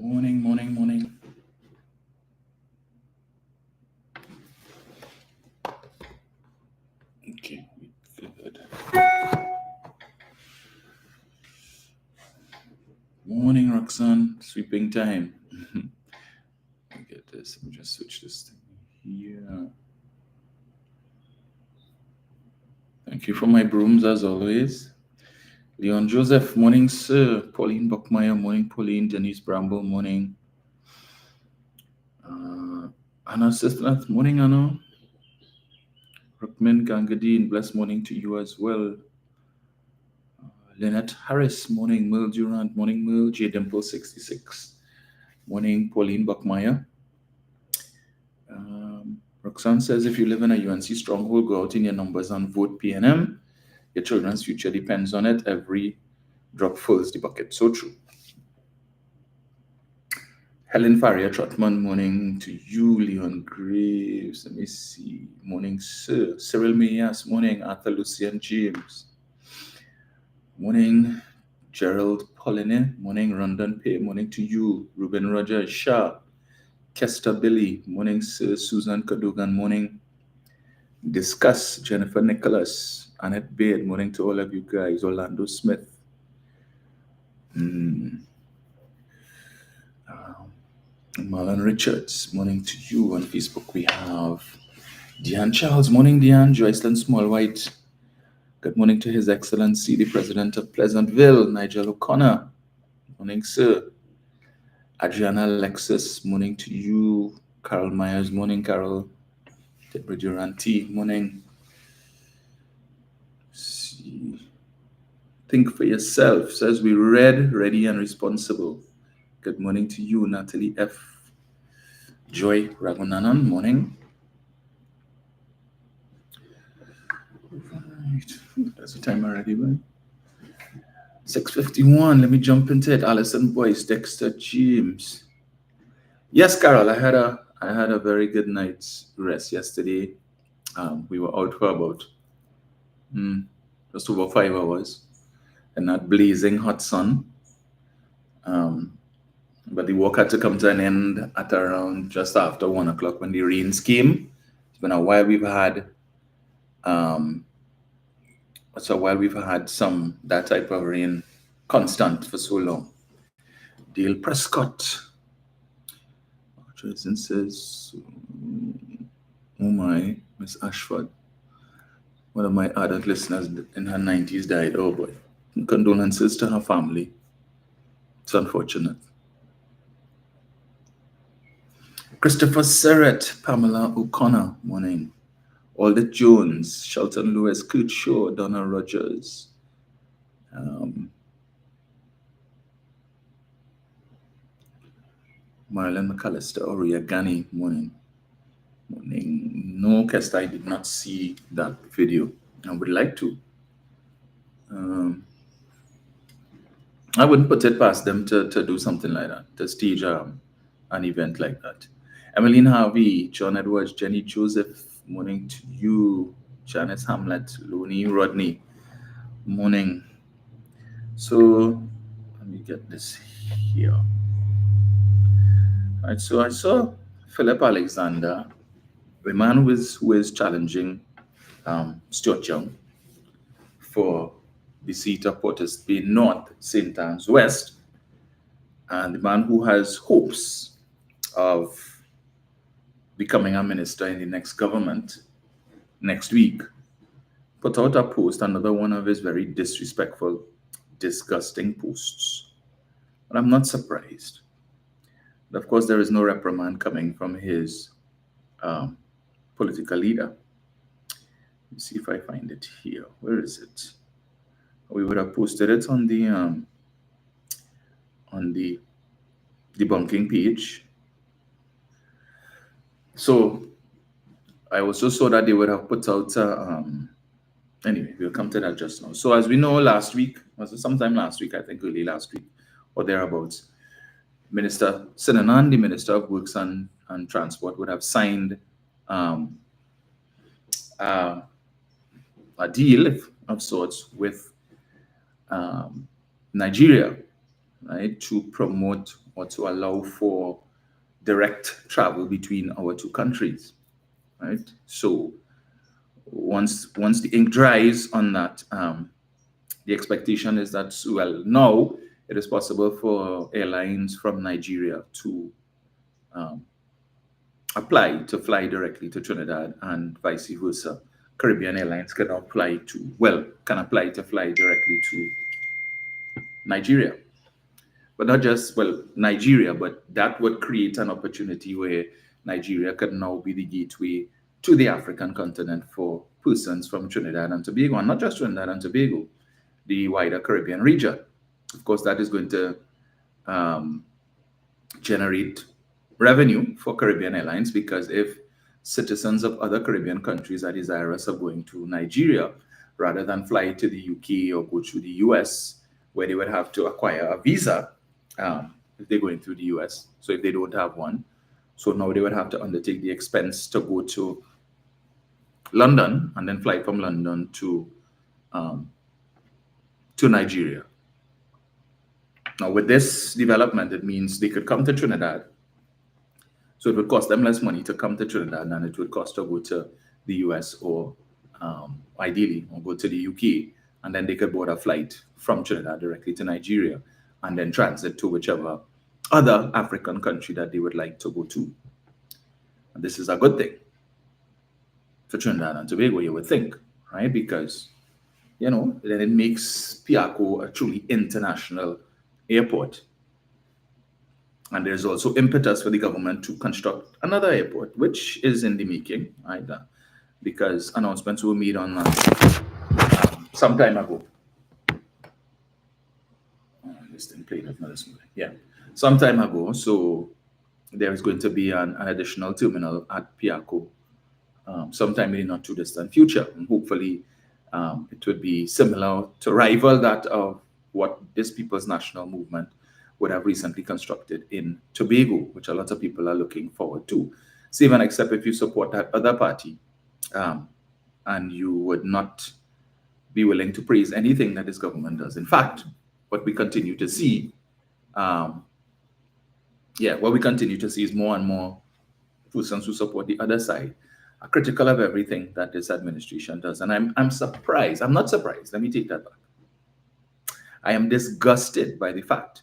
Morning. Okay, good. Morning, Roxanne. Sweeping time. Let me get this. Let me just switch this thing here. Thank you for my brooms as always. Leon Joseph, morning, sir. Pauline Buckmeyer, morning, Pauline. Denise Bramble, morning. Anna Sistrath, morning, Anna. Ruckman Gangadine, blessed morning to you as well. Lynette Harris, morning. Merle Durant, morning, Merle. J Dimple 66, morning, Pauline Buckmeyer. Roxanne says, if you live in a UNC stronghold, go out in your numbers and vote PNM. Your children's future depends on it. Every drop fills the bucket. So true. Helen Faria Trotman, morning to you. Leon Graves, let me see. Morning, sir. Cyril Mayas, morning. Arthur Lucian James. Morning, Gerald Pauline. Morning, Rondon Pay. Morning to you. Ruben Roger Shah. Kester Billy, morning, sir. Susan Cadogan, morning. Discuss, Jennifer Nicholas. Annette Baird, morning to all of you guys. Orlando Smith. Marlon Richards, morning to you. On Facebook, we have Deanne Charles, morning, Deanne. Joycelyn Smallwhite, good morning to His Excellency, the President of Pleasantville. Nigel O'Connor, morning, sir. Adriana Alexis, morning to you. Carol Myers, morning, Carol. Deborah Duranty, morning. See. Think for yourself, says we read, ready, and responsible. Good morning to you, Natalie F. Joy Ragunanan, morning. Right. That's the time already, right? 6:51. Let me jump into it. Alison Boyce, Dexter James. Yes, Carol, I had a very good night's rest yesterday. We were out for about just over 5 hours in that blazing hot sun. But the work had to come to an end at around just after 1 o'clock when the rains came. It's been a while we've had some that type of rain constant for so long. Dale Prescott. Jason says, oh my, Miss Ashford. One of my ardent listeners in her 90s died. Oh boy. Condolences to her family. It's unfortunate. Christopher Serrett, Pamela O'Connor, morning. Aldith Jones, Shelton Lewis, Kurt Shaw, Donna Rogers. Marilyn McAllister, Oria Gani, morning. No, Kester, I did not see that video. I would like to. I wouldn't put it past them to do something like that, to stage an event like that. Emmeline Harvey, John Edwards, Jenny Joseph, morning to you. Janice Hamlet, Looney Rodney, morning. So let me get this here. All right, so I saw Philip Alexander, a man who is challenging Stuart Young for the seat of Portus Bay North, St. Anne's West, and the man who has hopes of becoming a minister in the next government next week, put out a post, another one of his very disrespectful, disgusting posts. But I'm not surprised. Of course, there is no reprimand coming from his political leader. Let me see if I find it here. Where is it? We would have posted it on the debunking page. So I also saw that they would have put out. Anyway, we'll come to that just now. So as we know, last week, was it sometime last week? I think early last week or thereabouts. Minister Sinanan, the Minister of Works and Transport, would have signed a deal of sorts with Nigeria, right, to promote or to allow for direct travel between our two countries, right? So once the ink dries on that, the expectation is that, well, now it is possible for airlines from Nigeria to um, apply to fly directly to Trinidad and vice versa. Caribbean Airlines can apply to, well, can apply to fly directly to Nigeria. But not just, well, Nigeria, but that would create an opportunity where Nigeria could now be the gateway to the African continent for persons from Trinidad and Tobago, and not just Trinidad and Tobago, the wider Caribbean region. Of course, that is going to um, generate revenue for Caribbean Airlines, because if citizens of other Caribbean countries are desirous of going to Nigeria rather than fly to the UK or go to the US, where they would have to acquire a visa if they're going through the US. So if they don't have one, so now they would have to undertake the expense to go to London and then fly from London um, to Nigeria. Now, with this development, it means they could come to Trinidad. So it would cost them less money to come to Trinidad than it would cost to go to the US or ideally, or go to the UK. And then they could board a flight from Trinidad directly to Nigeria and then transit to whichever other African country that they would like to go to. And this is a good thing for Trinidad and Tobago, you would think, right? Because, then it makes Piako a truly international airport. And there's also impetus for the government to construct another airport, which is in the making, right? Because announcements were made on that some time ago. This thing played up this morning. Yeah, some time ago. So there is going to be an additional terminal at Piako sometime in the not too distant future. And hopefully it would be similar to rival that of what this People's National Movement would have recently constructed in Tobago, which a lot of people are looking forward to. Save and except if you support that other party and you would not be willing to praise anything that this government does. In fact, what we continue to see, what we continue to see is more and more persons who support the other side are critical of everything that this administration does. And I'm surprised. I'm not surprised. Let me take that back. I am disgusted by the fact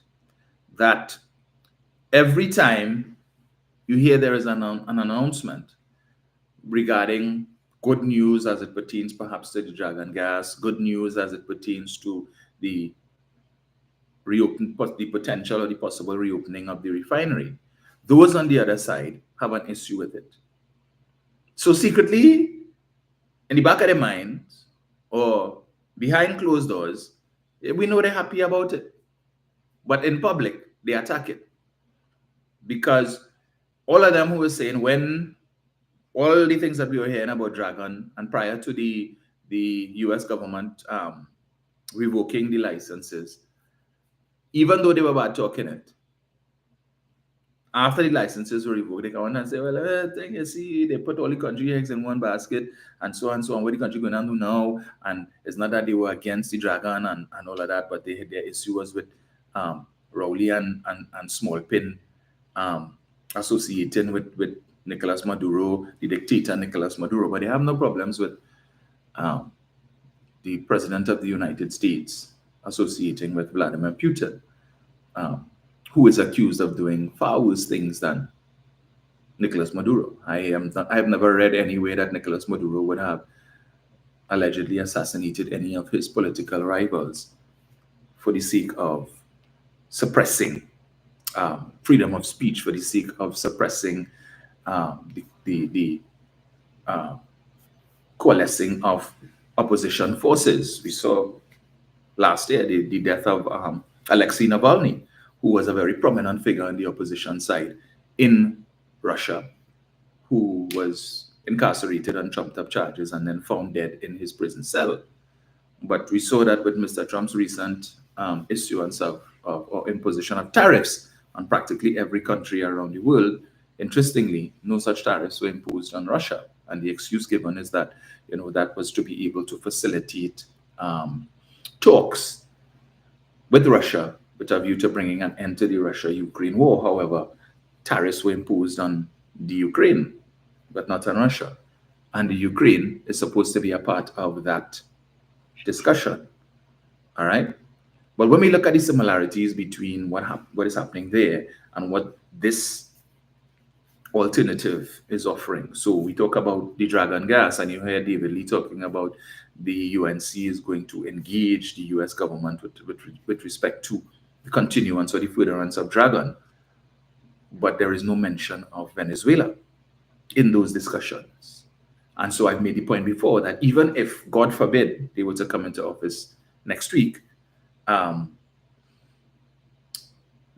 that every time you hear there is an announcement regarding good news as it pertains perhaps to the dragon gas, good news as it pertains to the potential or the possible reopening of the refinery, those on the other side have an issue with it. So secretly, in the back of their minds or behind closed doors, we know they're happy about it. But in public, they attack it. Because all of them who were saying when all the things that we were hearing about Dragon and prior to the US government revoking the licenses, even though they were bad talking it, after the licenses were revoked, they come on and say, well, you see, they put all the country eggs in one basket and so on and so on. What the country going to do now? And it's not that they were against the Dragon and all of that, but their issue was with Rowley and Small Pin associating with Nicolas Maduro, the dictator Nicolas Maduro. But they have no problems with the President of the United States associating with Vladimir Putin, who is accused of doing far worse things than Nicolas Maduro. I have never read anywhere that Nicolas Maduro would have allegedly assassinated any of his political rivals for the sake of suppressing freedom of speech, for the sake of suppressing the coalescing of opposition forces. We saw last year the death of Alexei Navalny, who was a very prominent figure on the opposition side in Russia, who was incarcerated on trumped-up charges and then found dead in his prison cell. But we saw that with Mr. Trump's recent issuance of or imposition of tariffs on practically every country around the world. Interestingly, no such tariffs were imposed on Russia. And the excuse given is that, that was to be able to facilitate talks with Russia with a view to bringing an end to the Russia-Ukraine war. However, tariffs were imposed on the Ukraine, but not on Russia. And the Ukraine is supposed to be a part of that discussion. All right. But when we look at the similarities between what is happening there and what this alternative is offering. So we talk about the dragon gas, and you hear David Lee talking about the UNC is going to engage the US government with respect to the continuance or the furtherance of dragon. But there is no mention of Venezuela in those discussions. And so I've made the point before that even if, God forbid, they were to come into office next week,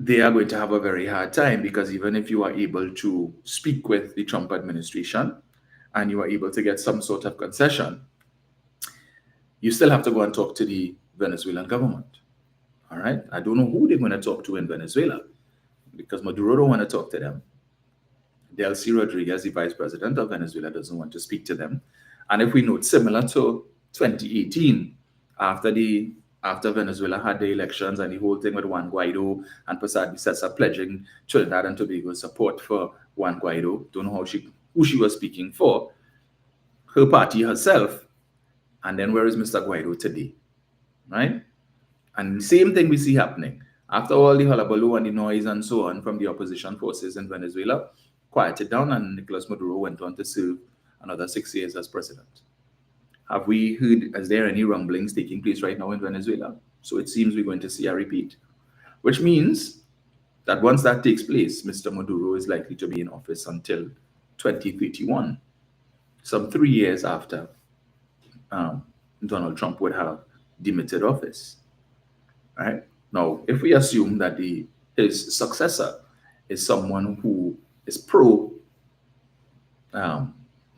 they are going to have a very hard time, because even if you are able to speak with the Trump administration and you are able to get some sort of concession, you still have to go and talk to the Venezuelan government. All right. I don't know who they're going to talk to in Venezuela, because Maduro don't want to talk to them. Delcy Rodriguez, the vice president of Venezuela, doesn't want to speak to them. And if we note, similar to 2018, after Venezuela had the elections and the whole thing with Juan Guaido and Posad Bisesa pledging Trinidad and Tobago's support for Juan Guaido, don't know who she was speaking for, her party herself. And then where is Mr. Guaido today, right? And the same thing we see happening. After all the hullabaloo and the noise and so on from the opposition forces in Venezuela quieted down, and Nicolas Maduro went on to serve another 6 years as president. Have we heard, is there any rumblings taking place right now in Venezuela? So it seems we're going to see a repeat, which means that once that takes place, Mr. Maduro is likely to be in office until 2031, some 3 years after Donald Trump would have demitted office. Right? Now, if we assume that his successor is someone who is well,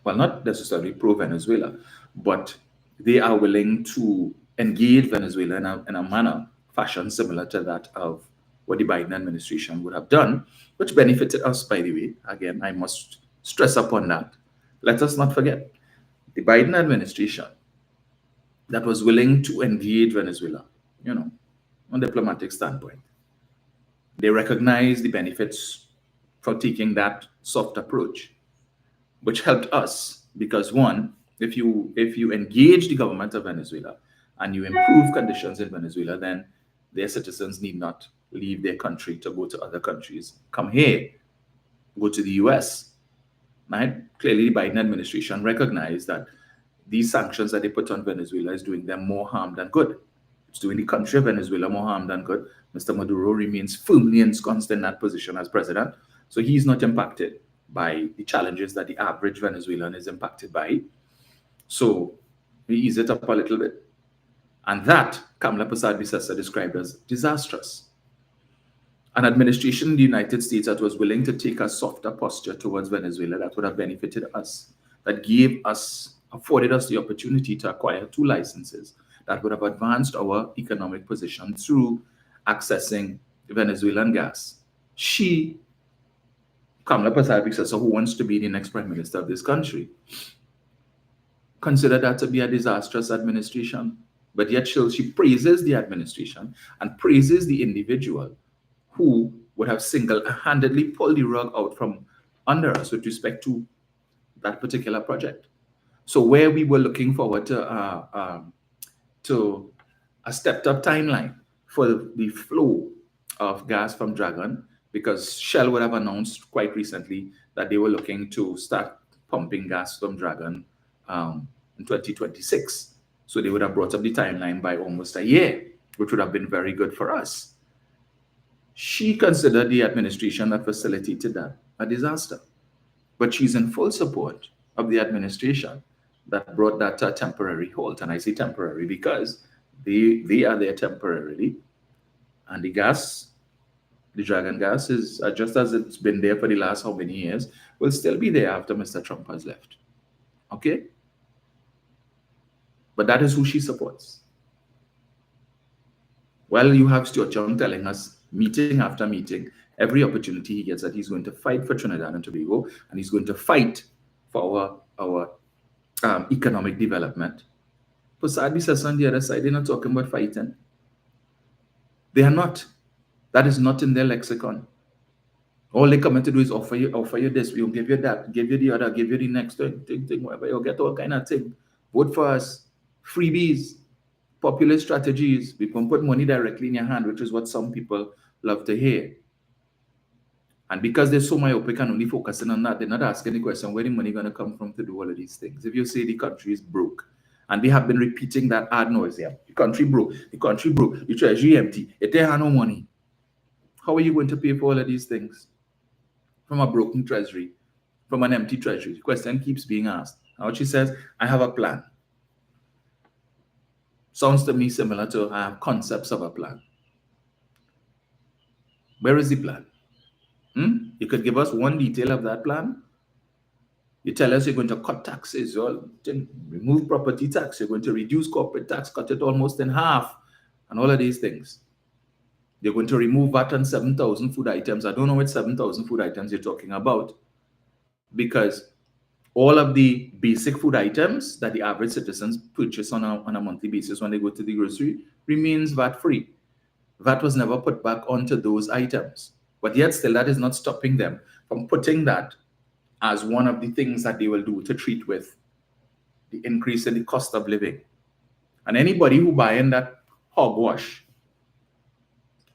not necessarily pro-Venezuela, but they are willing to engage Venezuela in a manner, fashion similar to that of what the Biden administration would have done, which benefited us, by the way. Again, I must stress upon that. Let us not forget, the Biden administration that was willing to engage Venezuela, on a diplomatic standpoint. They recognize the benefits for taking that soft approach, which helped us because, one, if you engage the government of Venezuela and you improve conditions in Venezuela, then their citizens need not leave their country to go to other countries. Come here, go to the US. Right? Clearly, the Biden administration recognized that these sanctions that they put on Venezuela is doing them more harm than good. It's doing the country of Venezuela more harm than good. Mr. Maduro remains firmly ensconced in that position as president, so he's not impacted by the challenges that the average Venezuelan is impacted by. So we ease it up a little bit. And that, Kamala Persad-Bissessar described as disastrous. An administration in the United States that was willing to take a softer posture towards Venezuela that would have benefited us, that afforded us the opportunity to acquire 2 licenses that would have advanced our economic position through accessing Venezuelan gas. Kamala Persad-Bissessar, who wants to be the next prime minister of this country, considered that to be a disastrous administration. But yet she praises the administration and praises the individual who would have single-handedly pulled the rug out from under us with respect to that particular project. So where we were looking forward to a stepped-up timeline for the flow of gas from Dragon, because Shell would have announced quite recently that they were looking to start pumping gas from Dragon in 2026. So they would have brought up the timeline by almost a year, which would have been very good for us. She considered the administration that facilitated that a disaster. But she's in full support of the administration that brought that to a temporary halt. And I say temporary because they are there temporarily. And the Dragon gas is, just as it's been there for the last how many years, will still be there after Mr. Trump has left. Okay? But that is who she supports. Well, you have Stuart Young telling us, meeting after meeting, every opportunity he gets, that he's going to fight for Trinidad and Tobago, and he's going to fight for our economic development. But sadly, says on the other side, they're not talking about fighting. They are not. That is not in their lexicon. All they come in to do is offer you this, we'll give you that, give you the other, give you the next thing, whatever. You'll get all kind of thing. Vote for us. Freebies, populist strategies. We can put money directly in your hand, which is what some people love to hear. And because they're so myopic and only focusing on that, they're not asking the question, where the money going to come from to do all of these things? If you say the country is broke, and they have been repeating that ad nauseum, the country broke, the treasury empty, it ain't no money. How are you going to pay for all of these things? From a broken treasury, from an empty treasury? The question keeps being asked. And what she says, I have a plan. Sounds to me similar to I have concepts of a plan. Where is the plan? You could give us one detail of that plan. You tell us you're going to cut taxes, or remove property tax, you're going to reduce corporate tax, cut it almost in half, and all of these things. You're going to remove VAT on 7,000 food items. I don't know what 7,000 food items you're talking about, because all of the basic food items that the average citizens purchase on a monthly basis when they go to the grocery remains VAT-free. VAT was never put back onto those items. But yet still, that is not stopping them from putting that as one of the things that they will do to treat with the increase in the cost of living. And anybody who buy in that hogwash,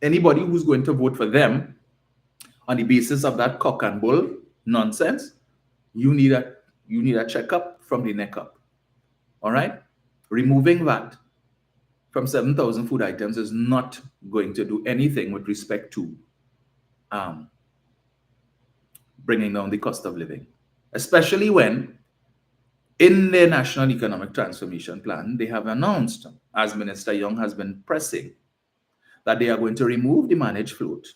anybody who's going to vote for them on the basis of that cock and bull nonsense, you need a checkup from the neck up. All right? Removing VAT from 7,000 food items is not going to do anything with respect to bringing down the cost of living, especially when in their National Economic Transformation Plan, they have announced, as Minister Young has been pressing, that they are going to remove the managed float,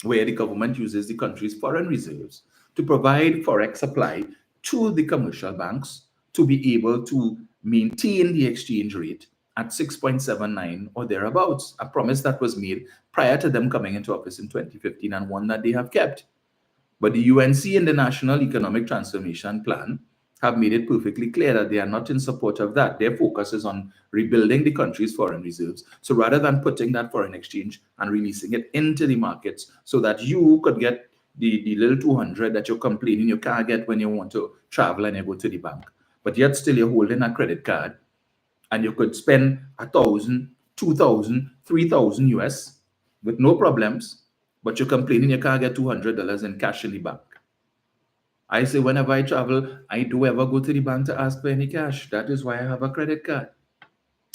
where the government uses the country's foreign reserves to provide Forex supply to the commercial banks to be able to maintain the exchange rate at 6.79 or thereabouts, a promise that was made prior to them coming into office in 2015 and one that they have kept. But the UNC and the National Economic Transformation Plan have made it perfectly clear that they are not in support of that. Their focus is on rebuilding the country's foreign reserves. So rather than putting that foreign exchange and releasing it into the markets so that you could get the little 200 that you're complaining you can't get when you want to travel and you go to the bank, but yet still you're holding a credit card and you could spend 1,000, 2,000, 3,000 US with no problems, but you're complaining you can't get $200 in cash in the bank. I say whenever I travel, I do ever go to the bank to ask for any cash. That is why I have a credit card.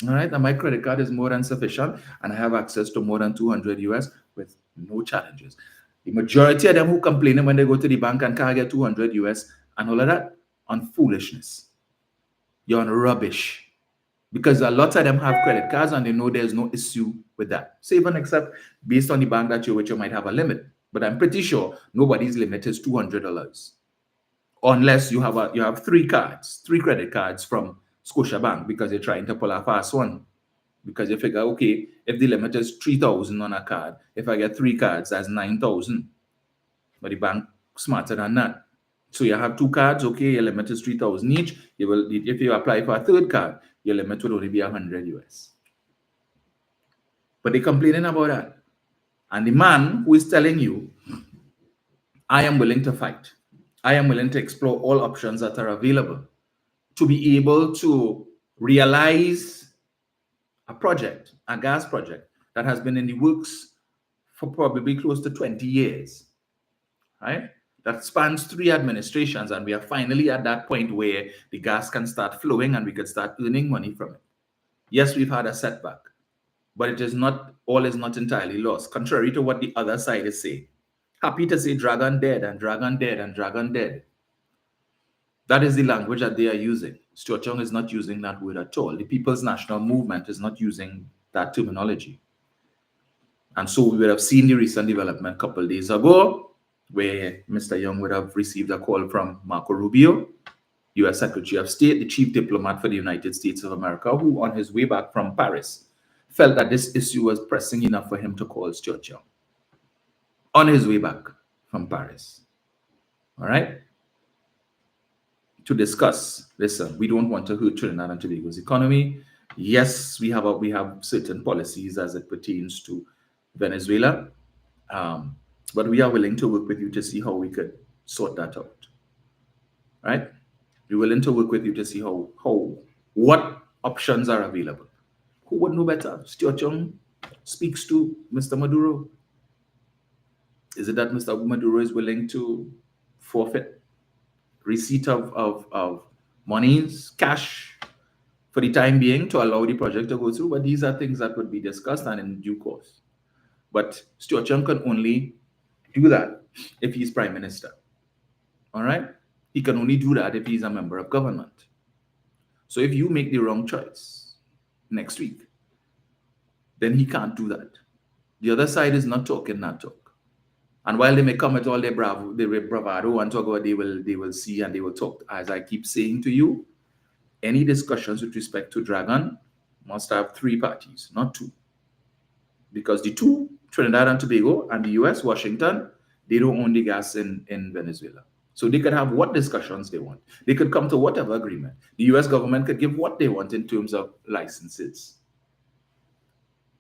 All right, and my credit card is more than sufficient, and I have access to more than 200 US with no challenges. The majority of them who complain when they go to the bank and can't get 200 US and all of that, on foolishness. You're on rubbish. Because a lot of them have credit cards and they know there's no issue with that. So even except based on the bank that you're with, you might have a limit. But I'm pretty sure nobody's limit is $200. Unless you have three credit cards from Scotiabank because you're trying to pull a fast one. Because you figure, okay, if the limit is 3,000 on a card, if I get three cards, that's 9,000. But the bank smarter than that. So you have two cards, okay, your limit is 3,000 each. If you apply for a third card, your limit will only be 100 US. But they're complaining about that. And the man who is telling you, I am willing to fight. I am willing to explore all options that are available to be able to realize a project, a gas project that has been in the works for probably close to 20 years, right? That spans 3 administrations, and we are finally at that point where the gas can start flowing and we can start earning money from it. Yes, we've had a setback, but it is not, all is not entirely lost, contrary to what the other side is saying. Happy to say dragon dead and dragon dead and dragon dead. That is the language that they are using. Stuart Young is not using that word at all. The People's National Movement is not using that terminology. And so we would have seen the recent development a couple of days ago, where Mr. Young would have received a call from Marco Rubio, U.S. Secretary of State, the chief diplomat for the United States of America, who on his way back from Paris felt that this issue was pressing enough for him to call Stuart Young. On his way back from Paris. All right? To discuss, listen, we don't want to hurt Trinidad and Tobago's economy. Yes, we have certain policies as it pertains to Venezuela. But we are willing to work with you to see how we could sort that out, right? We're willing to work with you to see what options are available. Who would know better? Stuart Young speaks to Mr. Maduro. Is it that Mr. Maduro is willing to forfeit receipt of monies, cash, for the time being to allow the project to go through? But these are things that would be discussed and in due course. But Stuart Young can only do that if he's prime minister. All right? He can only do that if he's a member of government. So if you make the wrong choice next week, then he can't do that. The other side is not talking that talk. And while they may come at all their bravado and talk about they will see and they will talk, as I keep saying to you, any discussions with respect to Dragon must have three parties, not two. Because the two, Trinidad and Tobago and the US, Washington, they don't own the gas in Venezuela. So they could have what discussions they want. They could come to whatever agreement. The US government could give what they want in terms of licenses.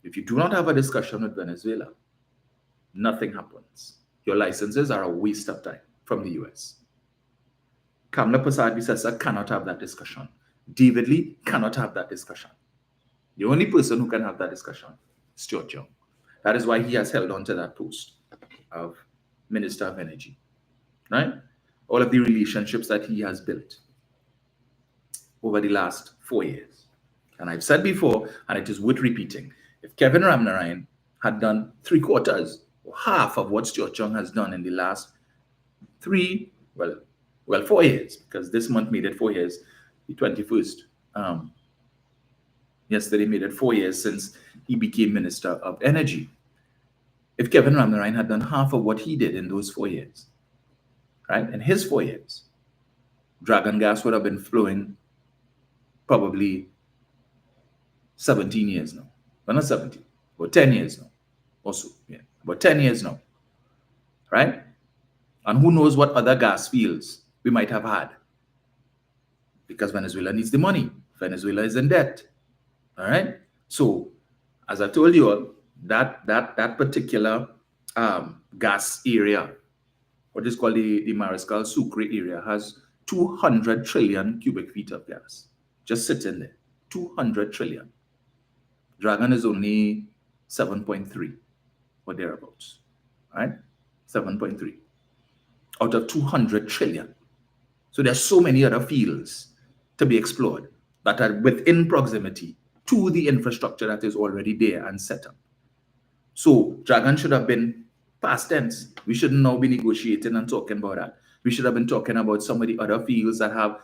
If you do not have a discussion with Venezuela, nothing happens. Your licenses are a waste of time from the US. Kamla Prasad cannot have that discussion. David Lee cannot have that discussion. The only person who can have that discussion is Stuart Young. That is why he has held on to that post of Minister of Energy, right? All of the relationships that he has built over the last 4 years. And I've said before, and it is worth repeating, if Kevin Ramnarine had done 3/4 or half of what Stuart Young has done in the last 4 years, because this month made it 4 years, the 21st. Yesterday made it 4 years since he became Minister of Energy. If Kevin Ramnarine had done half of what he did in those 4 years, right, in his 4 years, Dragon gas would have been flowing probably 17 years now. Well, not 17, but 10 years now. Also, yeah, about 10 years now, right? And who knows what other gas fields we might have had, because Venezuela needs the money. Venezuela is in debt, all right? So, as I told you all, that particular gas area, what is called the Mariscal Sucre area, has 200 trillion cubic feet of gas just sitting there. 200 trillion. Dragon is only 7.3 or thereabouts, right? 7.3 out of 200 trillion. So there's so many other fields to be explored that are within proximity to the infrastructure that is already there and set up. So Dragon should have been past tense. We shouldn't now be negotiating and talking about that. We should have been talking about some of the other fields that have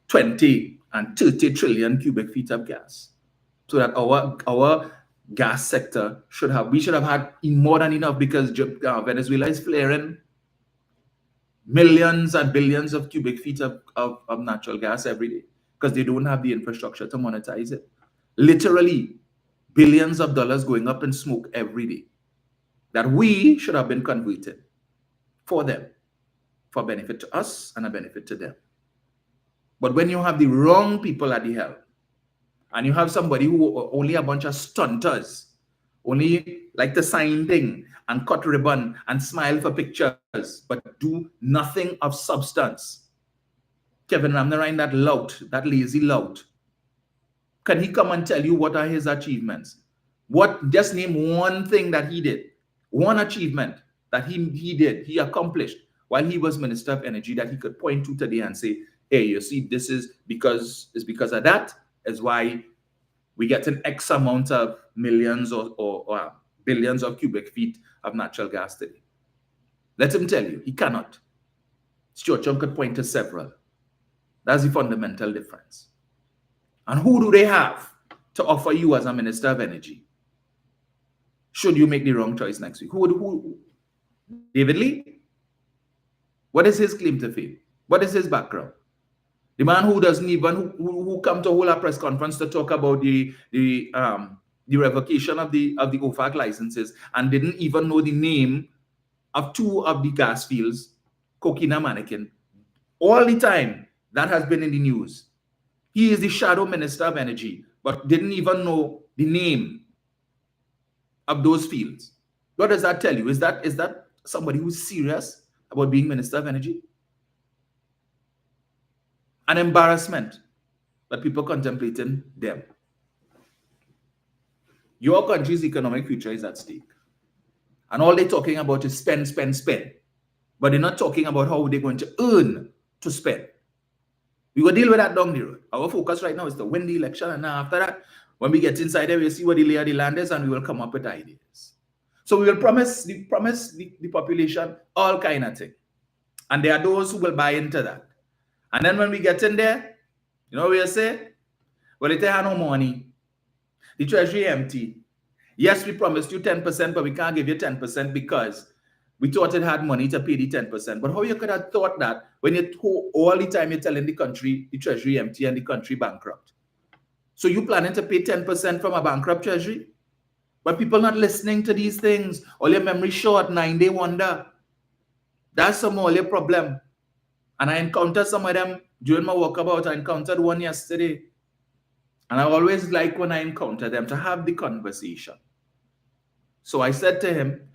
20 and 30 trillion cubic feet of gas. So that our gas sector we should have had more than enough, because Venezuela is flaring millions and billions of cubic feet of natural gas every day, because they don't have the infrastructure to monetize it. Literally billions of dollars going up in smoke every day that we should have been converted for them, for benefit to us and a benefit to them. But when you have the wrong people at the helm, and you have somebody who are only a bunch of stunters, only like to sign thing and cut ribbon and smile for pictures, but do nothing of substance. Kevin Ramnarine, that lout, that lazy lout, can he come and tell you what are his achievements? Just name one thing that he did, one achievement that he accomplished while he was Minister of Energy that he could point to today and say, hey, you see, this is because of that, is why we get an X amount of millions or billions of cubic feet of natural gas today. Let him tell you, he cannot. Stuart Young could point to several. That's the fundamental difference. And who do they have to offer you as a Minister of Energy should you make the wrong choice next week? Who? David Lee? What is his claim to fame? What is his background? The man who doesn't even who come to hold a press conference to talk about the revocation of the OFAC licenses and didn't even know the name of two of the gas fields, Coquina Mannequin. All the time that has been in the news. He is the shadow Minister of Energy, but didn't even know the name of those fields. What does that tell you? Is that somebody who's serious about being Minister of Energy? An embarrassment that people contemplating them. Your country's economic future is at stake. And all they're talking about is spend, spend, spend. But they're not talking about how they're going to earn to spend. We will deal with that down the road. Our focus right now is to win the election. And after that, when we get inside there, we'll see what the lay of the land is and we will come up with ideas. So we will promise the population all kind of things. And there are those who will buy into that. And then when we get in there, you know what we'll say? Well, it have no money. The treasury empty. Yes, we promised you 10%, but we can't give you 10% because we thought it had money to pay the 10%. But how you could have thought that when you all the time you're telling the country the treasury empty and the country bankrupt? So you planning to pay 10% from a bankrupt treasury? But people not listening to these things. All your memory short, 9-day wonder. That's some all your problem. And I encountered some of them during my walkabout. I encountered one yesterday. And I always like when I encounter them to have the conversation. So I said to him,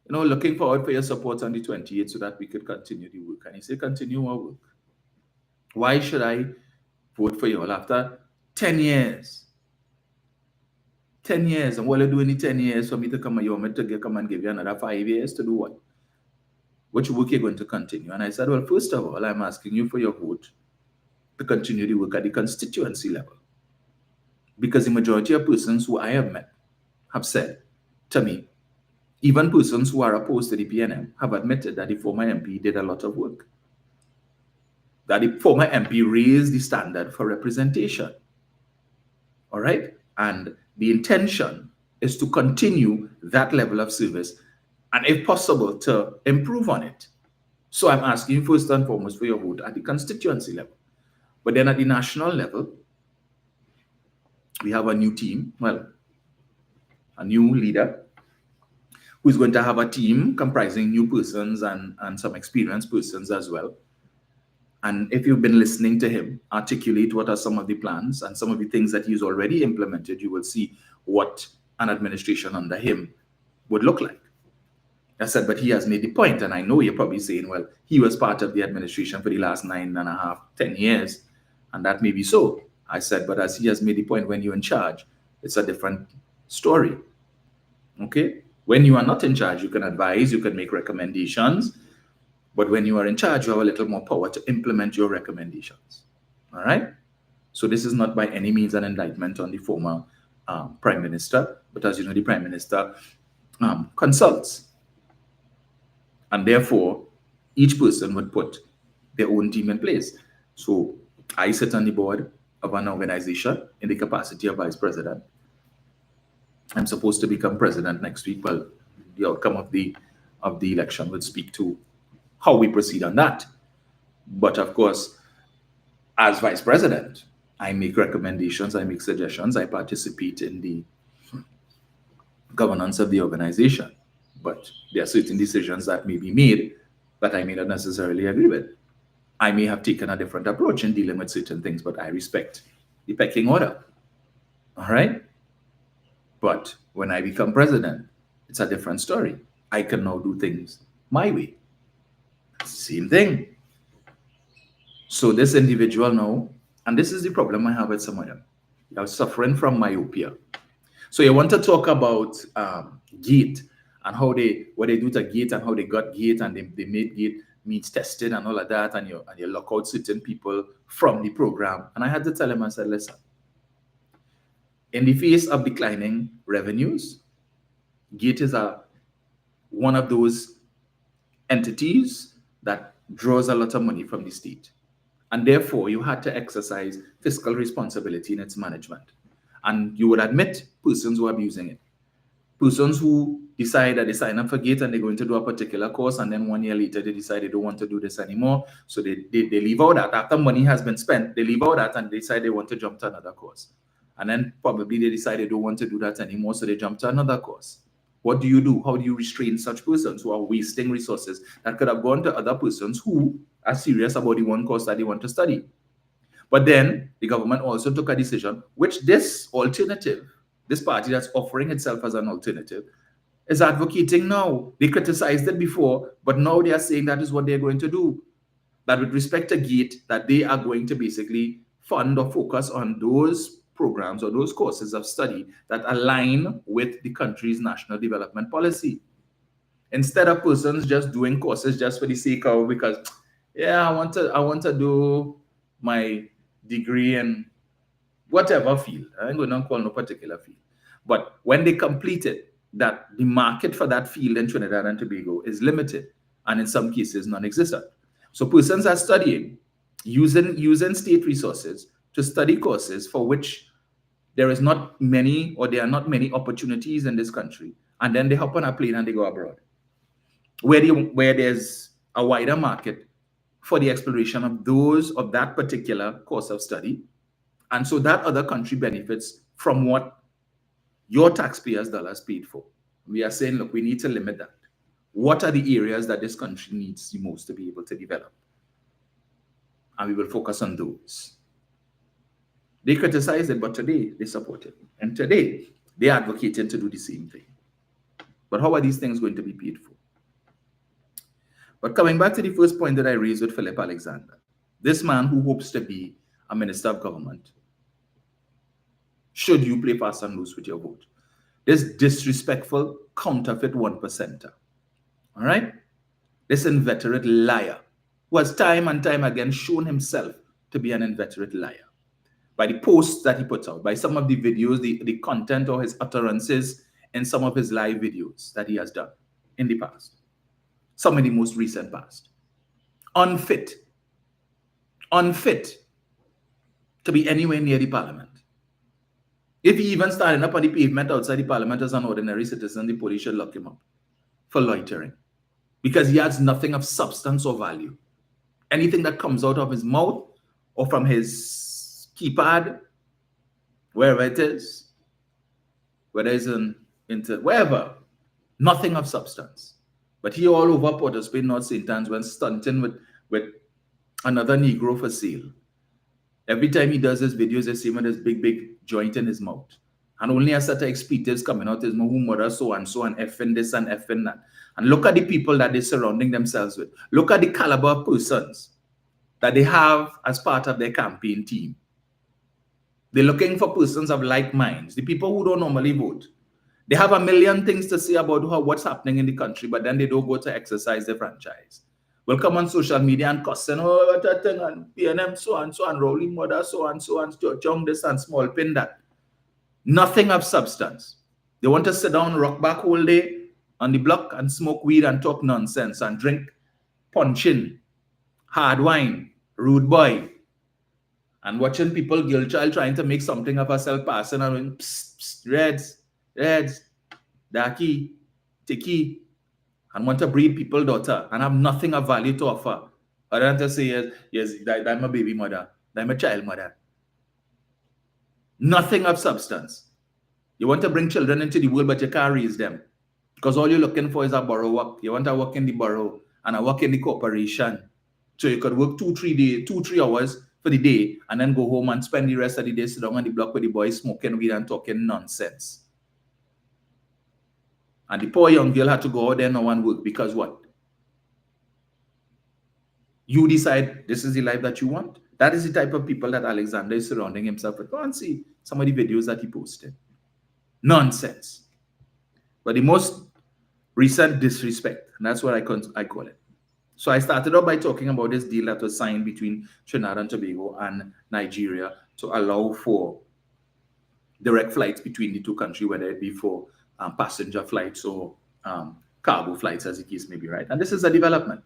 you know, looking forward for your support on the 28th so that we could continue the work. And he said, continue our work. Why should I vote for you all after 10 years? 10 years. And what are you doing in 10 years for me to come, you want me to come and give you another 5 years to do what? Which work you're going to continue? And I said, well, first of all, I'm asking you for your vote to continue the work at the constituency level. Because the majority of persons who I have met have said to me, even persons who are opposed to the PNM have admitted that the former MP did a lot of work. That the former MP raised the standard for representation. All right? And the intention is to continue that level of service and, if possible, to improve on it. So I'm asking you first and foremost for your vote at the constituency level. But then at the national level, we have a new team, well, a new leader who's going to have a team comprising new persons and some experienced persons as well. And if you've been listening to him articulate what are some of the plans and some of the things that he's already implemented, you will see what an administration under him would look like. I said, but he has made the point, and I know you're probably saying, well, he was part of the administration for the last 9.5, 10 years, and that may be so. I said, but as he has made the point, when you're in charge, it's a different story. Okay? When you are not in charge, you can advise, you can make recommendations, but when you are in charge, you have a little more power to implement your recommendations. All right? So this is not by any means an indictment on the former Prime Minister, but as you know, the Prime Minister consults. And therefore, each person would put their own team in place. So I sit on the board of an organization in the capacity of vice president. I'm supposed to become president next week. Well, the outcome of the election will speak to how we proceed on that. But of course, as vice president, I make recommendations, I make suggestions, I participate in the governance of the organization. But there are certain decisions that may be made that I may not necessarily agree with. I may have taken a different approach in dealing with certain things, but I respect the pecking order. All right? But when I become president, it's a different story. I can now do things my way. Same thing. So this individual now, and this is the problem I have with some of them, they are suffering from myopia. So you want to talk about GATE and how what they do to GATE and how they got GATE and they made GATE means tested and all of that, and you lock out certain people from the program. And I had to tell him, I said, listen, in the face of declining revenues, GATE is one of those entities that draws a lot of money from the state. And therefore, you had to exercise fiscal responsibility in its management. And you would admit persons who are abusing it. Persons who decide that they sign up for GATE and they're going to do a particular course, and then 1 year later they decide they don't want to do this anymore. So they leave out that. After money has been spent, they leave out that and they decide they want to jump to another course. And then probably they decide they don't want to do that anymore, so they jump to another course. What do you do? How do you restrain such persons who are wasting resources that could have gone to other persons who are serious about the one course that they want to study? But then the government also took a decision, which this alternative, this party that's offering itself as an alternative, is advocating now. They criticized it before, but now they are saying that is what they're going to do. That with respect to GATE, that they are going to basically fund or focus on those programs or those courses of study that align with the country's national development policy. Instead of persons just doing courses just for the sake of, because yeah, I want to do my degree in whatever field. I ain't going to call no particular field. But when they complete it, that the market for that field in Trinidad and Tobago is limited and in some cases non-existent. So persons are studying using state resources to study courses for which there is not many, or there are not many opportunities in this country, and then they hop on a plane and they go abroad, where there's a wider market for the exploration of that particular course of study. And so that other country benefits from what your taxpayers' dollars paid for. We are saying, look, we need to limit that. What are the areas that this country needs the most to be able to develop? And we will focus on those. They criticized it, but today they support it. And today they are advocating to do the same thing. But how are these things going to be paid for? But coming back to the first point that I raised with Philip Alexander, this man who hopes to be a minister of government, should you play fast and loose with your vote? This disrespectful, counterfeit 1%er, all right? This inveterate liar, who has time and time again shown himself to be an inveterate liar by the posts that he puts out, by some of the videos, the content or his utterances in some of his live videos that he has done in the past, some in the most recent past. Unfit to be anywhere near the parliament. If he even standing up on the pavement outside the parliament as an ordinary citizen, the police should lock him up for loitering, because he has nothing of substance or value. Anything that comes out of his mouth or from his keypad, wherever it is, whether it's wherever, nothing of substance. But he all over Port of Spain, North St. Anne's, when stunting with another Negro for sale. Every time he does his videos, they see him with this big joint in his mouth. And only a set of expletives coming out his mouth, who mother so and effing this and effing that. And look at the people that they're surrounding themselves with. Look at the caliber of persons that they have as part of their campaign team. They're looking for persons of like minds, the people who don't normally vote. They have a million things to say about what's happening in the country, but then they don't go to exercise their franchise. Will come on social media and cussing, oh, that thing, and PNM, so and rolling mother, so and young this and small pin that. Nothing of substance. They want to sit down, rock back all day on the block and smoke weed and talk nonsense and drink punching, hard wine, rude boy, and watching people, girl child, trying to make something of herself, passing and going, psst, reds, darky, ticky, and want to breed people daughter and have nothing of value to offer other than to say, yes, that's my baby mother, that's my child mother. Nothing of substance. You want to bring children into the world, but you can't raise them because all you're looking for is a borough work. You want to work in the borough and a work in the corporation. So you could work 2-3 hours for the day and then go home and spend the rest of the day sit down on the block with the boys smoking weed and talking nonsense. And the poor young girl had to go out there now and work because what? You decide this is the life that you want. That is the type of people that Alexander is surrounding himself with. Go and see some of the videos that he posted. Nonsense. But the most recent disrespect, and that's what I call it. So I started out by talking about this deal that was signed between Trinidad and Tobago and Nigeria to allow for direct flights between the two countries, whether it be for passenger flights or cargo flights, as the case may be, right? And this is a development.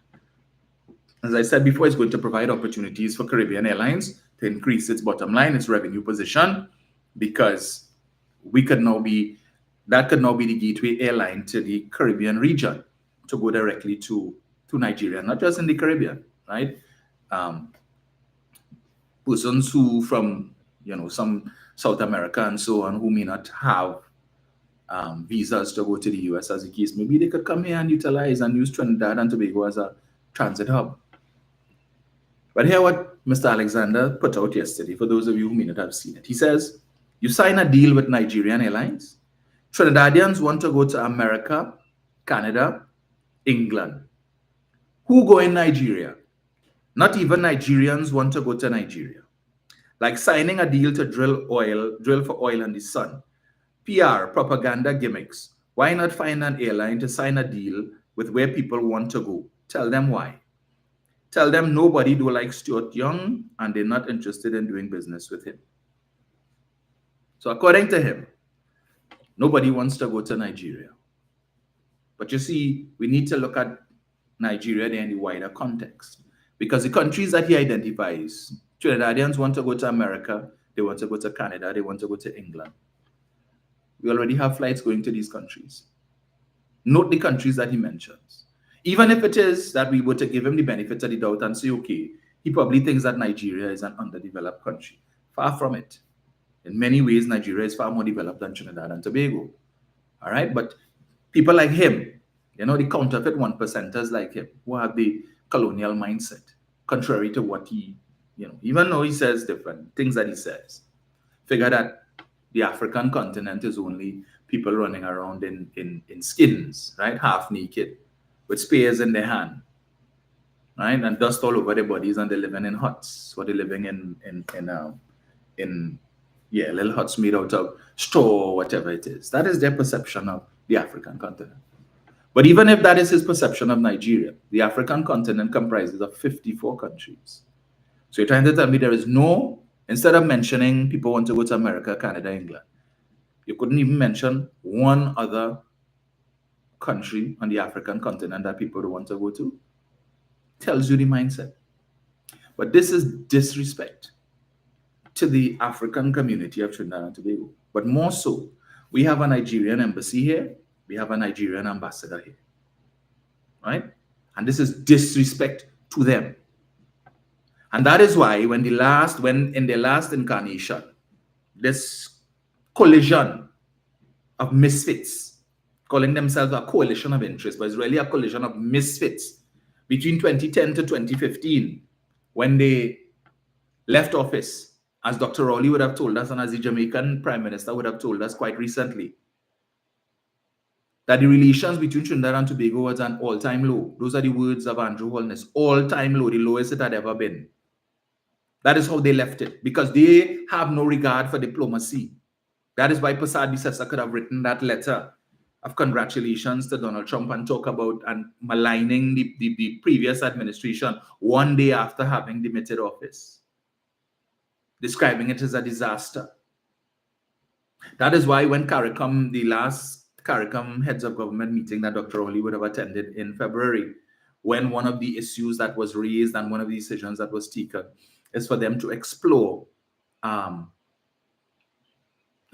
As I said before, it's going to provide opportunities for Caribbean Airlines to increase its bottom line, its revenue position, because that could now be the gateway airline to the Caribbean region to go directly to Nigeria, not just in the Caribbean, right? Persons who from, some South America and so on, who may not have visas to go to the US, as the case maybe, they could come here and utilize and use Trinidad and Tobago as a transit hub. But here what Mr. Alexander put out yesterday, for those of you who may not have seen it. He says, you sign a deal with Nigerian Airlines Trinidadians want to go to America, Canada, England. Who go in Nigeria? Not even Nigerians want to go to Nigeria. Like signing a deal to drill for oil in the sun. PR, propaganda gimmicks. Why not find an airline to sign a deal with where people want to go? Tell them why. Tell them nobody do like Stuart Young and they're not interested in doing business with him. So according to him, nobody wants to go to Nigeria. But you see, we need to look at Nigeria in the wider context. Because the countries that he identifies, Trinidadians want to go to America, they want to go to Canada, they want to go to England. We already have flights going to these countries. Note the countries that he mentions. Even if it is that we were to give him the benefit of the doubt and say, okay, he probably thinks that Nigeria is an underdeveloped country. Far from it. In many ways, Nigeria is far more developed than Trinidad and Tobago. All right, but people like him, you know, the counterfeit 1%ers like him, who have the colonial mindset, contrary to what he, you know, even though he says different things that he says, figure that the African continent is only people running around in skins, right, half naked, with spears in their hand, right, and dust all over their bodies, and they're living in huts, or they're living in little huts made out of straw or whatever it is. That is their perception of the African continent. But even if that is his perception of Nigeria, the African continent comprises of 54 countries. So you're trying to tell me there is no, instead of mentioning people want to go to America, Canada, England, you couldn't even mention one other country on the African continent that people don't want to go to? Tells you the mindset. But this is disrespect to the African community of Trinidad and Tobago. But more so, we have a Nigerian embassy here, we have a Nigerian ambassador here, right? And this is disrespect to them. And that is why when in their last incarnation, this collision of misfits, calling themselves a coalition of interest, but it's really a collision of misfits between 2010 to 2015, when they left office, as Dr. Rowley would have told us, and as the Jamaican Prime Minister would have told us quite recently, that the relations between Trinidad and Tobago was an all-time low. Those are the words of Andrew Holness. All-time low, the lowest it had ever been. That is how they left it, because they have no regard for diplomacy. That is why Prasad Bisesa could have written that letter of congratulations to Donald Trump and talk about and maligning the previous administration one day after having demitted office, describing it as a disaster. That is why when CARICOM, the last CARICOM heads of government meeting that Dr. Oli would have attended in February, when one of the issues that was raised and one of the decisions that was taken is for them to explore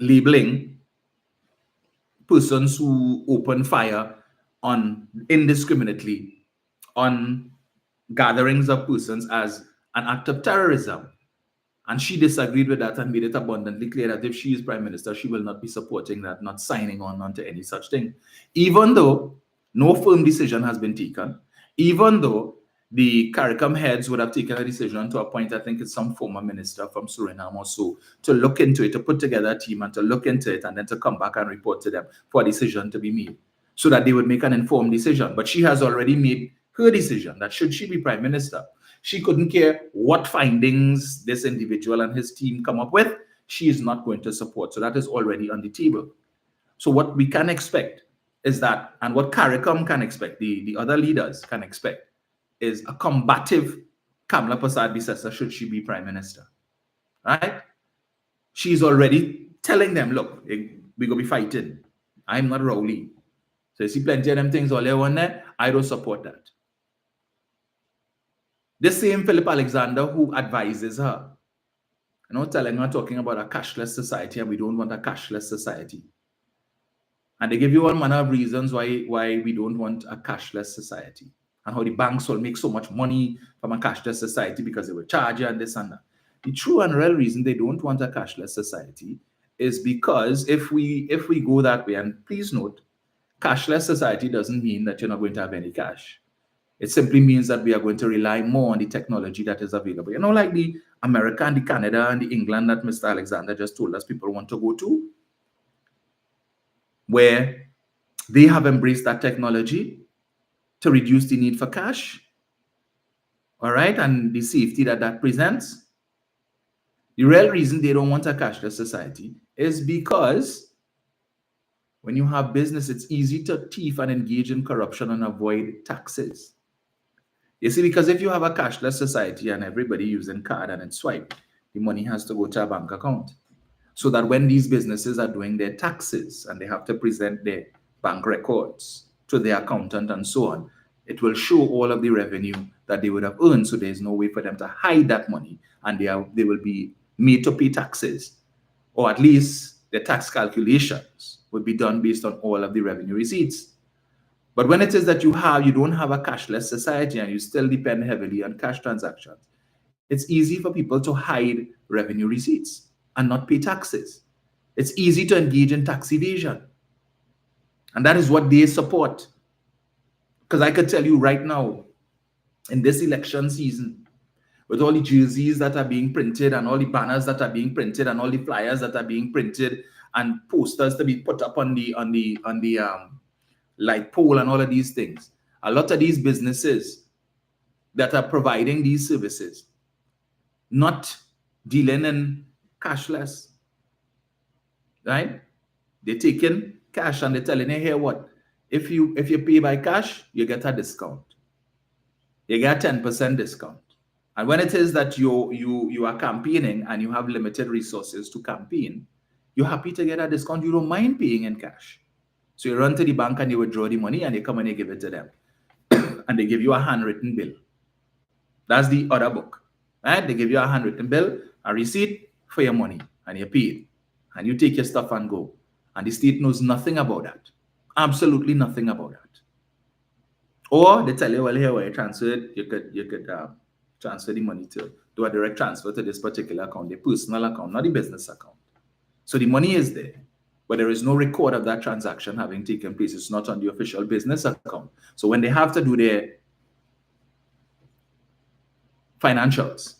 labeling persons who open fire on indiscriminately on gatherings of persons as an act of terrorism. And she disagreed with that and made it abundantly clear that if she is prime minister, she will not be supporting that, not signing on to any such thing. Even though no firm decision has been taken, even though the CARICOM heads would have taken a decision to appoint, I think it's some former minister from Suriname or so, to look into it, to put together a team and to look into it and then to come back and report to them for a decision to be made so that they would make an informed decision. But she has already made her decision that should she be prime minister, she couldn't care what findings this individual and his team come up with, she is not going to support. So that is already on the table. So what we can expect is that, and what CARICOM can expect, the other leaders can expect, is a combative Kamala Prasad Bisesa should she be prime minister, right? She's already telling them, look, we're going to be fighting. I'm not Rowley. So you see plenty of them things all there on there, I don't support that. The same Philip Alexander who advises her, you know, telling her, talking about a cashless society, and we don't want a cashless society. And they give you all manner of reasons why we don't want a cashless society, and how the banks will make so much money from a cashless society because they will charge you and this and that. The true and real reason they don't want a cashless society is because if we go that way, and please note, cashless society doesn't mean that you're not going to have any cash. It simply means that we are going to rely more on the technology that is available. You know, like the America and the Canada and the England that Mr. Alexander just told us people want to go to. where they have embraced that technology to reduce the need for cash, all right, and the safety that that presents. The real reason they don't want a cashless society is because when you have business, it's easy to thief and engage in corruption and avoid taxes. You see, because if you have a cashless society and everybody using card and it's swipe, the money has to go to a bank account. So that when these businesses are doing their taxes and they have to present their bank records to the accountant and so on, it will show all of the revenue that they would have earned. So there's no way for them to hide that money, and they will be made to pay taxes, or at least the tax calculations would be done based on all of the revenue receipts. But when it is that you don't have a cashless society and you still depend heavily on cash transactions, it's easy for people to hide revenue receipts and not pay taxes. It's easy to engage in tax evasion. And that is what they support. Because I could tell you right now, in this election season, with all the jerseys that are being printed and all the banners that are being printed and all the flyers that are being printed and posters to be put up on the light pole and all of these things, a lot of these businesses that are providing these services not dealing in cashless, right? They're taking cash and they're telling you, here what? If you pay by cash, you get a discount. You get a 10% discount. And when it is that you are campaigning and you have limited resources to campaign, you're happy to get a discount. You don't mind paying in cash. So you run to the bank and you withdraw the money and you come and you give it to them. And they give you a handwritten bill. That's the other book, right? They give you a handwritten bill, a receipt for your money, and you pay it. And you take your stuff and go. And the state knows nothing about that. Absolutely nothing about that. Or they tell you, well, here where you transfer it, you could transfer the money to do a direct transfer to this particular account, the personal account, not the business account. So the money is there, but there is no record of that transaction having taken place. It's not on the official business account. So when they have to do their financials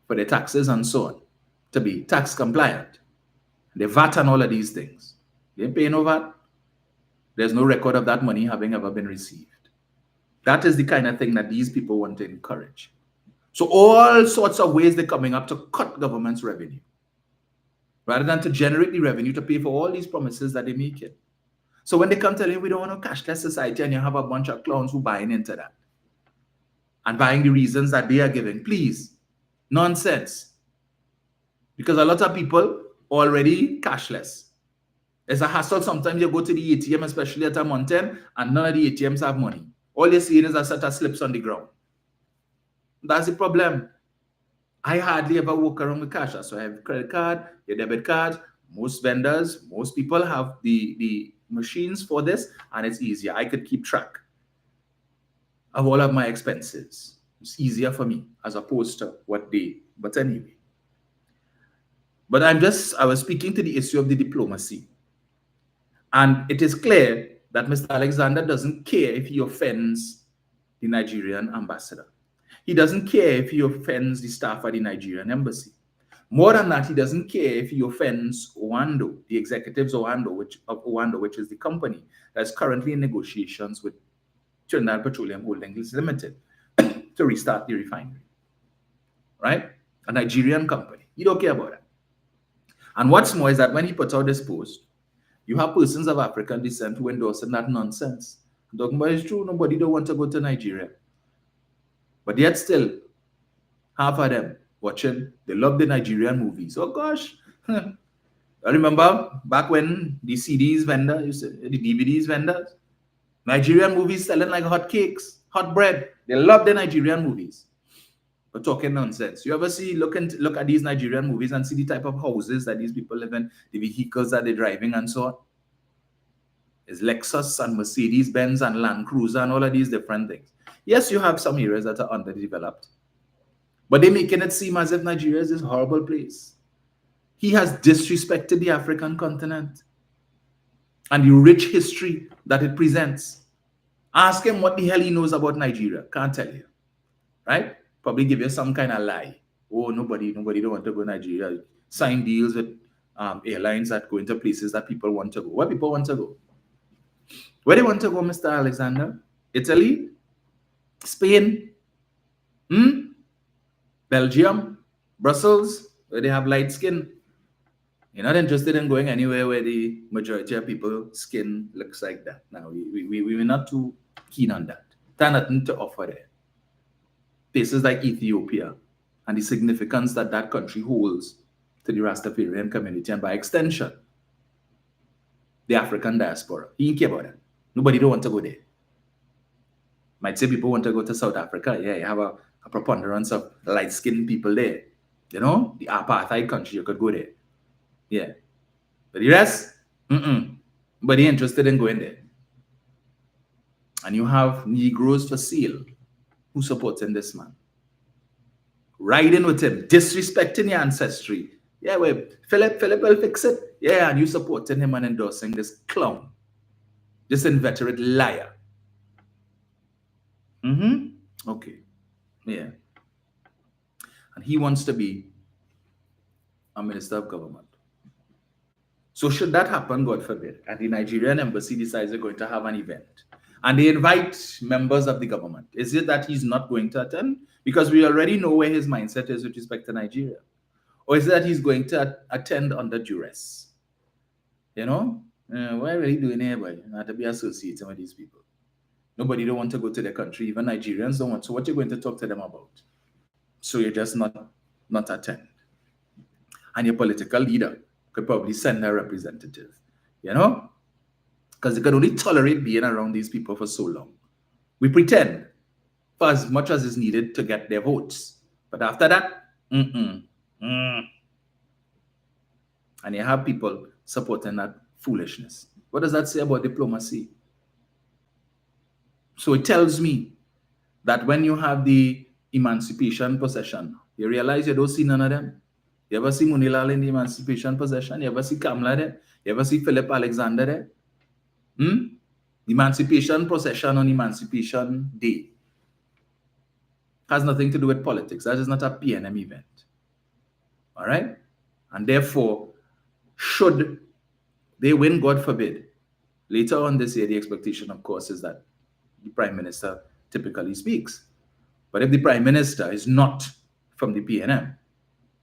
for their taxes and so on, to be tax compliant, the VAT and all of these things, they ain't paying no VAT. There's no record of that money having ever been received. That is the kind of thing that these people want to encourage. So all sorts of ways they're coming up to cut government's revenue, rather than to generate the revenue to pay for all these promises that they're making. So when they come telling you we don't want a cashless society, and you have a bunch of clowns who buying into that and buying the reasons that they are giving, please, nonsense. Because a lot of people already cashless. It's a hassle. Sometimes you go to the ATM, especially at a mountain, and none of the ATMs have money. All you're seeing is a set of slips on the ground. That's the problem. I hardly ever walk around with cash. So I have credit card, your debit card. Most vendors, most people have the machines for this, and it's easier. I could keep track of all of my expenses. It's easier for me as opposed to what they, but anyway. But I was speaking to the issue of the diplomacy. And it is clear that Mr. Alexander doesn't care if he offends the Nigerian ambassador. He doesn't care if he offends the staff at the Nigerian embassy. More than that, he doesn't care if he offends Owando, the executives of Owando, which is the company that's currently in negotiations with Trinidad Petroleum Holdings Limited to restart the refinery. Right? A Nigerian company. He don't care about that. And what's more is that when he puts out this post, you have persons of African descent who endorse that nonsense. I'm talking about it's true, nobody don't want to go to Nigeria. But yet still, half of them watching, they love the Nigerian movies. Oh gosh. I remember back when the CDs vendors, the DVDs vendors, Nigerian movies selling like hot cakes, hot bread. They love the Nigerian movies. But talking nonsense. You ever look at these Nigerian movies and see the type of houses that these people live in, the vehicles that they're driving and so on? It's Lexus and Mercedes-Benz and Land Cruiser and all of these different things. Yes, you have some areas that are underdeveloped, but they're making it seem as if Nigeria is this horrible place. He has disrespected the African continent and the rich history that it presents. Ask him what the hell he knows about Nigeria. Can't tell you, right? Probably give you some kind of lie. Oh, nobody don't want to go to Nigeria. Sign deals with airlines that go into places that people want to go. Where people want to go? Where they want to go, Mr. Alexander? Italy? Spain? Belgium? Brussels? Where they have light skin? You're not interested in going anywhere where the majority of people's skin looks like that. Now, we're not too keen on that. There's nothing to offer there. Places like Ethiopia and the significance that that country holds to the Rastafarian community and by extension, the African diaspora. He didn't care about that. Nobody don't want to go there. Might say people want to go to South Africa. Yeah, you have a preponderance of light-skinned people there. You know, the apartheid country, you could go there. Yeah. But the rest, nobody interested in going there. And you have Negroes for sale who supporting this man. Riding with him, disrespecting your ancestry. Yeah, well, Philip will fix it. Yeah, and you supporting him and endorsing this clown. This inveterate liar. Okay. Yeah. And he wants to be a minister of government. So should that happen, God forbid, and the Nigerian embassy decides they're going to have an event, and they invite members of the government, is it that he's not going to attend? Because we already know where his mindset is with respect to Nigeria. Or is it that he's going to attend under duress? You know? What are you doing here, boy? Not to be associated with these people. Nobody don't want to go to their country. Even Nigerians don't want. So what are you going to talk to them about? So you're just not attend. And your political leader could probably send a representative. You know? Because they can only tolerate being around these people for so long. We pretend for as much as is needed to get their votes. But after that, And you have people supporting that foolishness. What does that say about diplomacy? So it tells me that when you have the emancipation procession, you realize you don't see none of them. You ever see Munilal in the emancipation procession? You ever see Kamla there? You ever see Philip Alexander there? Emancipation procession on Emancipation Day has nothing to do with politics. That is not a PNM event. All right? And therefore, should they win, God forbid, later on this year, the expectation, of course, is that the Prime Minister typically speaks. But if the Prime Minister is not from the PNM,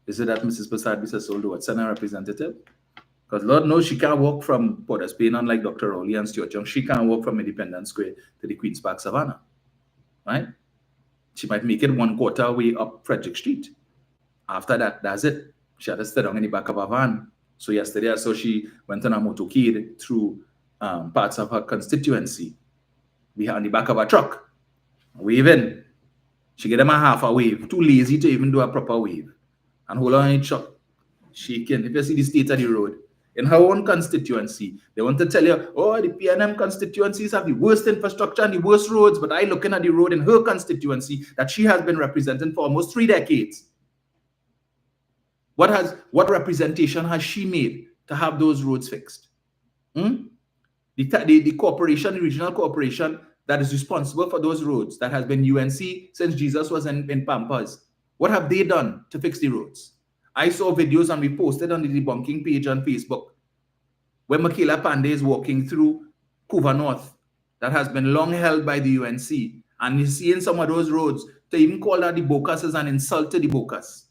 is it that Mrs. Prasad Bisasol would send a representative? Because Lord knows she can't walk from Port of Spain, unlike Dr. Rowley and Stuart Young. She can't walk from Independence Square to the Queen's Park Savannah. Right? She might make it 1/4 way up Frederick Street. After that, that's it. She had to stay down in the back of a van. So yesterday I saw she went on a motorcade through parts of her constituency behind the back of a truck, waving. She gave them a half a wave, too lazy to even do a proper wave. And hold on in the truck, shaking. If you see the state of the road, in her own constituency, they want to tell you, oh, the PNM constituencies have the worst infrastructure and the worst roads, but I looking at the road in her constituency that she has been representing for almost 3 decades. What representation has she made to have those roads fixed? The corporation, the regional corporation that is responsible for those roads, that has been UNC since Jesus was in Pampas, what have they done to fix the roads? I saw videos and we posted on the debunking page on Facebook where Michaela Pandey is walking through Couva North that has been long held by the UNC, and you're seeing some of those roads, to even call that the Bocas is an insult to the Bocas.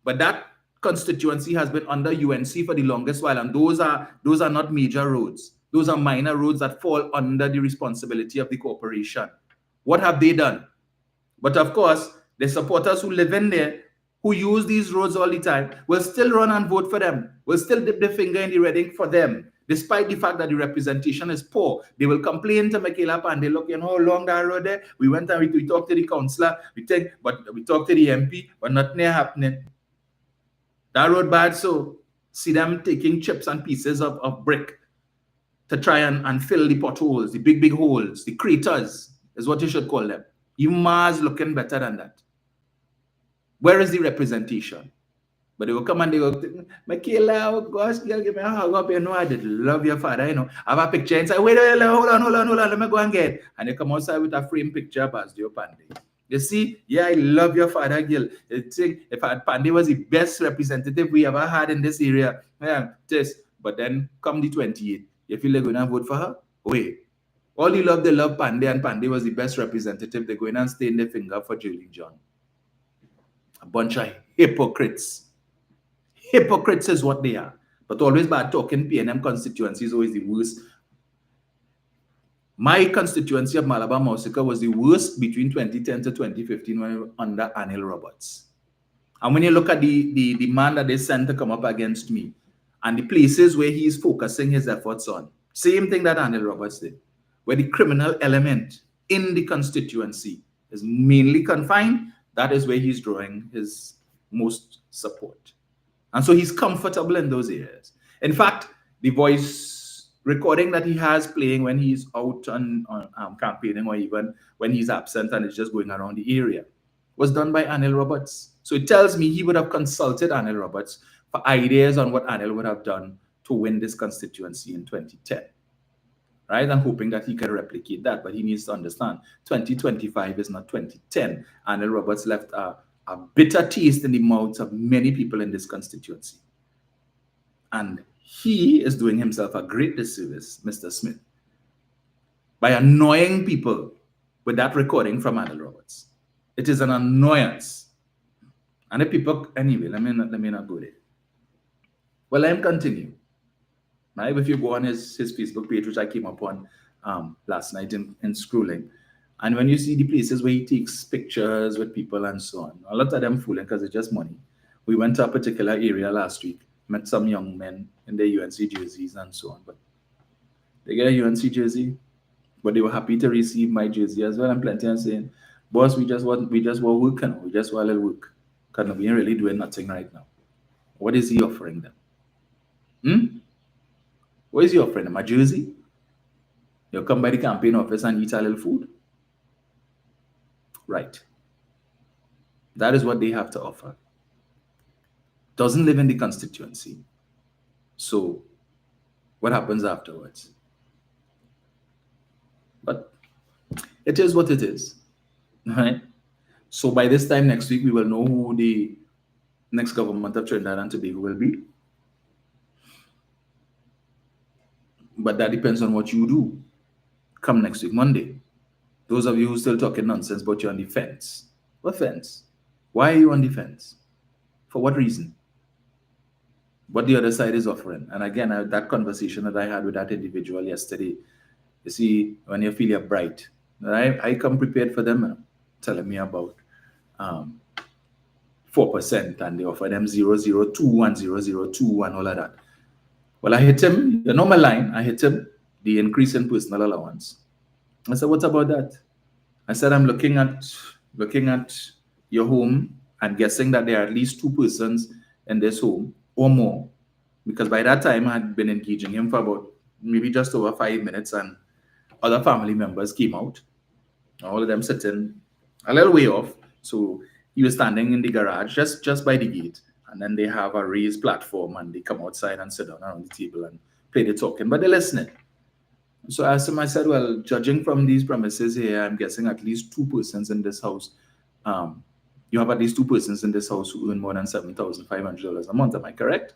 But that constituency has been under UNC for the longest while, and those are not major roads. Those are minor roads that fall under the responsibility of the corporation. What have they done? But of course, the supporters who live in there, who use these roads all the time, will still run and vote for them, will still dip their finger in the red ink for them, despite the fact that the representation is poor. They will complain to Michaela Pandey, look, you know how long that road there? We went and we talked to the councillor, we talked to the MP, but nothing happening. That road bad, so see them taking chips and pieces of brick to try and fill the potholes, the big holes, the craters, is what you should call them. Even Mars looking better than that. Where is the representation? But they will come and they will, Michaela, oh gosh, girl, give me a hug up. You know, I did love your father, you know. I have a picture and say, wait, hold on, let me go and get it. And they come outside with a frame picture of Basdio Pandey. You see, yeah, I love your father, Gil. If Pandey was the best representative we ever had in this area, yeah, just. But then come the 28th, you feel they're going to vote for her? Wait, all you love, they love Pandey, and Pandey was the best representative. They're going and stain their finger for Julie John. A bunch of hypocrites. Hypocrites is what they are. But always bad talking. PNM constituency is always the worst. My constituency of Malabar Mausika was the worst between 2010 to 2015 when we were under Anil Roberts. And when you look at the man that they sent to come up against me and the places where he is focusing his efforts on, same thing that Anil Roberts did, where the criminal element in the constituency is mainly confined, that is where he's drawing his most support. And so he's comfortable in those areas. In fact, the voice recording that he has playing when he's out on campaigning or even when he's absent and is just going around the area was done by Anil Roberts. So it tells me he would have consulted Anil Roberts for ideas on what Anil would have done to win this constituency in 2010. Right? I'm hoping that he can replicate that, but he needs to understand 2025 is not 2010. Anil Roberts left a bitter taste in the mouths of many people in this constituency. And he is doing himself a great disservice, Mr. Smith, by annoying people with that recording from Anil Roberts. It is an annoyance. And the people, anyway, let me not go there. Well, let him continue. Right? If you go on his Facebook page, which I came up on last night in scrolling, and when you see the places where he takes pictures with people and so on, a lot of them fooling because it's just money. We went to a particular area last week, met some young men in their UNC jerseys and so on, but they get a UNC jersey, but they were happy to receive my jersey as well. And plenty are saying, boss, we just want work, we just want a little work. Because we ain't really doing nothing right now. What is he offering them? What is he offering them? A jersey? You'll come by the campaign office and eat a little food? Right. That is what they have to offer. Doesn't live in the constituency. So what happens afterwards? But it is what it is. Right? So by this time next week, we will know who the next government of Trinidad and Tobago will be. But that depends on what you do come next week, Monday. Those of you who are still talking nonsense, but you're on the fence. What fence? Why are you on the fence? For what reason? What the other side is offering. And again, that conversation that I had with that individual yesterday, you see, when you feel you're bright, I come prepared for them, telling me about 4%, and they offer them 002 and 002 and all of that. Well, I hit him, the normal line, I hit him, the increase in personal allowance. I said, what about that? I said, I'm looking at your home and guessing that there are at least 2 persons in this home or more. Because by that time, I had been engaging him for about maybe just over 5 minutes, and other family members came out. All of them sitting a little way off. So he was standing in the garage just by the gate. And then they have a raised platform and they come outside and sit down around the table and play the talking, but they're listening. So I asked him, I said, well, judging from these premises here, I'm guessing at least 2 persons in this house. You have at least 2 persons in this house who earn more than $7,500 a month. Am I correct?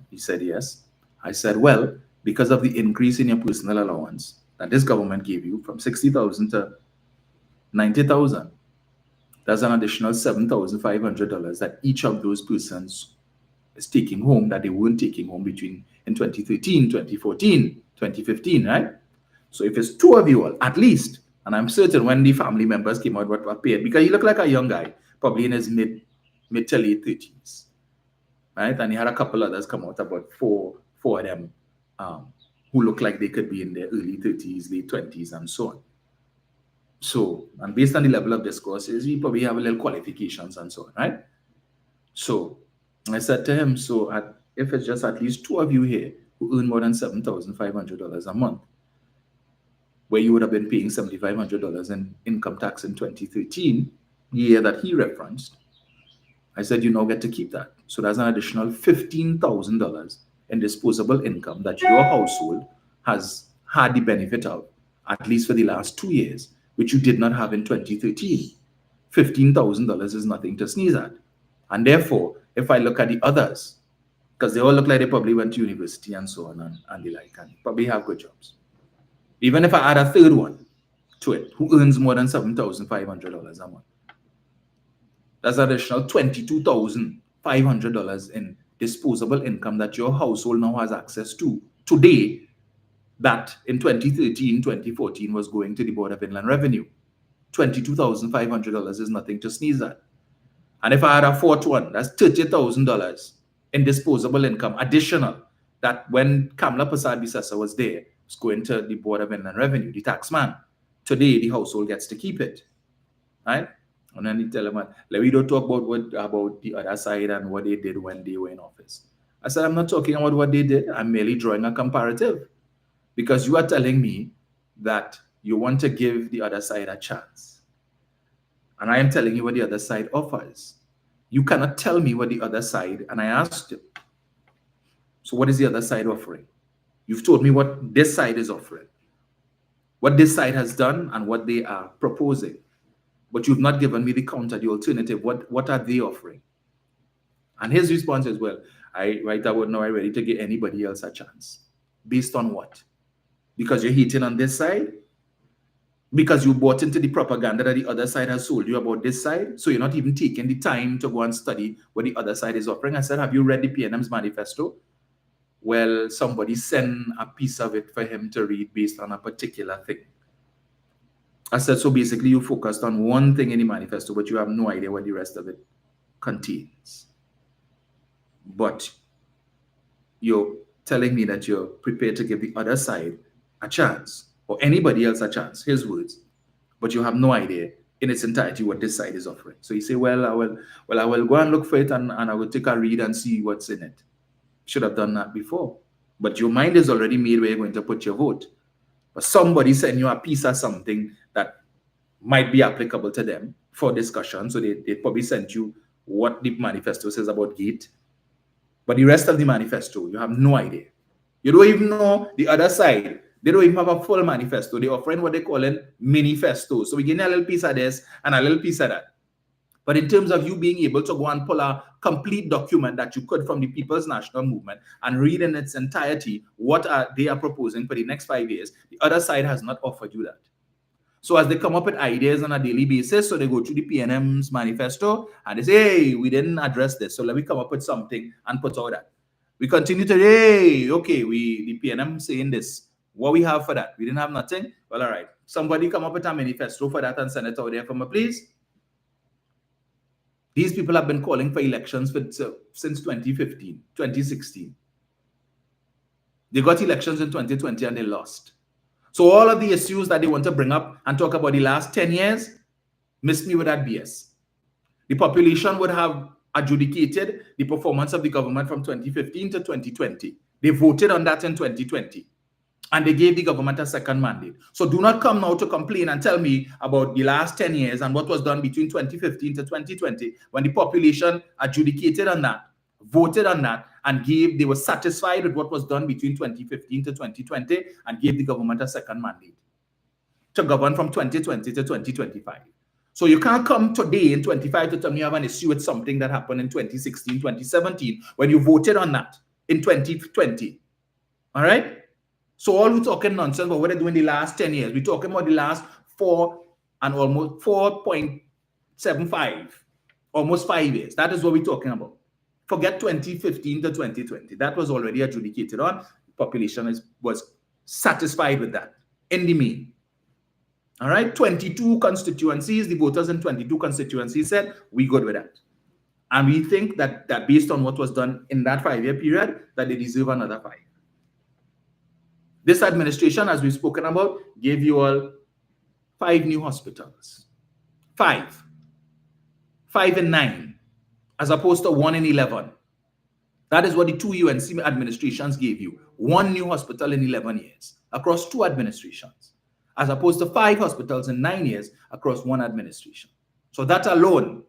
He said, yes. I said, well, because of the increase in your personal allowance that this government gave you from $60,000 to $90,000, there's an additional $7,500 that each of those persons is taking home that they weren't taking home between in 2013, 2014, 2015, right? So if it's 2 of you all, at least, and I'm certain when the family members came out what were paid, because he looked like a young guy, probably in his mid to late 30s, right? And he had a couple others come out, about four of them who looked like they could be in their early 30s, late 20s, and so on. So, and based on the level of discourse, we probably have a little qualifications and so on, right? So I said to him, so if it's just at least 2 of you here who earn more than $7,500 a month, where you would have been paying $7,500 in income tax in 2013, the year that he referenced, I said, you now get to keep that. So that's an additional $15,000 in disposable income that your household has had the benefit of, at least for the last 2 years, which you did not have in 2013. $15,000 is nothing to sneeze at. And therefore, if I look at the others, because they all look like they probably went to university and so on and the like, and probably have good jobs. Even if I add a third one to it, who earns more than $7,500 a month, that's an additional $22,500 in disposable income that your household now has access to today, that in 2013, 2014 was going to the Board of Inland Revenue. $22,500 is nothing to sneeze at. And if I had a fourth one, that's $30,000 in disposable income additional, that when Kamla Prasad Bisasa was there, was going to the Board of Inland Revenue, the tax man. Today, the household gets to keep it, right? And then you tell them, let me don't talk about the other side and what they did when they were in office. I said, I'm not talking about what they did. I'm merely drawing a comparative, because you are telling me that you want to give the other side a chance. And I am telling you what the other side offers. You cannot tell me what the other side, and I asked you, so what is the other side offering? You've told me what this side is offering, what this side has done and what they are proposing. But you've not given me the counter, the alternative. What are they offering? And his response is, well, right about now, I'm ready to give anybody else a chance. Based on what? Because you're hating on this side? Because you bought into the propaganda that the other side has sold you about this side? So you're not even taking the time to go and study what the other side is offering? I said, have you read the PNM's manifesto? Well, somebody sent a piece of it for him to read based on a particular thing. I said, so basically you focused on one thing in the manifesto, but you have no idea what the rest of it contains. But you're telling me that you're prepared to give the other side a chance, or anybody else a chance, his words, but you have no idea in its entirety what this side is offering. So you say, well, I will go and look for it and I will take a read and see what's in it. Should have done that before. But your mind is already made where you're going to put your vote. But somebody sent you a piece of something that might be applicable to them for discussion. So they probably sent you what the manifesto says about GATE. But the rest of the manifesto, you have no idea. You don't even know the other side. They don't even have a full manifesto. They're offering what they call a manifesto. So we get a little piece of this and a little piece of that. But in terms of you being able to go and pull a complete document that you could from the People's National Movement and read in its entirety what they are proposing for the next 5 years, the other side has not offered you that. So as they come up with ideas on a daily basis, so they go through the PNM's manifesto and they say, hey, we didn't address this, so let me come up with something and put out that. We continue to, hey, okay, the PNM saying this. What we have for that? We didn't have nothing? Well, all right. Somebody come up with a manifesto for that and send it out there for me, please. These people have been calling for elections since 2015, 2016. They got elections in 2020 and they lost. So all of the issues that they want to bring up and talk about the last 10 years, miss me with that BS. The population would have adjudicated the performance of the government from 2015 to 2020. They voted on that in 2020. And they gave the government a second mandate. So do not come now to complain and tell me about the last 10 years and what was done between 2015 to 2020 when the population adjudicated on that, voted on that, and they were satisfied with what was done between 2015 to 2020 and gave the government a second mandate to govern from 2020 to 2025. So you can't come today in 25 to tell me you have an issue with something that happened in 2016, 2017 when you voted on that in 2020. All right? So all we're talking nonsense about what they're doing the last 10 years. We're talking about the last 4 and almost 4.75, almost 5 years. That is what we're talking about. Forget 2015 to 2020. That was already adjudicated on. The population was satisfied with that in the main. All right, 22 constituencies, the voters in 22 constituencies said, we good with that. And we think that based on what was done in that 5-year period, that they deserve another 5. This administration, as we've spoken about, gave you all 5 new hospitals. 5. 5 in 9, as opposed to 1 in 11. That is what the 2 UNC administrations gave you. 1 new hospital in 11 years, across 2 administrations, as opposed to 5 hospitals in 9 years across 1 administration. So that alone,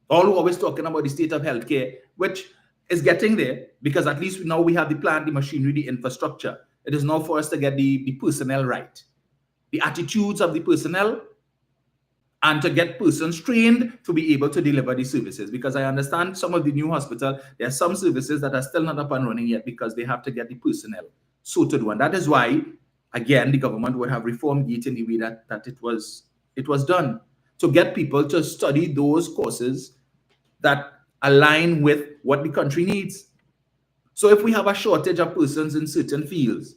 all we're always talking about the state of healthcare, which is getting there, because at least now we have the plan, the machinery, the infrastructure. It is now for us to get the personnel right. The attitudes of the personnel and to get persons trained to be able to deliver these services. Because I understand some of the new hospital, there are some services that are still not up and running yet because they have to get the personnel so to do. And that is why, again, the government would have reformed it in the way that it was done, to get people to study those courses that align with what the country needs. So if we have a shortage of persons in certain fields,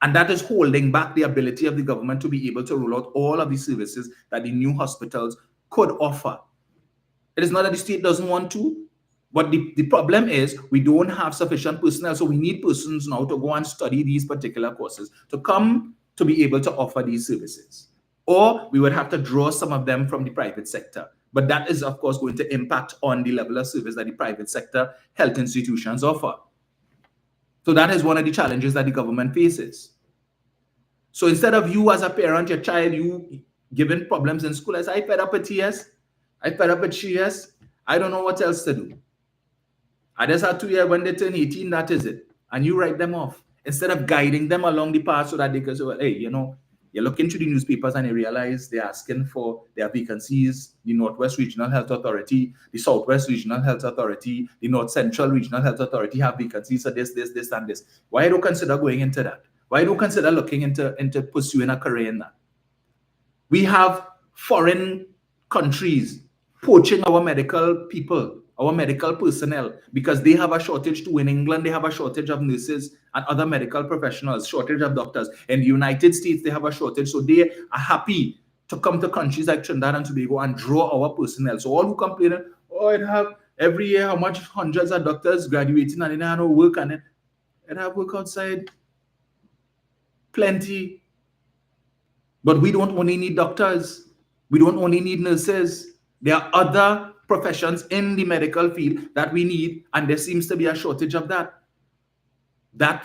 and that is holding back the ability of the government to be able to roll out all of the services that the new hospitals could offer. It is not that the state doesn't want to, but the problem is we don't have sufficient personnel. So we need persons now to go and study these particular courses to come to be able to offer these services. Or we would have to draw some of them from the private sector. But that is, of course, going to impact on the level of service that the private sector health institutions offer. So that is one of the challenges that the government faces. So instead of you as a parent, your child, you given problems in school, I say, I fed up with TS, I fed up with GS, I don't know what else to do. I just had 2 years when they turn 18, that is it. And you write them off. Instead of guiding them along the path so that they can say, well, hey, you look into the newspapers and you realize they're asking for their vacancies, the Northwest Regional Health Authority, the Southwest Regional Health Authority, the North Central Regional Health Authority have vacancies for this, and this. Why don't consider going into that? Why don't consider looking into pursuing a career in that? We have foreign countries poaching our medical people, our medical personnel, because they have a shortage too. In England, they have a shortage of nurses and other medical professionals, shortage of doctors. In the United States, they have a shortage. So they are happy to come to countries like Trinidad and Tobago and draw our personnel. So all who complain, oh, it have every year how much hundreds of doctors graduating and they have no work, and it have work outside. Plenty. But we don't only need doctors. We don't only need nurses. There are other professions in the medical field that we need, and there seems to be a shortage of that.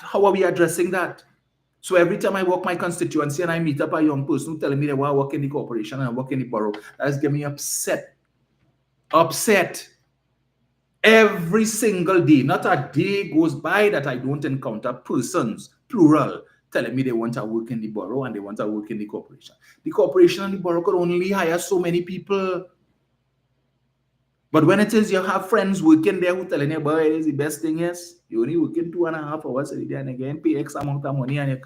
How are we addressing that? So every time I walk my constituency and I meet up a young person who telling me they want to work in the corporation and work in the borough, that's getting me upset. Upset. Every single day. Not a day goes by that I don't encounter persons, plural, telling me they want to work in the borough and they want to work in the corporation. The corporation and the borough could only hire so many people. But when it is you have friends working there who telling you, boy, it is the best thing, yes, you only working 2.5 hours a day and again pay X amount of money, and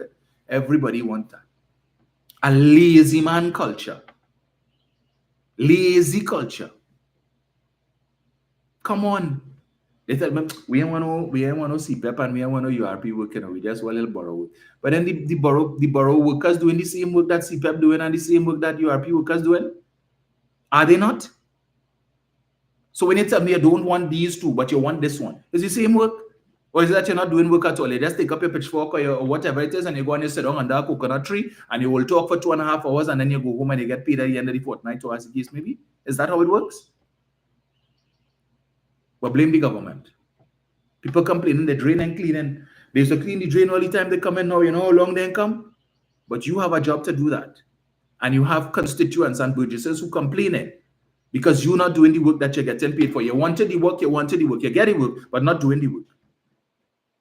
everybody want that. A lazy man culture. Lazy culture. Come on. They tell me, we ain't want no CPEP and we ain't want no URP working, we just want a little borough work. But then the borough workers doing the same work that CPEP doing and the same work that URP workers doing? Are they not? So when you tell me you don't want these two, but you want this one, is the same work? Or is it that you're not doing work at all? You just take up your pitchfork or whatever it is and you go and you sit down under a coconut tree and you will talk for 2.5 hours and then you go home and you get paid at the end of the fortnight, or as the case maybe? Is that how it works? But blame the government. People complaining they drain and cleaning. They used to clean the drain all the time they come in now, you know how long they come? But you have a job to do that. And you have constituents and burgesses who complain it because you're not doing the work that you're getting paid for. You wanted the work, you get the work, but not doing the work.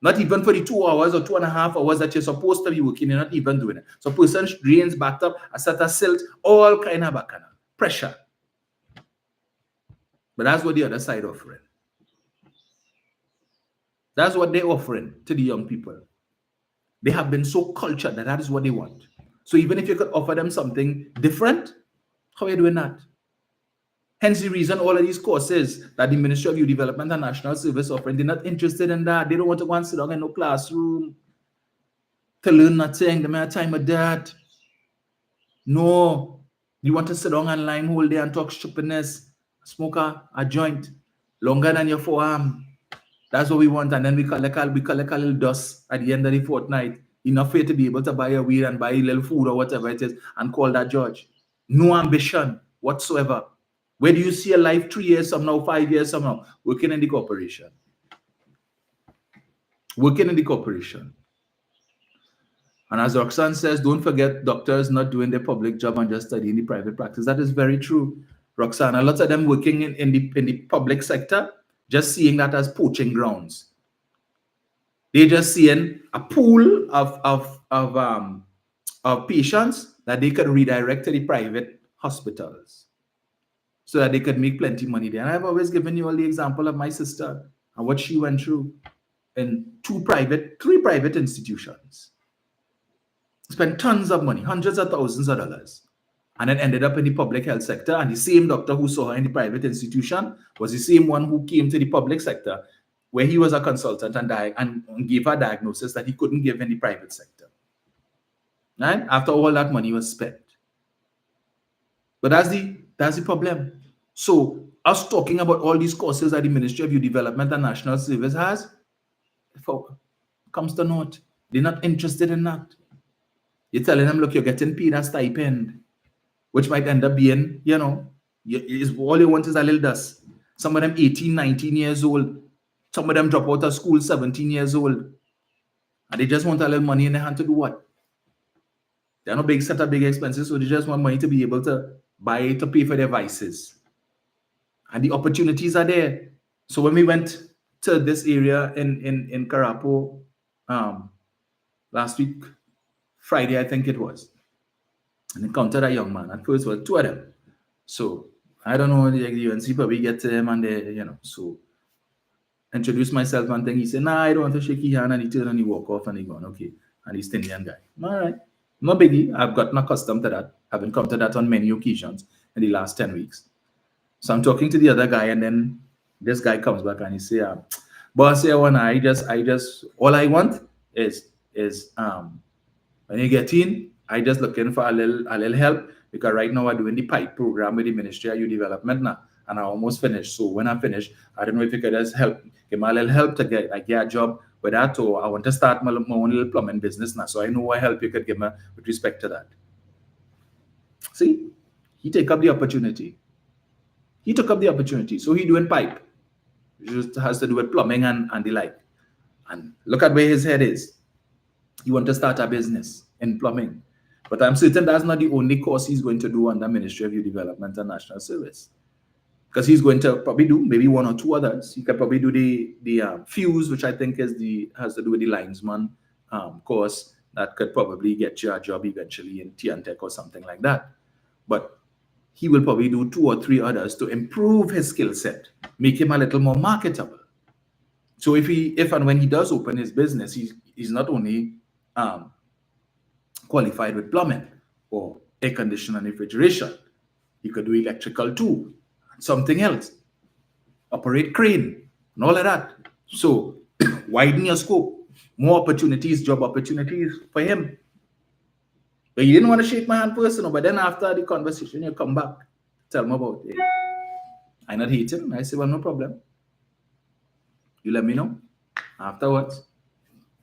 Not even for the 2 hours or 2.5 hours that you're supposed to be working, you're not even doing it. So person drains backed up, a set of silt, all kind of bacana, pressure. But that's what the other side offering. That's what they're offering to the young people. They have been so cultured that is what they want. So even if you could offer them something different, how are you doing that? Hence the reason all of these courses that the Ministry of Youth Development and National Service offering, they're not interested in that. They don't want to go and sit down in no classroom to learn nothing. They may have time with that. No. You want to sit down online whole day and talk stupidness, smoke a joint longer than your forearm. That's what we want. And then we collect a little dust at the end of the fortnight, enough for you to be able to buy a weed and buy a little food or whatever it is and call that judge. No ambition whatsoever. Where do you see a life 3 years from now, 5 years from now? Working in the corporation. Working in the corporation. And as Roxanne says, don't forget doctors not doing their public job and just studying the private practice. That is very true, Roxanne. A lot of them working in the public sector, just seeing that as poaching grounds. They're just seeing a pool of patients that they could redirect to the private hospitals. so that they could make plenty money there. And I've always given you all the example of my sister and what she went through in three private institutions. Spent tons of money, hundreds of thousands of dollars, and then ended up in the public health sector. And the same doctor who saw her in the private institution was the same one who came to the public sector, where he was a consultant and gave her a diagnosis that he couldn't give in the private sector. Right? After all that money was spent. But that's the problem. So us talking about all these courses that the Ministry of Youth Development and National Service has comes to naught. They're not interested in that. You're telling them, look, you're getting paid a stipend, which might end up being, all you want is a little dust. Some of them 18, 19 years old. Some of them drop out of school 17 years old. And they just want a little money in their hand to do what? They're not big set up big expenses, so they just want money to be able to buy, to pay for their vices. And the opportunities are there. So when we went to this area in Carapo last week, Friday, I think it was, and encountered a young man. At first, well, two of them. So I don't know, the UNC probably get to him and they, so introduced myself and thing. He said, nah, I don't want to shake his hand, and he turned and he walk off and he gone, okay. And he's the Indian guy. All right. No biggie. I've gotten accustomed to that. I've encountered that on many occasions in the last 10 weeks. So I'm talking to the other guy, and then this guy comes back and he say, boss, I just all I want is when you get in, I just looking for a little help, because right now I'm doing the PIPE program with the Ministry of Youth Development now, and I almost finished. So when I finish, I don't know if you could just give me a little help to get a job with that, or I want to start my own little plumbing business now. So I know what help you could give me with respect to that. See, he took up the opportunity. So he doing PIPE, which just has to do with plumbing and the like. And look at where his head is. He want to start a business in plumbing. But I'm certain that's not the only course he's going to do under Ministry of Youth Development and National Service. Because he's going to probably do maybe one or two others. He could probably do the FUSE, which I think has to do with the linesman course that could probably get you a job eventually in TNTech or something like that. But he will probably do two or three others to improve his skill set, make him a little more marketable. So if and when he does open his business, he's not only qualified with plumbing or air conditioning and refrigeration, he could do electrical too, something else, operate crane, and all of that. So widen your scope, more opportunities, job opportunities for him. But you didn't want to shake my hand personal, but then after the conversation, you come back, tell me about it. I not hate him. I say, well, no problem. You let me know. Afterwards,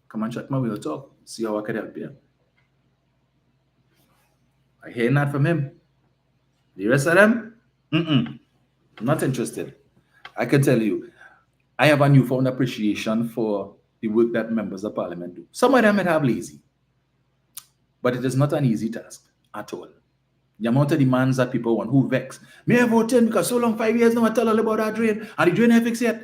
come and chat me, we'll talk, see how I can help you. I hear that from him. The rest of them, not interested. I can tell you, I have a newfound appreciation for the work that members of parliament do. Some of them might have lazy, but it is not an easy task at all. The amount of demands that people want, who vex. Me I vote in because so long, 5 years now, I tell all about that drain, and the drain ain't fixed yet.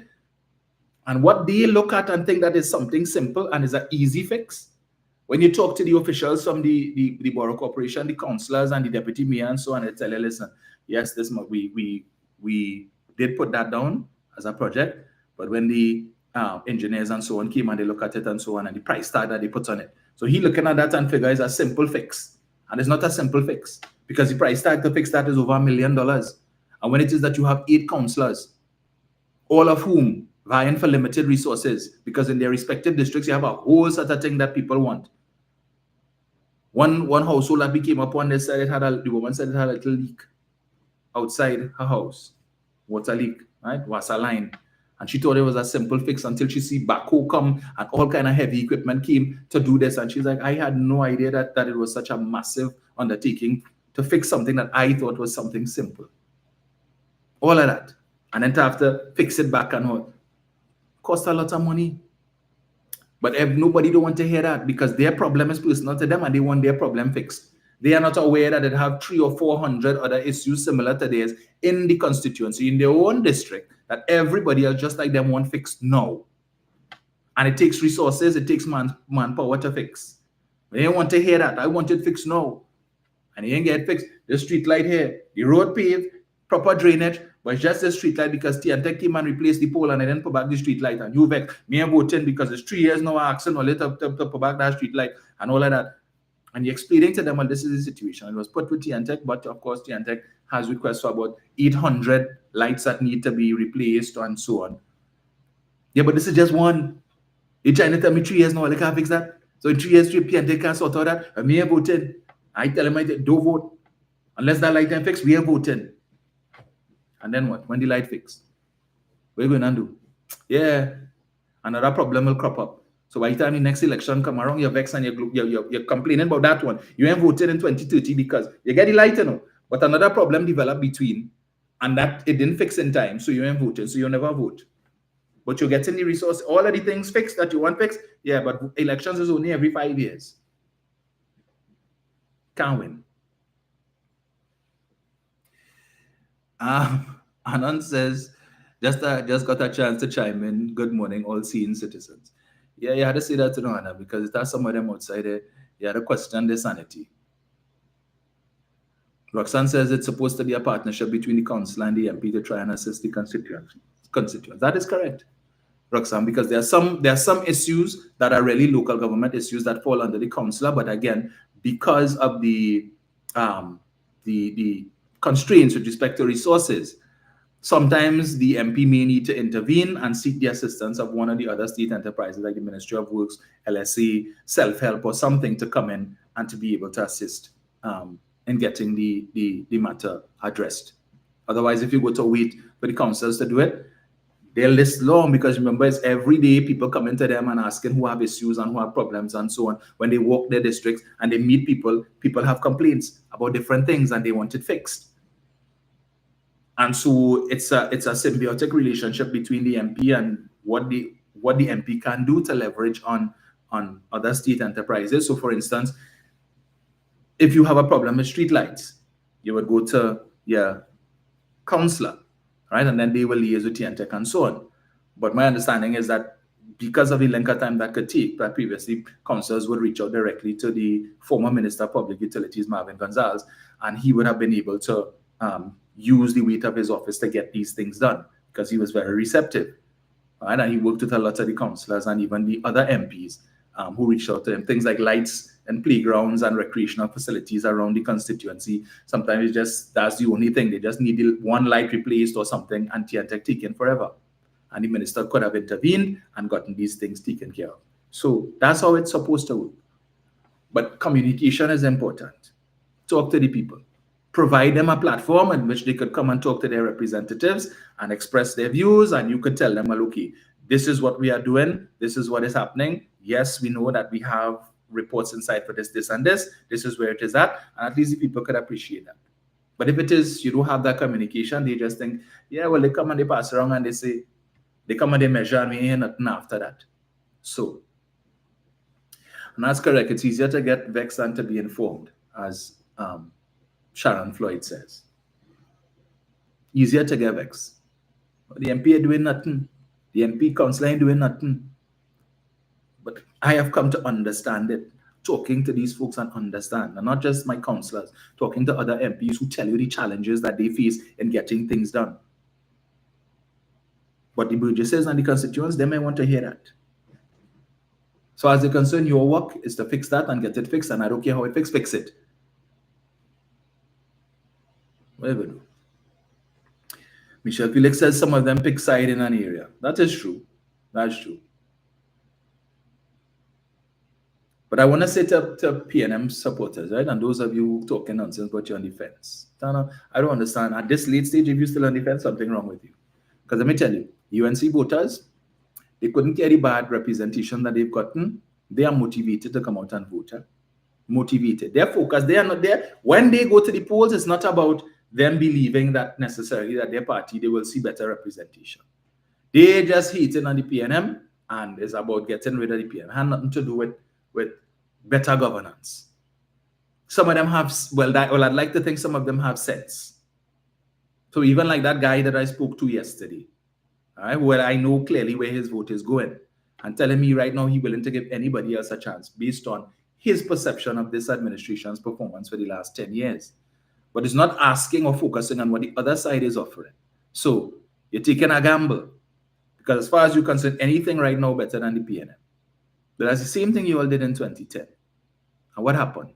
And what they look at and think that is something simple and is an easy fix. When you talk to the officials from the borough corporation, the councillors and the deputy mayor and so on, they tell you, listen, yes, we did put that down as a project, but when the engineers and so on came and they look at it and so on, and the price tag that they put on it. So he looking at that and figure is a simple fix. And it's not a simple fix, because the price tag to fix that is over $1 million. And when it is that you have 8 councillors, all of whom vying for limited resources, because in their respective districts, you have a whole sort of thing that people want. One household that we came up on, they said the woman said it had a little leak outside her house, water leak, right? Water line. And she thought it was a simple fix until she see backhoe come and all kind of heavy equipment came to do this. And she's like, I had no idea that it was such a massive undertaking to fix something that I thought was something simple. All of that. And then to have to fix it back and all. Cost a lot of money. But if nobody don't want to hear that, because their problem is personal to them and they want their problem fixed. They are not aware that they have 300 or 400 other issues similar to theirs in the constituency, in their own district, that everybody else just like them want fixed now. And it takes resources, it takes manpower to fix. They don't want to hear that. I want it fixed now. And you ain't get it fixed. The street light here, the road paved, proper drainage, but it's just the street light because TNT came and replaced the pole and I didn't put back the street light. And you vex me and voting because it's 3 years now asking all to put back that street light and all of that. And you're explaining to them, well, this is the situation. It was put with TNT, but of course, TNT has requests for about 800 lights that need to be replaced and so on. Yeah, but this is just one. You're trying to tell me 3 years now, I can't fix that. So in 3 years, TNT can't sort out that. And me and voting. I tell them, don't vote. Unless that light is fixed, we are voting. And then what? When the light fixed? What are you going to do? Yeah, another problem will crop up. So by the time the next election come around, you're vexed and you're complaining about that one. You ain't voted in 2030 because you get the light, you know. But another problem developed between, and that it didn't fix in time, so you ain't voted, so you never vote. But you're getting the resource, all of the things fixed that you want fixed. Yeah, but elections is only every 5 years. Can't win. Anand says, just got a chance to chime in. Good morning, all seeing citizens. Yeah, you had to say that to Hannah because it has some of them outside there. You had to question their sanity. Roxanne says it's supposed to be a partnership between the council and the MP to try and assist the constituents. That is correct, Roxanne, because there are some issues that are really local government issues that fall under the councillor, but again, because of the constraints with respect to resources, sometimes the MP may need to intervene and seek the assistance of one of the other state enterprises like the Ministry of Works, LSA, Self-Help, or something to come in and to be able to assist in getting the matter addressed. Otherwise, if you go to wait for the councillors to do it, they'll list long because remember, it's every day people come into them and asking who have issues and who have problems and so on. When they walk their districts and they meet people, people have complaints about different things and they want it fixed. And so it's a symbiotic relationship between the MP and what the MP can do to leverage on other state enterprises. So for instance, if you have a problem with streetlights, you would go to your councillor, right? And then they will liaise with TNTEC and so on. But my understanding is that because of the length of time that could take, that previously councillors would reach out directly to the former Minister of Public Utilities, Marvin Gonzalez, and he would have been able to use the weight of his office to get these things done because he was very receptive. Right? And he worked with a lot of the councillors and even the other MPs who reached out to him. Things like lights and playgrounds and recreational facilities around the constituency. Sometimes it's just, that's the only thing. They just need one light replaced or something and TNTEC taken forever. And the minister could have intervened and gotten these things taken care of. So that's how it's supposed to work. But communication is important. Talk to the people. Provide them a platform in which they could come and talk to their representatives and express their views, and you could tell them, well, okay, this is what we are doing, this is what is happening. Yes, we know that we have reports inside for this, this, and this. This is where it is at, and at least the people could appreciate that. But if it is, you don't have that communication, they just think, yeah, well, they come and they pass around and they say, they come and they measure and we ain't nothing after that. So, and that's correct. It's easier to get vexed than to be informed, as Sharon Floyd says. Easier to get vexed. The MP are doing nothing. The MP council ain't doing nothing. But I have come to understand it, talking to these folks and understand, and not just my councillors, talking to other MPs who tell you the challenges that they face in getting things done. But the burgesses and the constituents, they may want to hear that. So as they concern, your work is to fix that and get it fixed, and I don't care how it fix it. Whatever do. Michelle Felix says some of them pick side in an area. That is true. That's true. But I want to say to PNM supporters, right, and those of you talking nonsense but you're on the fence. I don't understand. At this late stage, if you're still on the fence, something wrong with you. Because let me tell you, UNC voters, they couldn't carry bad representation that they've gotten. They are motivated to come out and vote. Motivated. They're focused. They are not there. When they go to the polls, it's not about them believing that necessarily that their party, they will see better representation. They just hating on the PNM, and it's about getting rid of the PNM. It had nothing to do with better governance. Some of them have, I'd like to think some of them have sense. So even like that guy that I spoke to yesterday, all right, well, I know clearly where his vote is going, and telling me right now he's willing to give anybody else a chance based on his perception of this administration's performance for the last 10 years. but it's not asking or focusing on what the other side is offering. So you're taking a gamble, because as far as you're concerned, anything right now better than the PNM. But that's the same thing you all did in 2010. And what happened?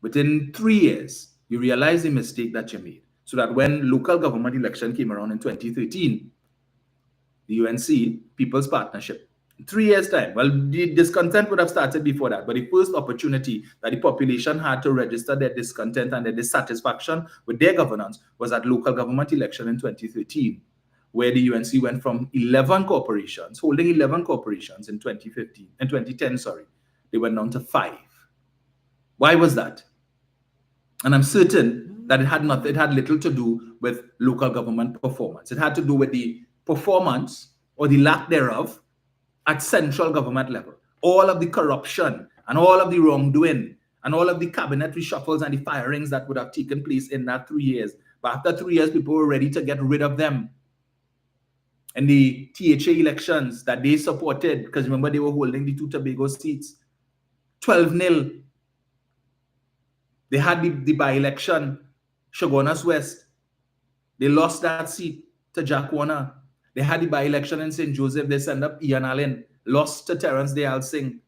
Within 3 years, you realize the mistake that you made. So that when local government election came around in 2013, the UNC, People's Partnership, 3 years' time, well, the discontent would have started before that, but the first opportunity that the population had to register their discontent and their dissatisfaction with their governance was at local government election in 2013, where the UNC went from 11 corporations, holding 11 corporations in 2010, they went down to 5. Why was that? And I'm certain that it had little to do with local government performance. It had to do with the performance or the lack thereof at central government level. All of the corruption and all of the wrongdoing and all of the cabinet reshuffles and the firings that would have taken place in that 3 years. But after 3 years, people were ready to get rid of them. And the THA elections that they supported, because remember they were holding the 2 Tobago seats, 12-0. They had the by-election, Shogunas West. They lost that seat to Jack Warner. They had the by-election in St. Joseph. They sent up Ian Allen, lost to Terence Dayal Singh.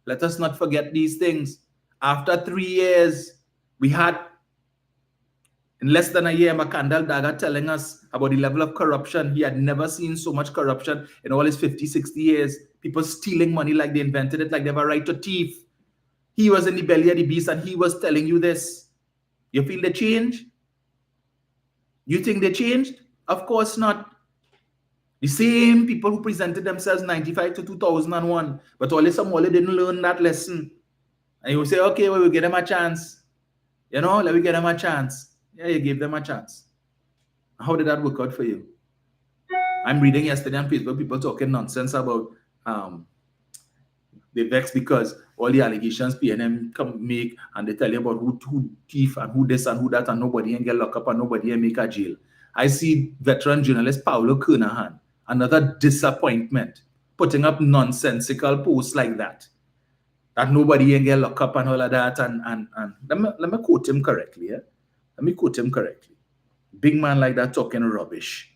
Let us not forget these things. After 3 years, we had, in less than a year, Makandal Daga telling us about the level of corruption. He had never seen so much corruption in all his 50, 60 years. People stealing money like they invented it, like they have a right to thief. He was in the belly of the beast and he was telling you this. You feel they changed? You think they changed? Of course not. The same people who presented themselves 95 to 2001, but Ole Samuel didn't learn that lesson. And you say, okay, well, we'll give them a chance. You know, let me give them a chance. Yeah, you gave them a chance. How did that work out for you? I'm reading yesterday on Facebook, people talking nonsense about they vex because all the allegations PNM come make, and they tell you about who thief and who this and who that, and nobody ain't get locked up and nobody ain't make a jail. I see veteran journalist Paulo Kernahan, another disappointment, putting up nonsensical posts like that nobody ain't get locked up and all of that. And let me quote him correctly. Yeah? Let me quote him correctly. Big man like that talking rubbish.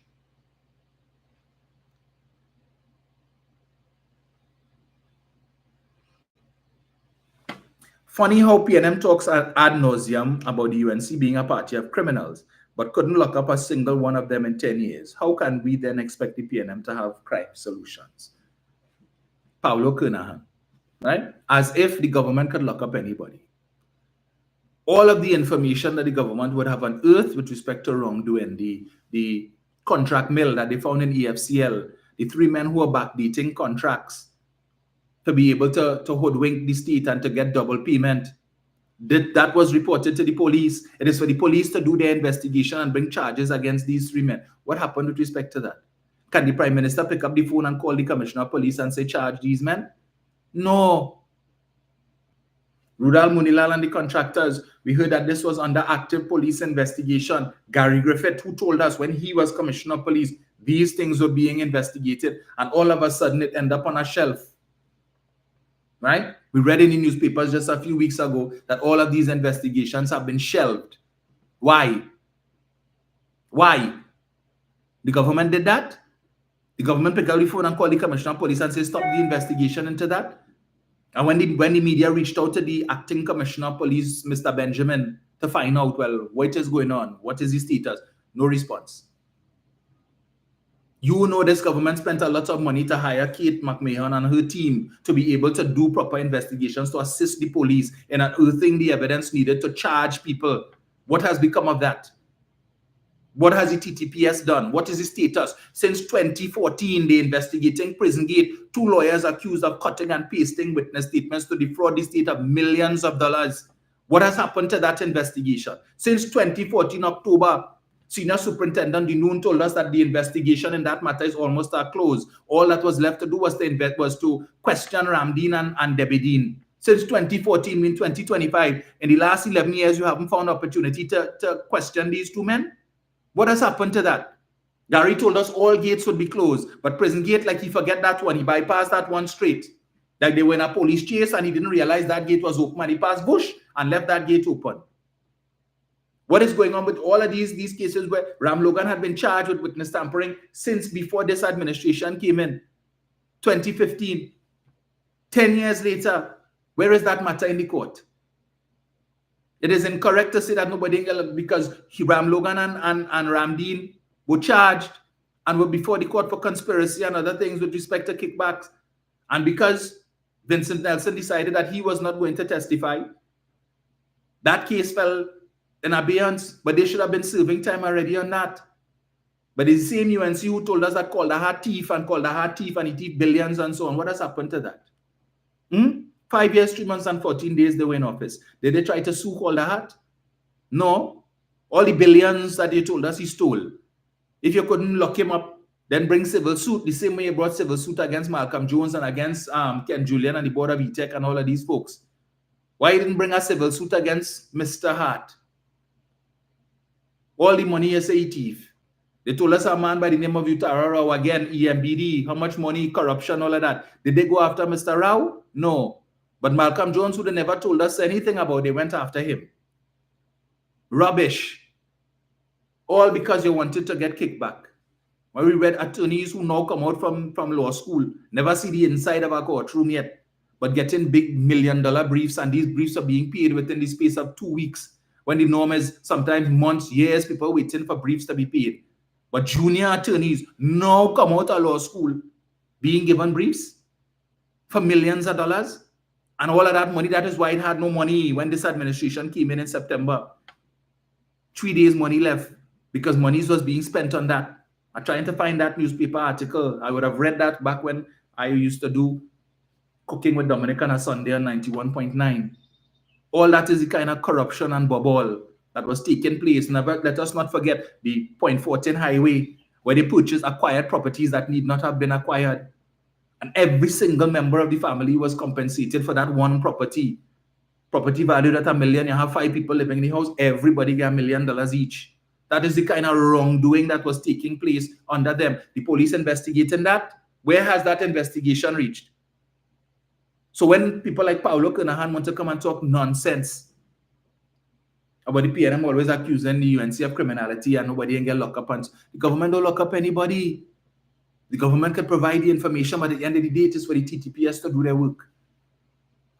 Funny how PNM talks ad nauseum about the UNC being a party of criminals, but couldn't lock up a single one of them in 10 years. How can we then expect the PNM to have crime solutions? Paulo Kernahan, right? As if the government could lock up anybody. All of the information that the government would have unearthed with respect to wrongdoing, the contract mill that they found in EFCL, the 3 men who are backdating contracts to be able to hoodwink the state and to get double payment. That was reported to the police. It is for the police to do their investigation and bring charges against these 3 men. What happened with respect to that? Can the Prime Minister pick up the phone and call the Commissioner of Police and say, charge these men? No. Rudal Munilal and the contractors, we heard that this was under active police investigation. Gary Griffith, who told us when he was Commissioner of Police, these things were being investigated, and all of a sudden it ended up on a shelf. Right? We read in the newspapers just a few weeks ago that all of these investigations have been shelved. Why? Why? The government did that? The government picked up the phone and called the Commissioner of Police and said, stop the investigation into that? And when the media reached out to the acting Commissioner of Police, Mr. Benjamin, to find out, well, what is going on? What is the status? No response. You know this government spent a lot of money to hire Kate McMahon and her team to be able to do proper investigations to assist the police in unearthing the evidence needed to charge people. What has become of that? What has the TTPS done? What is the status? Since 2014, they're investigating Prison Gate. 2 lawyers accused of cutting and pasting witness statements to defraud the state of millions of dollars. What has happened to that investigation? Since 2014, October, Senior Superintendent Dinoon told us that the investigation in that matter is almost closed. All that was left to do was to question Ramdeen and Debbie Dean. Since 2014, in 2025, in the last 11 years, you haven't found opportunity to question these 2 men? What has happened to that? Gary told us all gates would be closed, but Prison Gate, like he forget that one. He bypassed that one straight. Like they were in a police chase and he didn't realize that gate was open and he passed bush and left that gate open. What is going on with all of these cases where Ram Logan had been charged with witness tampering since before this administration came in, 2015. 10 years later, where is that matter in the court? It is incorrect to say that nobody, because Ram Logan and Ramdeen were charged and were before the court for conspiracy and other things with respect to kickbacks. And because Vincent Nelson decided that he was not going to testify, that case fell in abeyance, but they should have been serving time already on that. But it's the same UNC who told us that Calder thief and he thief billions and so on. What has happened to that? 5 years, 3 months, and 14 days they were in office. Did they try to sue Calder? No. All the billions that they told us he stole. If you couldn't lock him up, then bring civil suit, the same way you brought civil suit against Malcolm Jones and against Ken Julian and the board of E-Tech and all of these folks. Why you didn't bring a civil suit against Mr. Hart? All the money you say he thief. They told us a man by the name of Utara Rao, again, EMBD, how much money, corruption, all of that. Did they go after Mr. Rao? No. But Malcolm Jones, who they never told us anything about, they went after him. Rubbish. All because you wanted to get kickback. When we read attorneys who now come out from law school, never see the inside of a courtroom yet, but getting big $1 million briefs, and these briefs are being paid within the space of 2 weeks, when the norm is sometimes months, years, people waiting for briefs to be paid. But junior attorneys now come out of law school being given briefs for millions of dollars. And all of that money, that is why it had no money when this administration came in September. 3 days money left because money was being spent on that. I'm trying to find that newspaper article. I would have read that back when I used to do Cooking with Dominic on a Sunday on 91.9. All that is the kind of corruption and bubble that was taking place. Never, let us not forget the Point 14 highway, where they purchased acquired properties that need not have been acquired. And every single member of the family was compensated for that one property. Property valued at $1 million. You have 5 people living in the house. Everybody get $1 million each. That is the kind of wrongdoing that was taking place under them. The police investigating that. Where has that investigation reached? So when people like Paulo Kernahan want to come and talk nonsense about the PNM always accusing the UNC of criminality and nobody can get locked up, and the government don't lock up anybody. The government can provide the information, but at the end of the day, it is for the TTPS to do their work.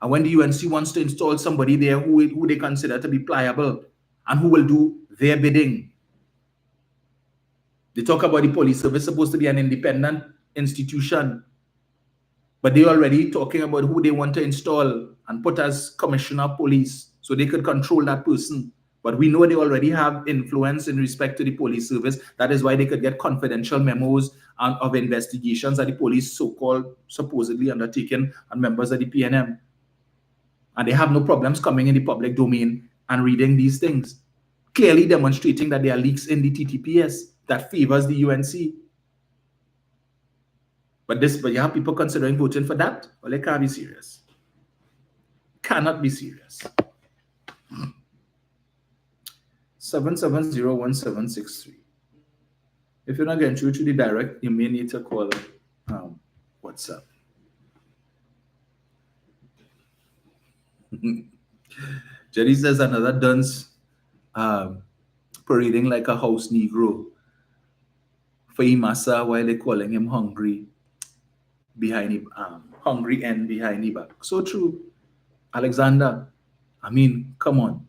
And when the UNC wants to install somebody there who they consider to be pliable and who will do their bidding, they talk about the police service supposed to be an independent institution, but they're already talking about who they want to install and put as commissioner of police so they could control that person. But we know they already have influence in respect to the police service. That is why they could get confidential memos of investigations that the police so-called supposedly undertaken on members of the PNM. And they have no problems coming in the public domain and reading these things, clearly demonstrating that there are leaks in the TTPS that favors the UNC. But you have people considering voting for that? Well, they can't be serious. Cannot be serious. 7701763. If you're not getting through to the direct, you may need to call WhatsApp. Jerry says another dunce parading like a house Negro for massa while they're calling him hungry behind him, hungry and behind his back. So true. Alexander, I mean, come on.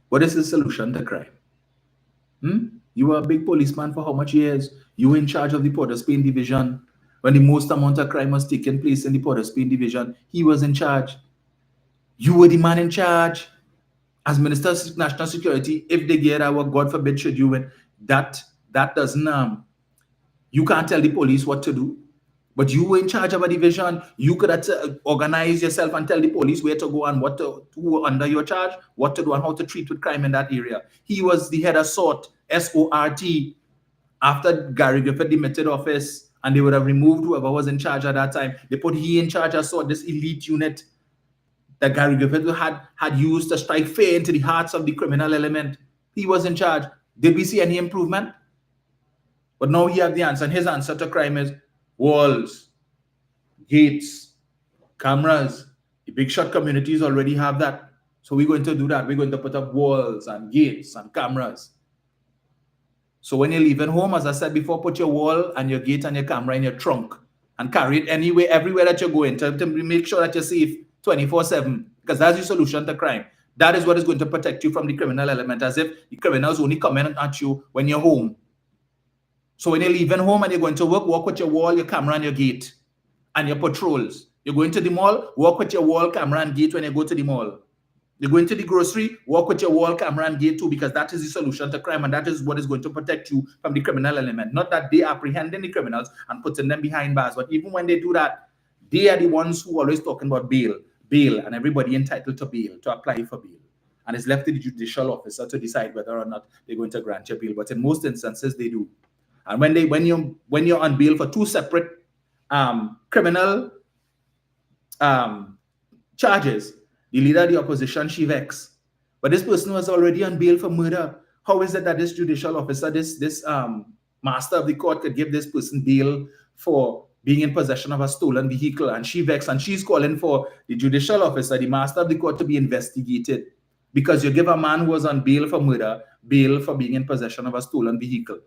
What is the solution to crime? You were a big policeman for how much years? You were in charge of the Port of Spain division. When the most amount of crime was taking place in the Port of Spain division, he was in charge. You were the man in charge. As Minister of National Security, if they get our, God forbid, should you win, that doesn't, you can't tell the police what to do. But you were in charge of a division. You could organize yourself and tell the police where to go and who were under your charge, what to do and how to treat with crime in that area. He was the head of SORT, S-O-R-T, after Gary Griffith demitted office, and they would have removed whoever was in charge at that time. They put he in charge of SORT, this elite unit that Gary Griffith had used to strike fear into the hearts of the criminal element. He was in charge. Did we see any improvement? But now he has the answer, and his answer to crime is walls, gates, cameras. The big shot communities already have that. So we're going to do that. We're going to put up walls and gates and cameras. So when you're leaving home, as I said before, put your wall and your gate and your camera in your trunk and carry it anywhere, everywhere that you're going to make sure that you're safe 24/7, because that's your solution to crime. That is what is going to protect you from the criminal element, as if the criminals only come in at you when you're home. So when you're leaving home and you're going to work, walk with your wall, your camera, and your gate, and your patrols. You're going to the mall, walk with your wall, camera, and gate when you go to the mall. You're going to the grocery, walk with your wall, camera, and gate too, because that is the solution to crime, and that is what is going to protect you from the criminal element. Not that they apprehending the criminals and putting them behind bars, but even when they do that, they are the ones who are always talking about bail, and everybody entitled to bail, to apply for bail. And it's left to the judicial officer to decide whether or not they're going to grant you bail. But in most instances, they do. And when you're on bail for two separate criminal charges, the leader of the opposition, she vexed. But this person was already on bail for murder. How is it that this judicial officer, this master of the court, could give this person bail for being in possession of a stolen vehicle? And she vexed, and she's calling for the judicial officer, the master of the court, to be investigated, because you give a man who was on bail for murder bail for being in possession of a stolen vehicle.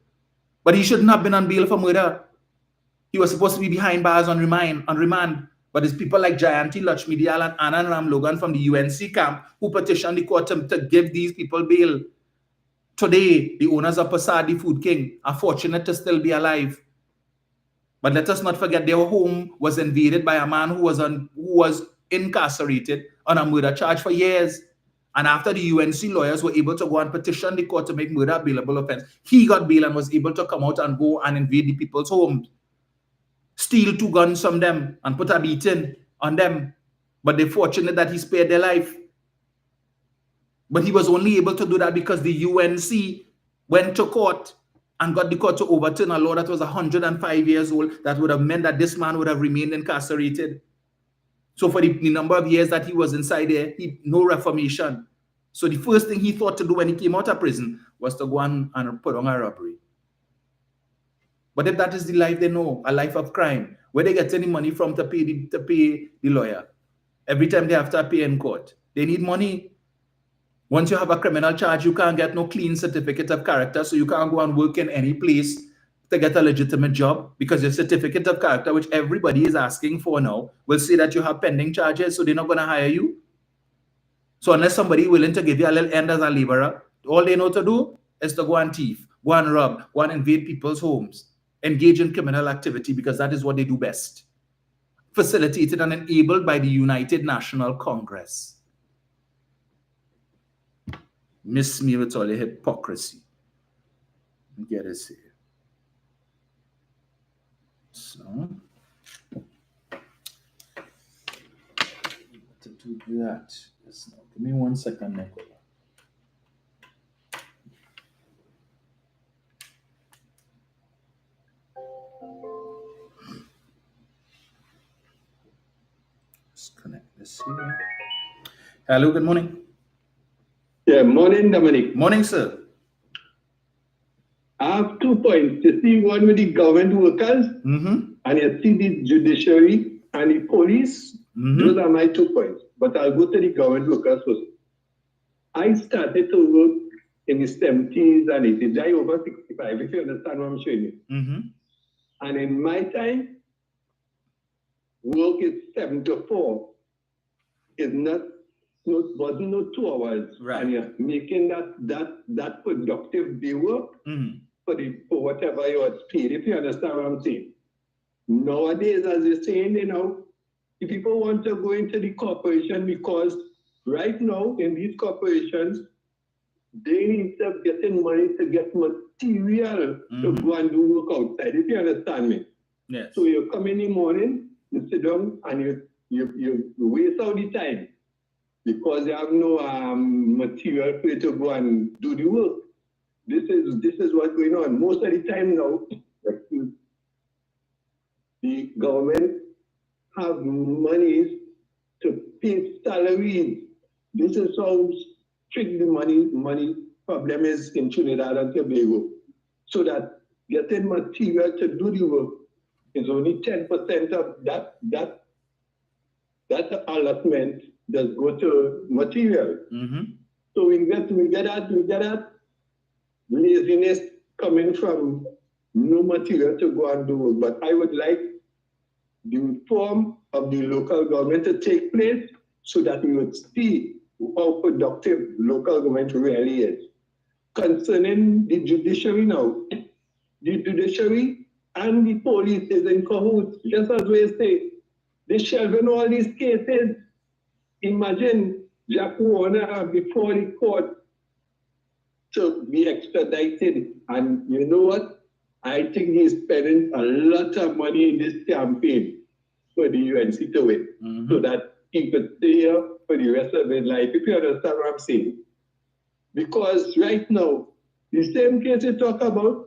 But he shouldn't have been on bail for murder. He was supposed to be behind bars on remand. But it's people like Jayanti Lakshmi Dayal and Anand Ram Logan from the UNC camp who petitioned the court to give these people bail. Today, the owners of Passad, the Food King, are fortunate to still be alive. But let us not forget their home was invaded by a man who was incarcerated on a murder charge for years. And after the UNC lawyers were able to go and petition the court to make murder a bailable offense, he got bail and was able to come out and go and invade the people's homes, steal 2 guns from them and put a beating on them. But they're fortunate that he spared their life. But he was only able to do that because the UNC went to court and got the court to overturn a law that was 105 years old that would have meant that this man would have remained incarcerated. So for the number of years that he was inside there, no reformation. So the first thing he thought to do when he came out of prison was to go and put on a robbery. But if that is the life they know, a life of crime, where they get any money from to pay the lawyer, every time they have to pay in court, they need money. Once you have a criminal charge, you can't get no clean certificate of character, so you can't go and work in any place to get a legitimate job, because your certificate of character, which everybody is asking for now, will say that you have pending charges, so they're not going to hire you. So unless somebody willing to give you a little end as a laborer, all they know to do is to go and thief, go and rob, go and invade people's homes, engage in criminal activity, because that is what they do best. Facilitated and enabled by the United National Congress. Miss me with all the hypocrisy. Get this here. So, to do that, just now. Give me 1 second, Nicola. Let's connect this here. Hello, good morning. Yeah, morning, Dominic. Morning, sir. I have 2 points. You see one with the government workers, and you see the judiciary and the police. Those are my 2 points. But I'll go to the government workers first. I started to work in the 70s and 80s. I over 65, if you understand what I'm showing you. And in my time, work is 7 to 4. It's wasn't no 2 hours. Right. And you're making that productive day work for whatever you are paid, if you understand what I'm saying. Nowadays, as you're saying, the people want to go into the corporation because right now in these corporations, they need to get in money to get material to go and do work outside, if you understand me. Yes. So you come in the morning, you sit down and you waste all the time because you have no material for you to go and do the work. This is what's going on. Most of the time now, the government have monies to pay salaries. This is how strict the money problem is in Trinidad and Tobago. So that getting material to do the work is only 10% of that allotment just go to material. So we get that laziness coming from no material to go and do work. But I would like the reform of the local government to take place so that we would see how productive local government really is. Concerning the judiciary now, the judiciary and the police is in cahoots, just as we say. They shelving all these cases. Imagine Jack Warner before the court to be extradited. And you know what? I think he's spending a lot of money in this campaign for the UNC to win, so that he could stay here for the rest of his life, if you understand what I'm saying. Because right now, the same case you talk about,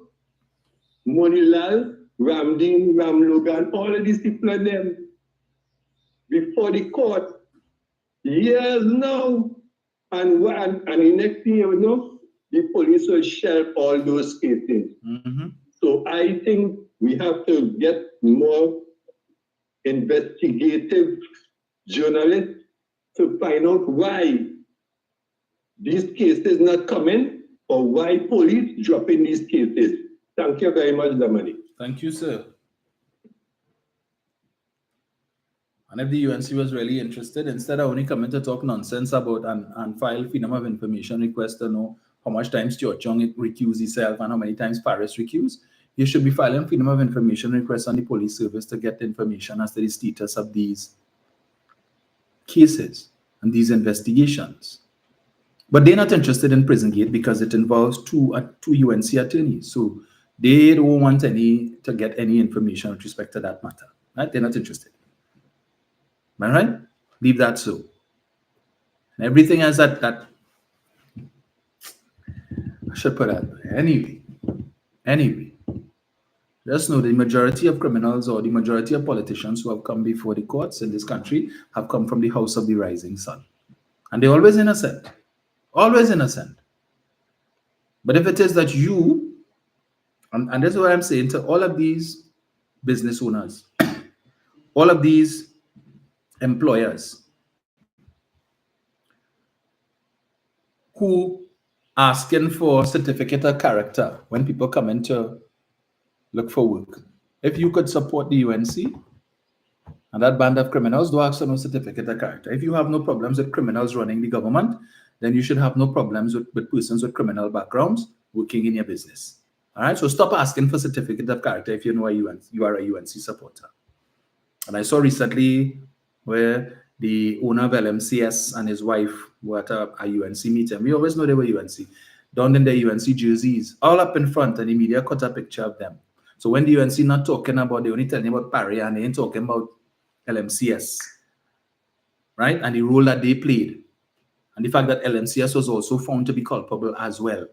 Monilal, Ramdin, Ramlogan, all of these people are them before the court, years now, and the next thing you know, the police will shelve all those cases. So I think we have to get more investigative journalists to find out why these cases not coming or why police dropping these cases. Thank you very much, Damani. Thank you, sir. And if the UNC was really interested, instead of only coming to talk nonsense about and file freedom of information request to know how much times Stuart Young recused himself and how many times Paris recused, you should be filing freedom of information requests on the police service to get information as to the status of these cases and these investigations. But they're not interested in Prison Gate because it involves two UNC attorneys. So they don't want to get any information with respect to that matter. Right? They're not interested. Am I right? Leave that so. And everything else that I should put that. Anyway. Just know the majority of criminals or the majority of politicians who have come before the courts in this country have come from the house of the rising sun. And they're always innocent. Always innocent. But if it is that you, and that's what I'm saying to all of these business owners, all of these employers who asking for certificate of character when people come in to look for work. If you could support the UNC and that band of criminals, do ask for no certificate of character. If you have no problems with criminals running the government, then you should have no problems with persons with criminal backgrounds working in your business. All right, so stop asking for certificate of character if you know you are a UNC supporter. And I saw recently where the owner of LMCS and his wife were at a UNC meeting. We always know they were UNC. Donned in their UNC jerseys, all up in front, and the media cut a picture of them. So when the UNC not talking about, they only telling about Parry and they ain't talking about LMCS, right? And the role that they played. And the fact that LMCS was also found to be culpable as well,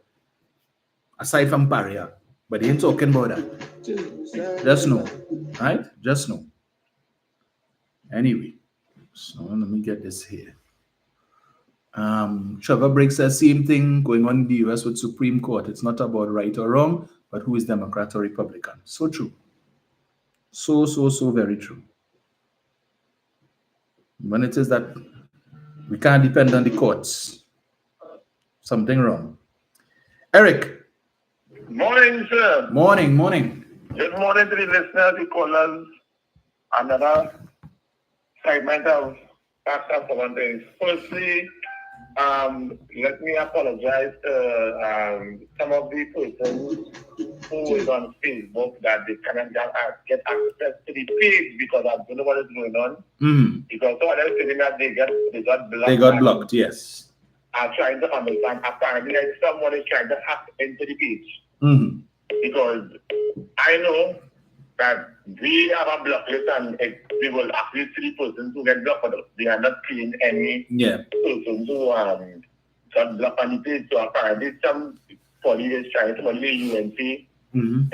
aside from Paria, but they ain't talking about that. Just know, right? Just know. Anyway, so let me get this here. Trevor Briggs says same thing going on in the US with Supreme Court. It's not about right or wrong, but who is Democrat or Republican. So true. So very true. When it is that we can't depend on the courts, something wrong. Eric. Morning, sir. Morning. Good morning to the listeners, the callers. Another segment of facts and commentaries. Firstly, let me apologize to some of the persons who is on Facebook that they cannot get access to the page because I don't know what is going on. Because some of them saying that they got blocked. They got blocked, yes. I'm trying to understand. Apparently, someone is trying to hack into the page. Because I know that we have a block list and we will actually see the persons who get blocked, but they are not seeing any persons who got blocked on the page. So apparently somebody is trying to, only UNC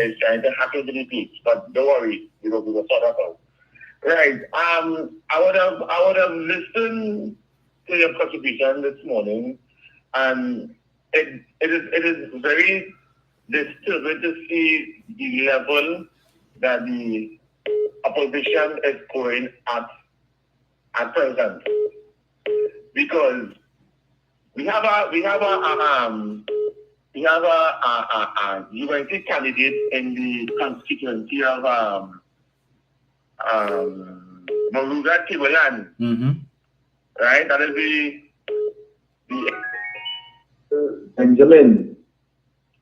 is trying to hack into the page. But don't worry, we will sort that out. Right. I would have listened to your contribution this morning, and it is very disturbing to see the level that the opposition is going at present. because we have a UNC candidate in the constituency of Moruga Tiboyan, right? That will be the Benjamin,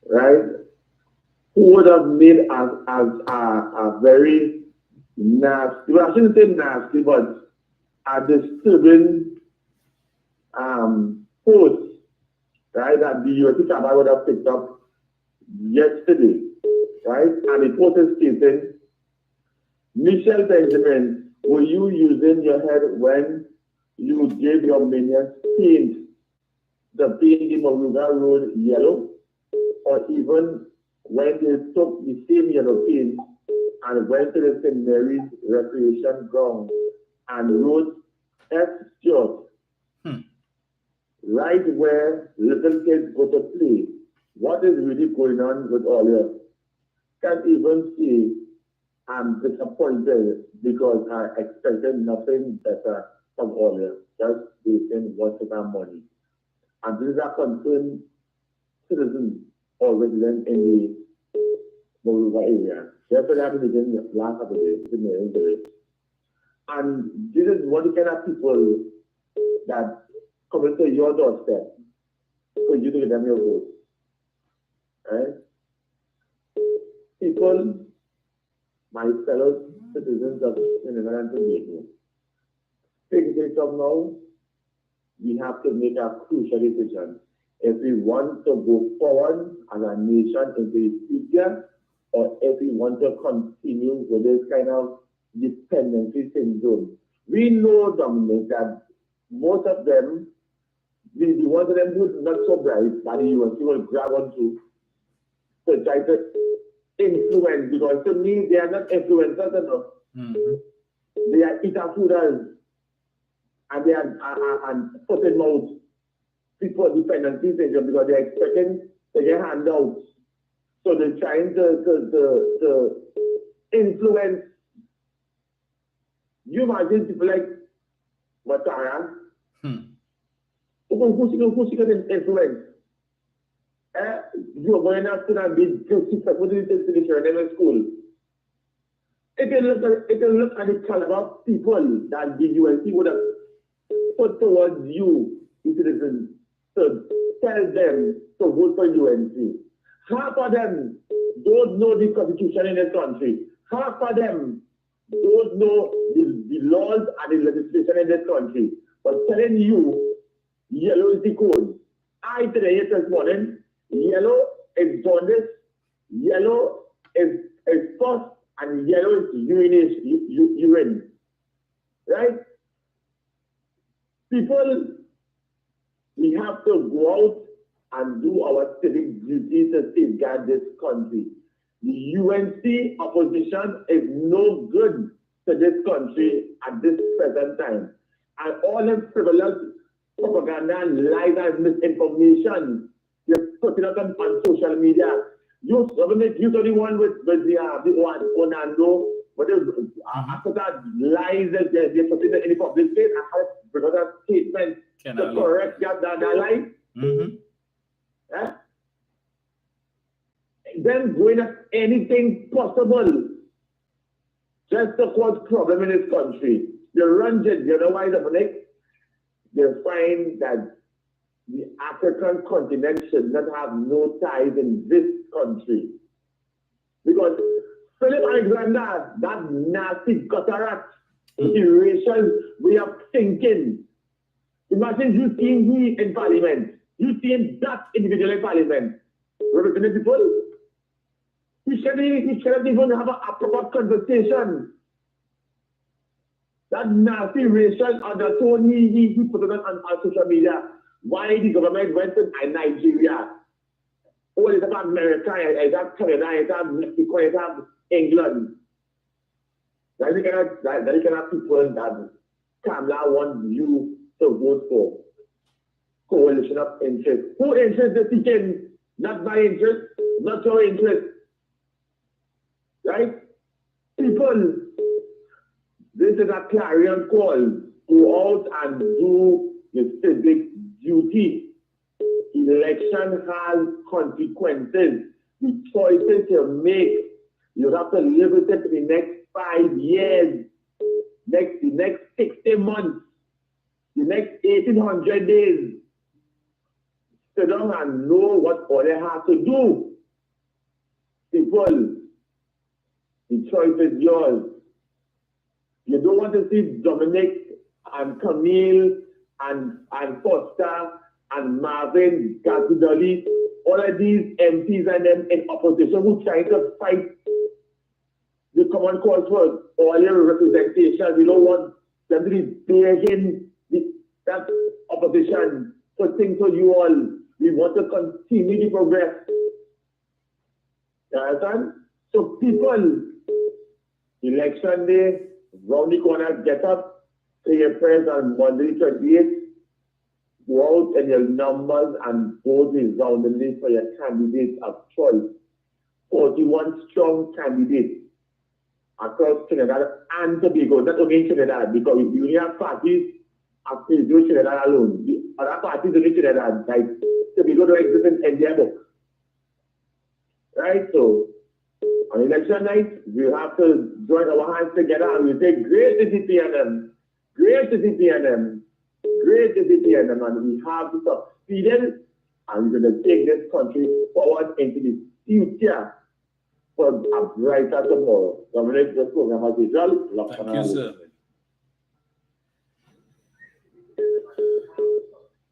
right? Who would have made a very nasty, well, I shouldn't say nasty, but a disturbing post, right, that the USC Cabal would have picked up yesterday, right? And the post is stating, Michelle Benjamin, were you using your head when you gave your minions paint the Moruga Road yellow, or even when they took the same yellow paint and went to the St. Mary's Recreation Ground and wrote F Stuart, right where little kids go to play? What is really going on with all this? Can't even say I'm disappointed because I expected nothing better from all this, just based on what's in our money. And these are concerned citizens or residents in the Moruga area. Therefore, they have been last Saturday, and this is what the kind of people that come into your doorstep for you to give them your vote. Right? People, my fellow citizens of Trinidad and Tobago, take this up now. We have to make a crucial decision. If we want to go forward as a nation into the future, or if we want to continue with this kind of dependency syndrome. We know, Dominic, that most of them, the ones of them who are not so bright, that the UNC will grab onto to try to influence, because to me, they are not influencers enough. They are eater-fooders. And they are putting out people dependency syndrome because they're expecting to get handouts. So they're trying to influence. You imagine people like Matara, who she can influence? You're going after and be guilty for putting it into the school. It can look at the caliber of people that the UNC would have put towards you, the citizens, to tell them to vote for UNC. Half of them don't know the constitution in this country. Half of them don't know the laws and the legislation in this country. But telling you, yellow is the code. I today this morning, yellow is jaundice, yellow is pus, and yellow is urine. Right? People, we have to go out and do our civic duty to safeguard this country. The UNC opposition is no good to this country at this present time. And all the frivolous propaganda and lies and misinformation you're putting up on social media. You government, you the one with the one Onando, after that lies that they're putting in the public space, I have because that statement to correct that lie. Then going at anything possible just to cause problem in this country. You run it, you know why, Dominic? They find that the African continent should not have no ties in this country. Because Philip Alexander, that nasty gutter rat, racial way of thinking. Imagine you seeing me in parliament. You seeing that individual in parliament. Representing people. He shouldn't even have a proper conversation. That nasty racial undertone he put it on social media. Why the government went to Nigeria? Oh, it's about America, it's about Canada, it's about Mexico, it's about England. That's the kind of people that Kamala wants you to vote for. Coalition of interest. Who interest is seeking? Not my interest, not your interest. Right? People, this is a clarion call go out and do the civic duty. Election has consequences. The choices you make, you have to live with it for the next 5 years, the next 60 months, the next 1800 days. Sit down and know what all they have to do. People, the choice is yours. You don't want to see Dominic and Camille and Foster and Marvin, Gasidoli, all of these MPs and them in opposition who try to fight the common cause for all your representation. We don't want them to be begging that opposition for things for you all. We want to continue the progress. You understand? So people, election day, round the corner, get up, say your prayers on Monday 28th, go out in your numbers and vote resoundingly for your candidate of choice. 41 strong candidates across Trinidad and Tobago, not only in Trinidad, because we only have parties after you Trinidad alone. The other parties only Trinidad, like Tobago don't exist in India book. Right? So on election night, we have to join our hands together and we say, great is the PNM, great is the PNM, great is the PNM, and we have to succeed and we're going to take this country forward into the future for a brighter tomorrow. Dominic, this program has been well. Thank you, sir.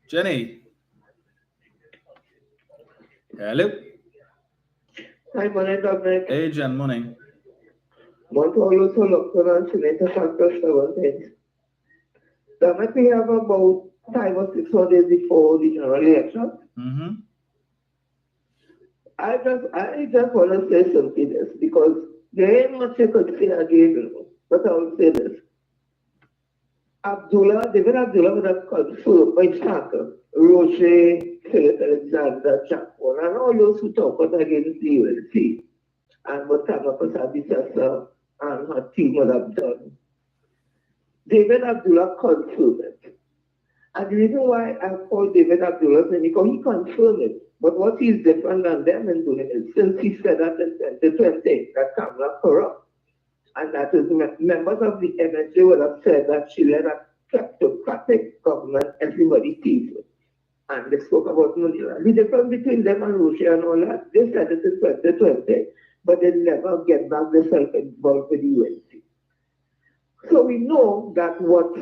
Jenny. Hello. Hi, morning, Dominic. Hey, Jen, morning. Montoya to Electoral and Senator Factor 17. Dominic, we have about 5 or 6 more days before the general election. Mm-hmm. I just want to say something this because there ain't much you could say again, but I will say this. David Abdullah would have confirmed by Chaka, Roche, Philip Alexander, Chapman, and all those who talk out against the UNC and what Kamapas Abisasa and her team would have done. David Abdullah confirmed it. And the reason why I call David Abdullah is because he confirmed it. But what he's different than them in doing is since he said that in 2020 that Kamala corrupt, and that is members of the MSJ would have said that she led a kleptocratic government everybody sees it. And they spoke about Manila. The difference between them and Russia and all that, they said it in 2020, but they never get back themselves involved with the UNC. So we know that what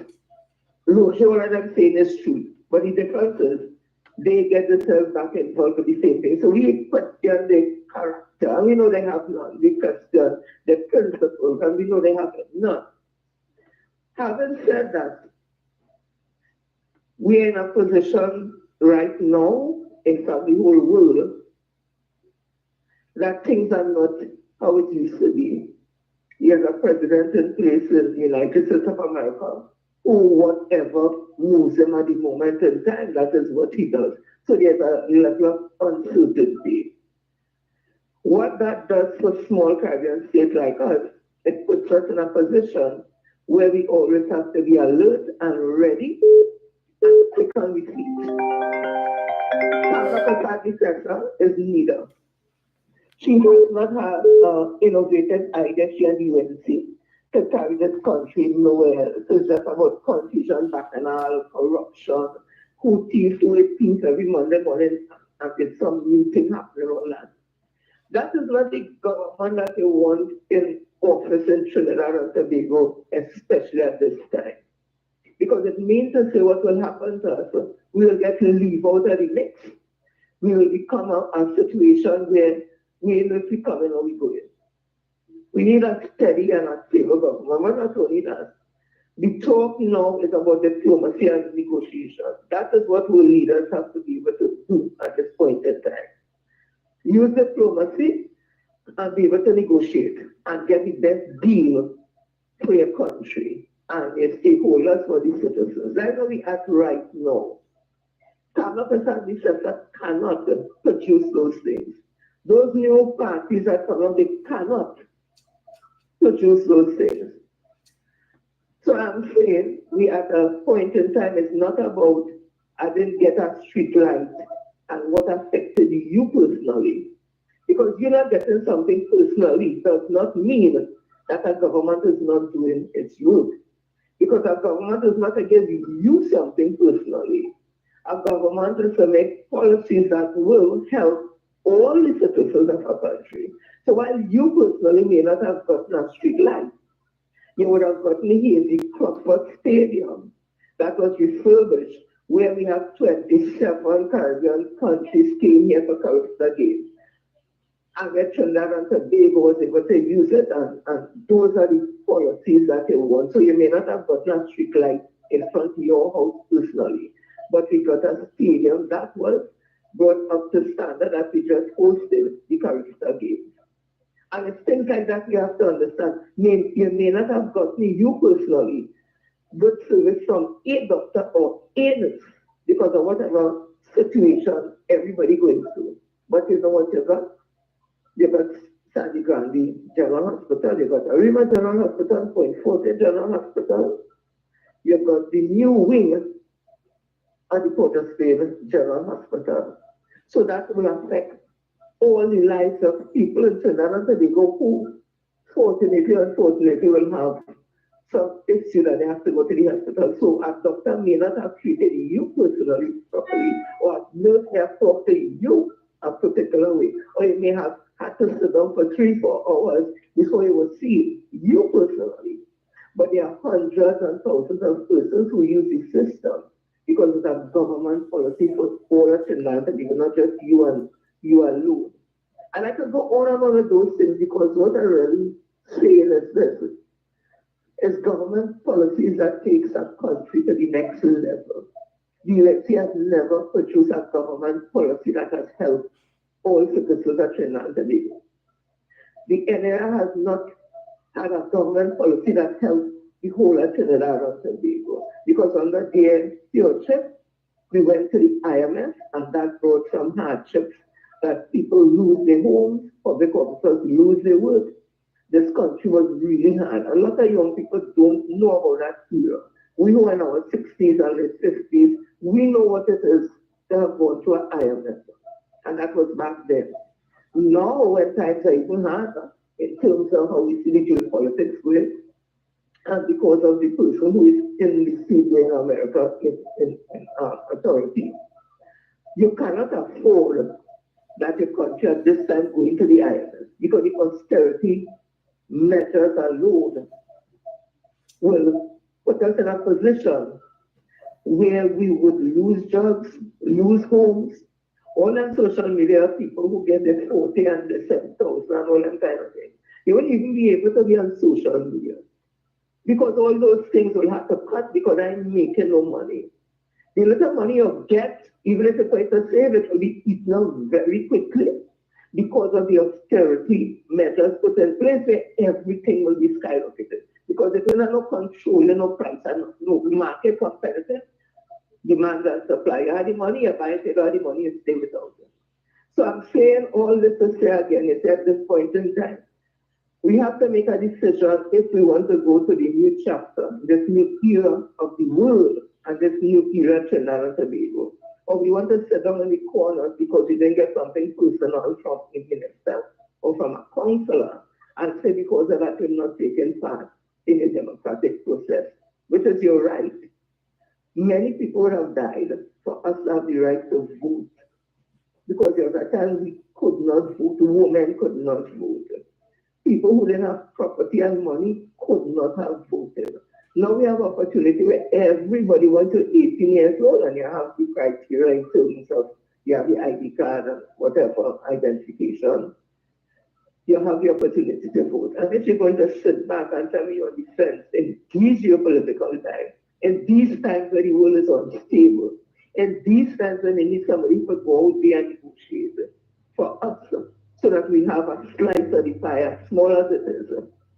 Russia and them saying is true, but the difference is they get themselves back involved with the same thing. So we question the character, and we know they have none. We question the principles, and we know they have none. Having said that, we're in a position right now, in fact, the whole world, that things are not how it used to be. There's a president in place in the United States of America who whatever moves him at the moment in time, that is what he does. So there's a level of uncertainty. What that does for small Caribbean states like us, it puts us in a position where we always have to be alert and ready and quick on the feet. Sasa is neither. She does not have an innovative idea, she and the UNC, to carry this country nowhere. It's just about confusion, bacchanal, corruption, who thieves, who it thieves every Monday morning, and there's some new thing happening on that. That is what the government that they want in office in Trinidad and Tobago, especially at this time. Because it means to say what will happen to us. We will get to leave out of the mix. We will become a situation where we know if we come in or we go in. We need a steady and a stable government. But not only that. The talk now is about diplomacy and negotiation. That is what our leaders have to be able to do at this point in time. Use diplomacy and be able to negotiate and get the best deal for your country and your stakeholders for the citizens. That's where we at right now. Kamala sector cannot produce those things. Those new parties that come up, they cannot produce those things. So I'm saying we at a point in time, it's not about I didn't get a street light and what affected you personally. Because you're not getting something personally does not mean that a government is not doing its work. Because a government is not to give you something personally. A government is to make policies that will help all the citizens of a country. So while you personally may not have gotten a street light, you would have gotten here the Crawford Stadium that was refurbished, where we have 27 Caribbean countries came here for Caribbean Games. And where Trinidad and Tobago was able to use it, and those are the policies that you want. So you may not have gotten a street light in front of your house personally, but we got a stadium that was brought up to standard that we just hosted the Caribbean Games. And it's things like that you have to understand. You may not have gotten you personally good service from a doctor or a nurse because of whatever situation everybody going through. But you know what you got? You got Sandy Grandi General Hospital, you got Arima General Hospital, Point Forte General Hospital, you got the new wing at the Port of Spain General Hospital. So that will affect all the lives of people in Trinidad and Tobago who fortunately or unfortunately will have some issue that they have to go to the hospital. So a doctor may not have treated you personally properly, or a nurse may have talked to you a particular way, or you may have had to sit down for 3-4 hours before you will see you personally. But there are hundreds and thousands of persons who use the system because it's a government policy for all of Trinidad and Tobago, not just you alone. And I could go on and on with those things because what I really saying is this. It's government policies that takes a country to the next level. The USC has never produced a government policy that has helped all citizens of Trinidad and Tobago. The NRA has not had a government policy that helped the whole of Trinidad and Tobago because under their stewardship, we went to the IMF and that brought some hardships that people lose their homes, public officers lose their work. This country was really hard. A lot of young people don't know about that period. We who are in our 60s and late 50s, we know what it is to have gone through an IMF. And that was back then. Now, when times are even harder, in terms of how we see the geopolitics with, and because of the person who is in the CBA in America in authority, you cannot afford that your country at this time going to the IMF because the austerity measures alone will put us in a position where we would lose jobs, lose homes. All on social media, people who get the 40 and the 7,000 and all that kind of thing. You won't even be able to be on social media because all those things will have to cut because I'm making no money. The little money you get, even if you try to save it, will be eaten up very quickly because of the austerity measures put in place where everything will be skyrocketed. Because if you have no control, no price, and no market competitive, demand and supply. You have the money, you buy it, you have the money, you stay without it. So I'm saying all this to say again, it's at this point in time. We have to make a decision if we want to go to the new chapter, this new era of the world, and this new era of Trinidad and Tobago. Or we want to sit down in the corners because we didn't get something personal from a minister or from a counselor and say because of that you're not taking part in a democratic process, which is your right. Many people have died for us to have the right to vote because there was a time we could not vote, women could not vote. People who didn't have property and money could not have voted. Now we have opportunity where everybody wants to 18 years old and you have the criteria in terms of you have the ID card and whatever identification. You have the opportunity to vote. And if you're going to sit back and tell me your defense in these geopolitical times, in these times where the world is unstable, in these times when they need somebody to go out there and negotiate for us so that we have a slice of the pie, as small as it is,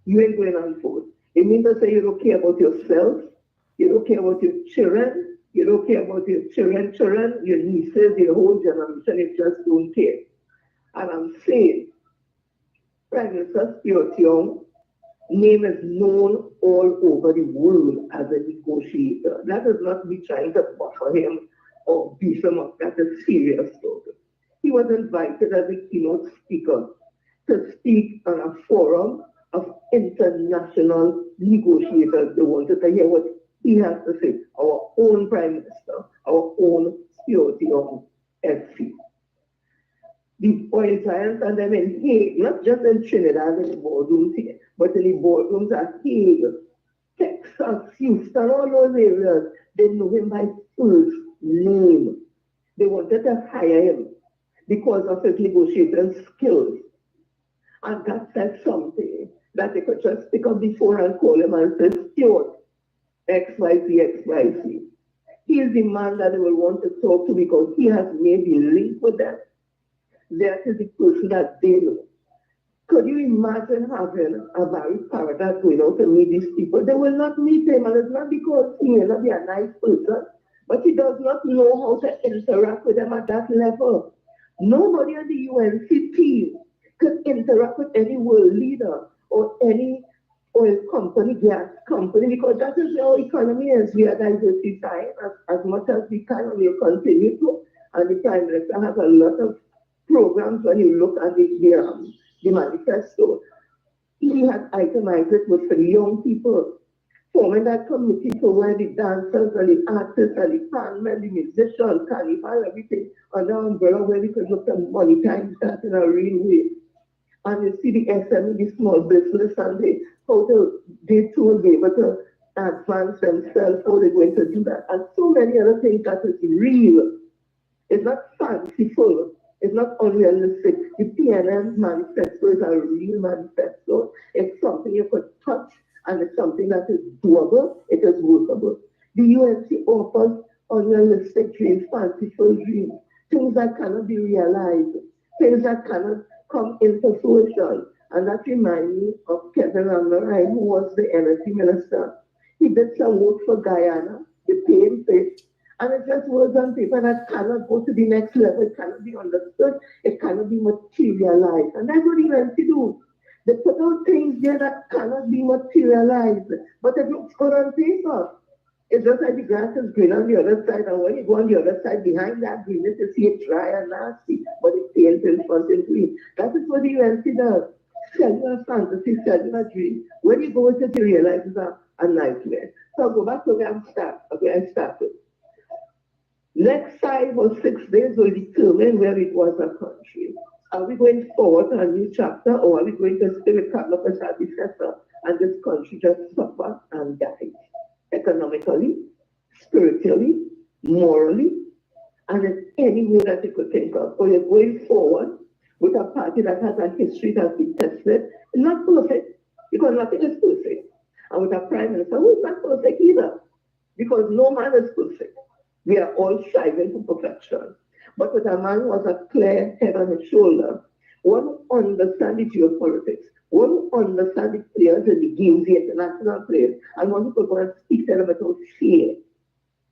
you ain't going on vote. It means to say you don't care about yourself, you don't care about your children, you don't care about your children, your nieces, your whole generation, you just don't care. And I'm saying, Prime Minister Young name is known all over the world as a negotiator. That is not me trying to buffer him or beef him up. That is serious talk. He was invited as a keynote speaker to speak on a forum of international negotiators. They wanted to hear what he has to say. Our own Prime Minister, our own security on FC. The oil giants and them in Hague, not just in Trinidad in the boardrooms here, but in the boardrooms at Hague, Texas, Houston, all those areas, they know him by first name. They wanted to hire him because of his negotiating skills. And that said something that they could just pick up the phone and call him and say, Stuart, XYZ, XYZ. He is the man that they will want to talk to because he has made the link with them. That is the person that they know. Could you imagine having a Barry Paradise going out to meet these people? They will not meet him, and it's not because he may not be a nice person, but he does not know how to interact with them at that level. Nobody on the UNC team could interact with any world leader or any oil company, gas company, because that is how economy is. We are diversifying as much as we can, and we will continue to. And the Prime Minister has a lot of programs when you look at the manifesto. He had itemized it with for the young people, forming that committee for where the dancers and the artists and the bandmen, the musicians, carnival, everything under umbrella where we could look to monetize that in a real way. And you see the SME, the small business, and they too will be able to advance themselves, how they're going to do that. And so many other things that is real. It's not fanciful. It's not unrealistic. The PNM manifesto is a real manifesto. It's something you could touch, and it's something that is doable. It is workable. The UNC offers unrealistic dreams, fanciful dreams, things that cannot be realized, things that cannot come into fruition. And that reminds me of Kevin Ramarai, who was the energy minister. He did some work for Guyana, the paying fish. And it's just words on paper that cannot go to the next level, it cannot be understood, it cannot be materialized. And that's what the UNC do. They put out things there that cannot be materialized, but it looks good on paper. It's just like the grass is green on the other side, and when you go on the other side, behind that greenness, you see it dry and nasty, but it paints in front and green. That is what the UNC does. Sell you a fantasy, sell you a dream. When you go with it, you realize it's a nightmare. So I'll go back to where I started. Next 5 or 6 days will determine where it was a country. Are we going forward to a new chapter, or are we going to stay with Carlos as our predecessor and this country just suffer and die? Economically, spiritually, morally, and in any way that you could think of. Or you're going forward with a party that has a history that has been tested, not perfect, because nothing is perfect. And with a prime minister who is not perfect either, because no man is perfect. We are all striving for perfection. But with a man who has a clear head on his shoulder, one who understands the geopolitics, one who understands the players in the games, the international players, and one who could go and speak to them without fear,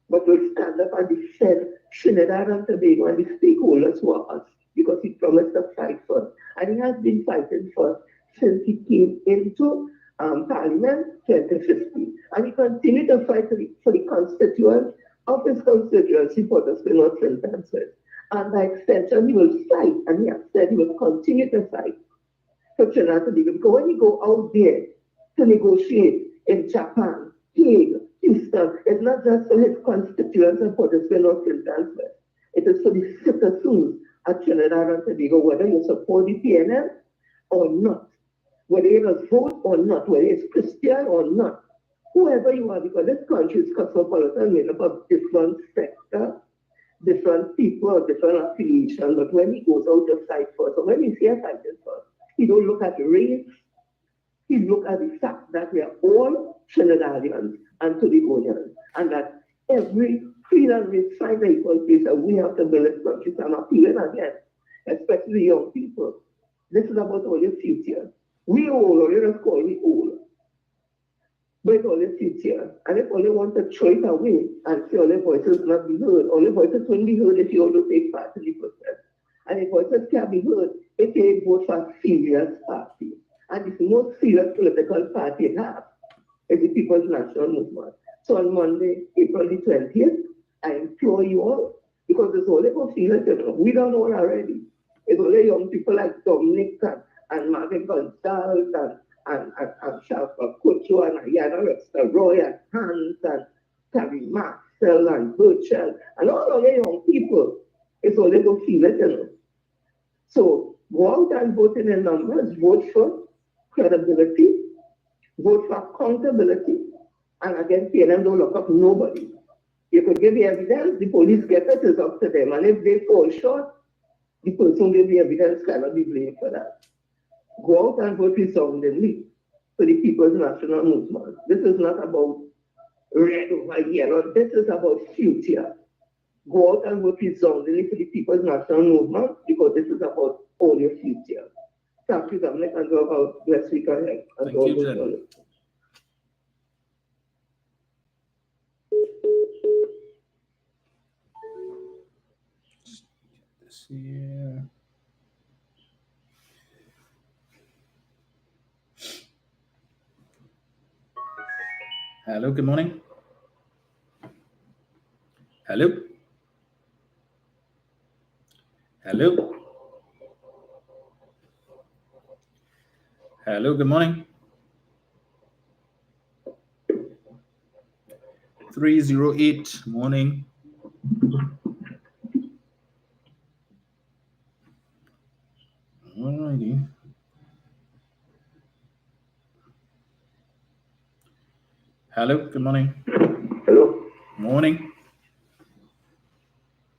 but will stand up and defend Trinidad and Tobago and the stakeholders who are us, because he promised to fight for us. And he has been fighting for us since he came into Parliament 2015. And he continued to fight for the constituents of his constituency for the spin-off sentences. And by extension, he will fight, and he has said he will continue to fight for Trinidad and Tobago. Because when you go out there to negotiate in Japan, Hague, Houston, it's not just for his constituents and for the spin-off sentences. It is for the citizens at Trinidad and Tobago, whether you support the PNM or not, whether you just vote or not, whether it's Christian or not. Whoever you are, because this country is cosmopolitan, made up of different sectors, different people, different affiliations. But when he goes out to fight for us, or when he says fighting for us, he don't look at race, he look at the fact that we are all Trinidadians and Tobagonians, and that every creed and race find an equal place, and we have to build this country. So I'm appealing again, especially the young people. This is about all your future. We old, or you just call me old. But it's all your future. And if all you want to throw it away and say all your voices not be heard, all your voices won't be heard if you also take part in the process. And if voices can't be heard if you vote for a serious party. And it's the most serious political party it has. It's the People's National Movement. So on Monday, April the 20th, I implore you all, because it's only for feelers, we don't know it already. It's only young people like Dominic and Marvin Gonzalez and Shalfa Kucho and Ayana Webster Roy and Hans and Terry Marcel and Burchell and all of the young people. It's only for feelers, So go out and vote in the numbers, vote for credibility, vote for accountability, and again, PNM don't lock up nobody. You could give the evidence, the police get it, it's up to them. And if they fall short, the person with the evidence cannot be blamed for that. Go out and vote resoundingly for the People's National Movement. This is not about red over yellow, this is about future. Go out and vote resoundingly for the People's National Movement because this is about all your future. Thank you, Dominic, and go about blessed week ahead. Thank you, Jen. This here. Hello, good morning. Hello. Hello. Hello, good morning. 308, morning. Alrighty. Hello, good morning. Hello. Morning.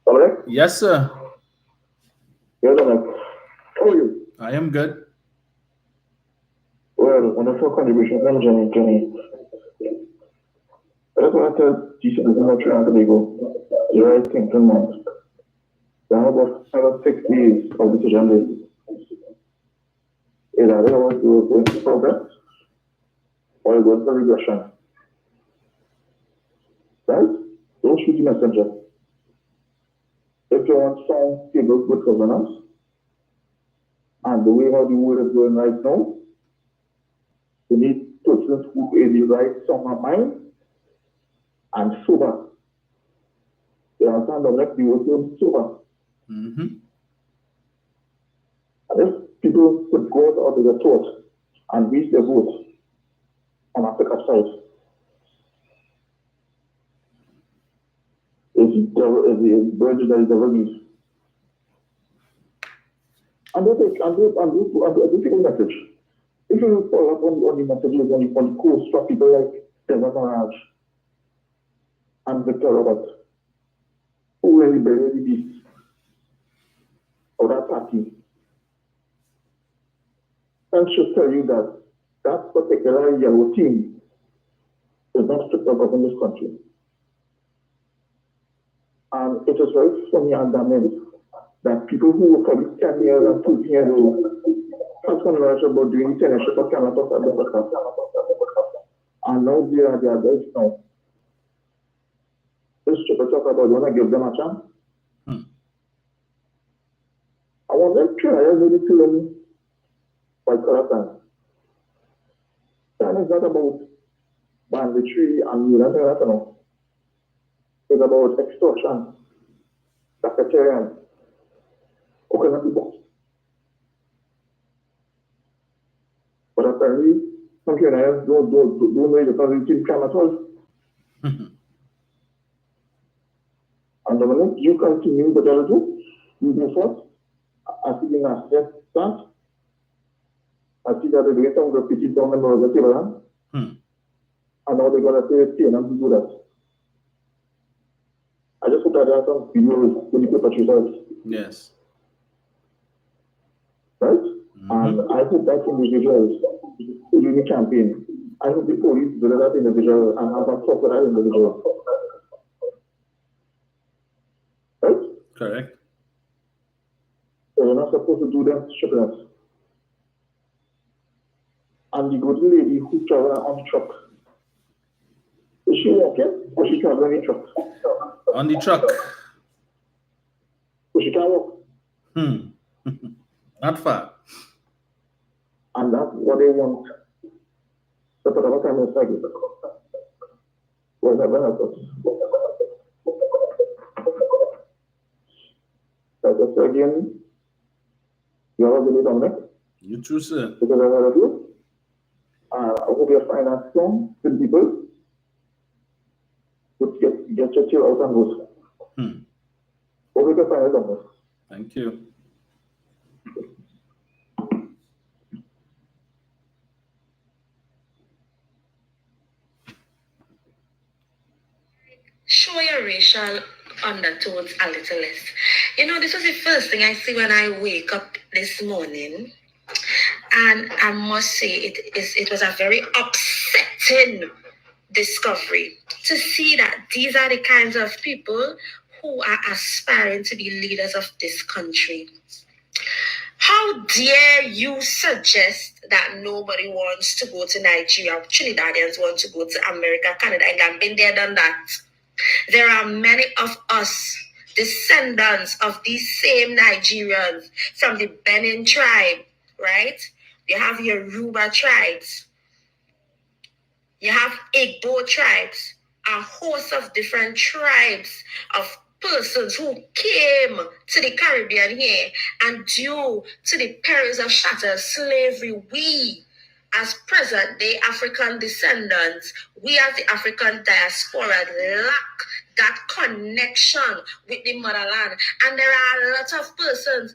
Dominic? Yes, sir. Yes, Dominic. How are you? I am good. Well, wonderful contribution from Jenny. I just want to tell you citizens of Trinidad and Tobago the right thing to know. There are about 6 days of decision day. Either they want to go into progress or you go into regression. Right? Don't shoot the messenger. If you want some stable, good governance, and the way how the world is going right now, you need persons who are the right song of mind and sober. You understand the next you will sober. Mm-hmm. And if people could go out of their thought and reach their vote on Africa side, it's the bridge that is never used. And they take a message. If you follow up on the messages on the coast from people like Trevor Maraj and Victor Roberts, who really bury the beast of that party, and should tell you that that particular yellow team is not strict about in this country. And it is very funny and damning that people who were probably 10 years and 2 years old have conversed about doing tennis for Canada and now they are adults now. This triple talk about want to give them a chance. I want them to try really to learn by Caratan. And it's not about banditry and nothing. It's about extortion, racketeering, opening the box. But apparently, some Canadians don't know the positive crime at all. And the minute you continue the dialogue, you go forth. I see the national start. I see that they're doing some graffiti down the table. And now they're going to say, okay, and to do that. I just hope that there are some videos in the paper yourselves. Yes. Right? And I hope that individuals who do the campaign, I hope the police visit that individual and have a talk with that individual. Right? Correct. So you're not supposed to do them strictness. And the good lady who traveled on the truck, is she walking or she traveling in the truck? On the truck. So she can't walk. Not far. And that what they want to put up a kind of study. Whatever happens. That's again, you have a really Dominic. You too, sir. Because I heard of you. I hope your finance strong, good people. Would get your chill out and go. Hope you can find it, Dominic. Thank you. Show your racial undertones a little less. You know, this was the first thing I see when I wake up this morning. And I must say, it was a very upsetting discovery to see that these are the kinds of people who are aspiring to be leaders of this country. How dare you suggest that nobody wants to go to Nigeria? Trinidadians want to go to America, Canada, England. Been there, done that. There are many of us, descendants of these same Nigerians from the Benin tribe, right? You have Yoruba tribes. You have Igbo tribes, a host of different tribes of persons who came to the Caribbean here, and due to the perils of chattel slavery, we as present-day African descendants, we as the African diaspora lack that connection with the motherland. And there are a lot of persons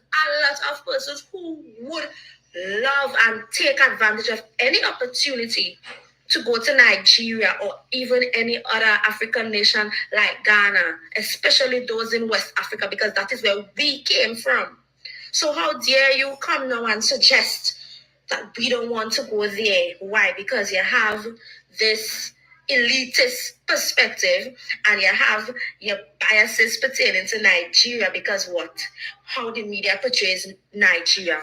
who would love and take advantage of any opportunity to go to Nigeria or even any other African nation like Ghana, especially those in West Africa, because that is where we came from. So how dare you come now and suggest that we don't want to go there? Why? Because you have this elitist perspective and you have your biases pertaining to Nigeria, because what? How the media portrays Nigeria.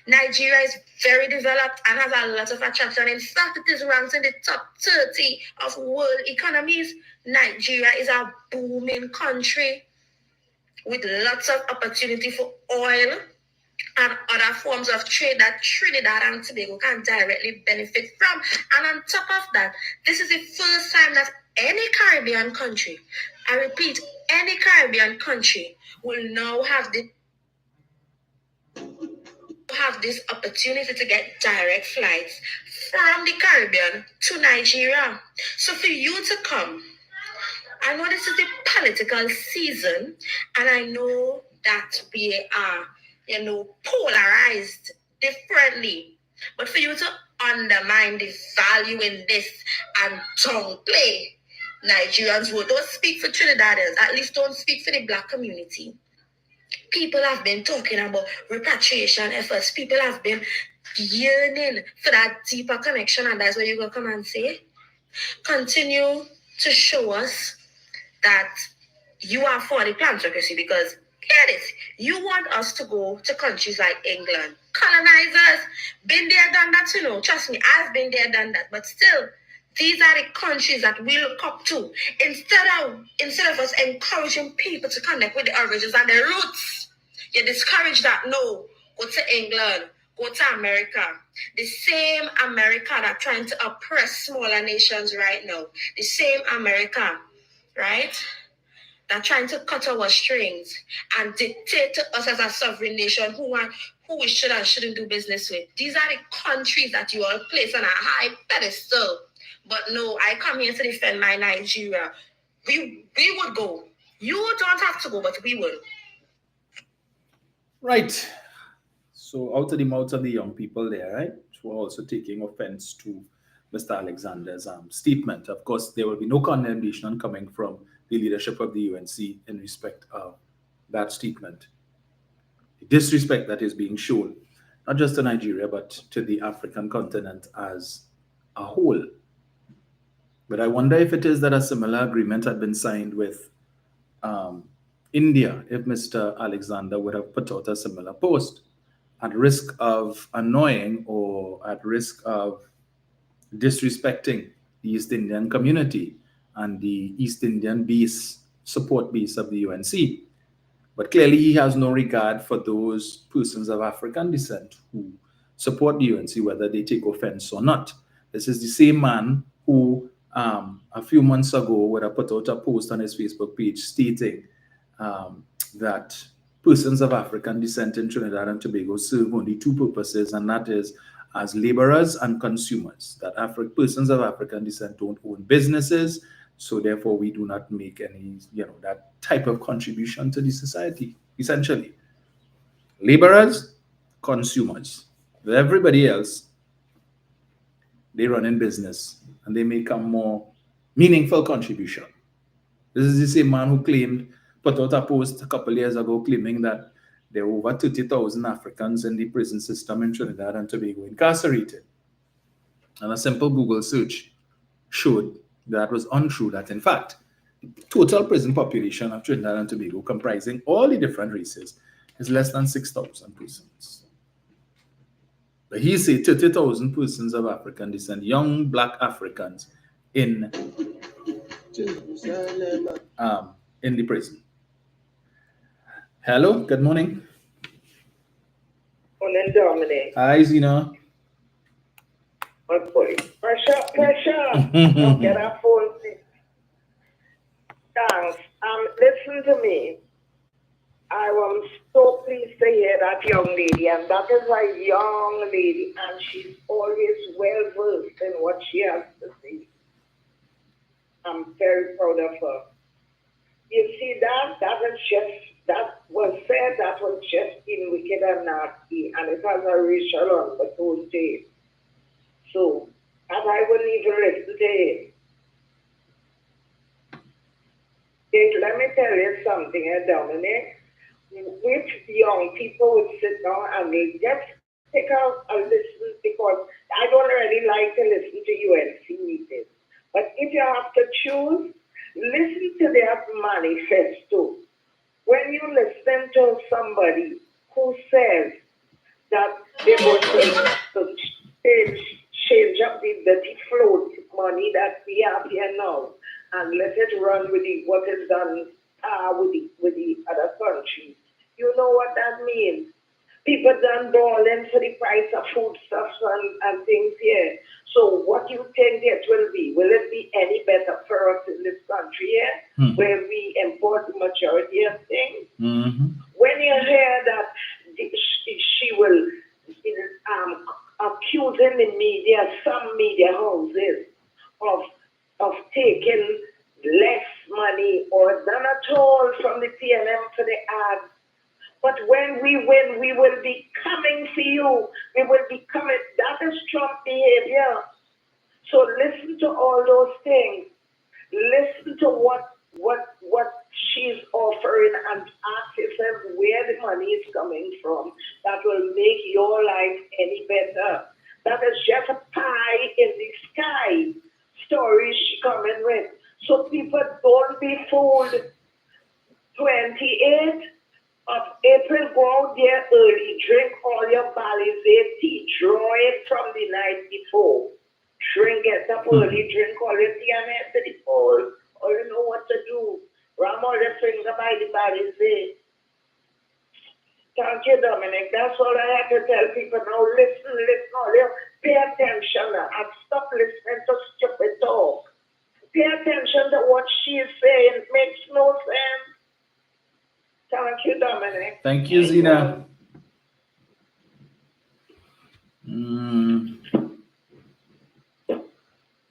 Nigeria is very developed and has a lot of attraction. In fact, it is ranked in the top 30 of world economies. Nigeria is a booming country with lots of opportunity for oil and other forms of trade that Trinidad and Tobago can directly benefit from. And on top of that, this is the first time that any Caribbean country, I repeat, any Caribbean country will now have this opportunity to get direct flights from the Caribbean to Nigeria. So for you to come, I know this is the political season, and I know that we are, polarized differently. But for you to undermine the value in this and downplay Nigerians who don't speak for Trinidadians, at least don't speak for the Black community. People have been talking about repatriation efforts. People have been yearning for that deeper connection, and that's what you're going to come and say. Continue to show us that you are for the plantocracy, because hear this, you want us to go to countries like England. Colonizers, been there, done that, trust me, I've been there, done that, but still, these are the countries that we look up to. Instead of us encouraging people to connect with the origins and the roots, you discourage that. No, go to England, go to America. The same America that's trying to oppress smaller nations right now. The same America, right, that trying to cut our strings and dictate to us as a sovereign nation who we should and shouldn't do business with. These are the countries that you all place on a high pedestal. But no, I come here to defend my Nigeria. We would go. You don't have to go, but we will. Right. So out of the mouths of the young people there, right, who are also taking offense to Mr. Alexander's statement. Of course, there will be no condemnation coming from the leadership of the UNC in respect of that statement. The disrespect that is being shown, not just to Nigeria, but to the African continent as a whole. But I wonder if it is that a similar agreement had been signed with India, if Mr. Alexander would have put out a similar post, at risk of annoying or at risk of disrespecting the East Indian community and the East Indian support base of the UNC. But clearly he has no regard for those persons of African descent who support the UNC whether they take offense or not. This is the same man who a few months ago would have put out a post on his Facebook page stating that persons of African descent in Trinidad and Tobago serve only two purposes, and that is as laborers and consumers. That persons of African descent don't own businesses, so therefore we do not make any, that type of contribution to the society, essentially. Laborers, consumers. Everybody else, they run in business and they make a more meaningful contribution. This is the same man who put out a post a couple of years ago claiming that there were over 30,000 Africans in the prison system in Trinidad and Tobago incarcerated. And a simple Google search showed that was untrue, that in fact, the total prison population of Trinidad and Tobago, comprising all the different races, is less than 6,000 persons. But he said 30,000 persons of African descent, young black Africans in the prison. Hello, good morning. Morning, Dominic. Hi, Zina. What boy? Pressure. Don't get our phone. Thanks. Listen to me. I am so pleased to hear that young lady, and that is a young lady, and she's always well versed in what she has to say. I'm very proud of her. You see that was said, that was just in wicked and nasty, and it has a racial undertone to it. So, and I wouldn't even listen to it. Let me tell you something, Dominic. Which young people would sit down and they just take out and listen, because I don't really like to listen to UNC meetings. But if you have to choose, listen to their manifesto. When you listen to somebody who says that they want to change up the dirty float money that we have here now and let it run with what is done with the other countries, you know what that means. People done balling for the price of foodstuffs and things here. So what you think it will be? Will it be any better for us in this country here, where we import the majority of things? Mm-hmm. When you hear that she will accusing the media, some media houses, of taking less money or none at all from the PNM for the ads. But when we win, we will be coming for you. We will be coming. That is Trump behavior. So listen to all those things. Listen to what she's offering and ask yourself where the money is coming from that will make your life any better. That is just a pie in the sky story she coming with. So people, don't be fooled. 28th of April, go out there early, drink all your Balizé tea, draw it from the night before. Drink it up early, drink all your tea and head to the polls, or you know what to do. Ram all the finger by the Balizé. Thank you, Dominic. That's all I have to tell people now. Listen, all you pay attention and stop listening to stupid talk. Pay attention to what she is saying. It makes no sense. Thank you, Dominic. Thank you, Zina.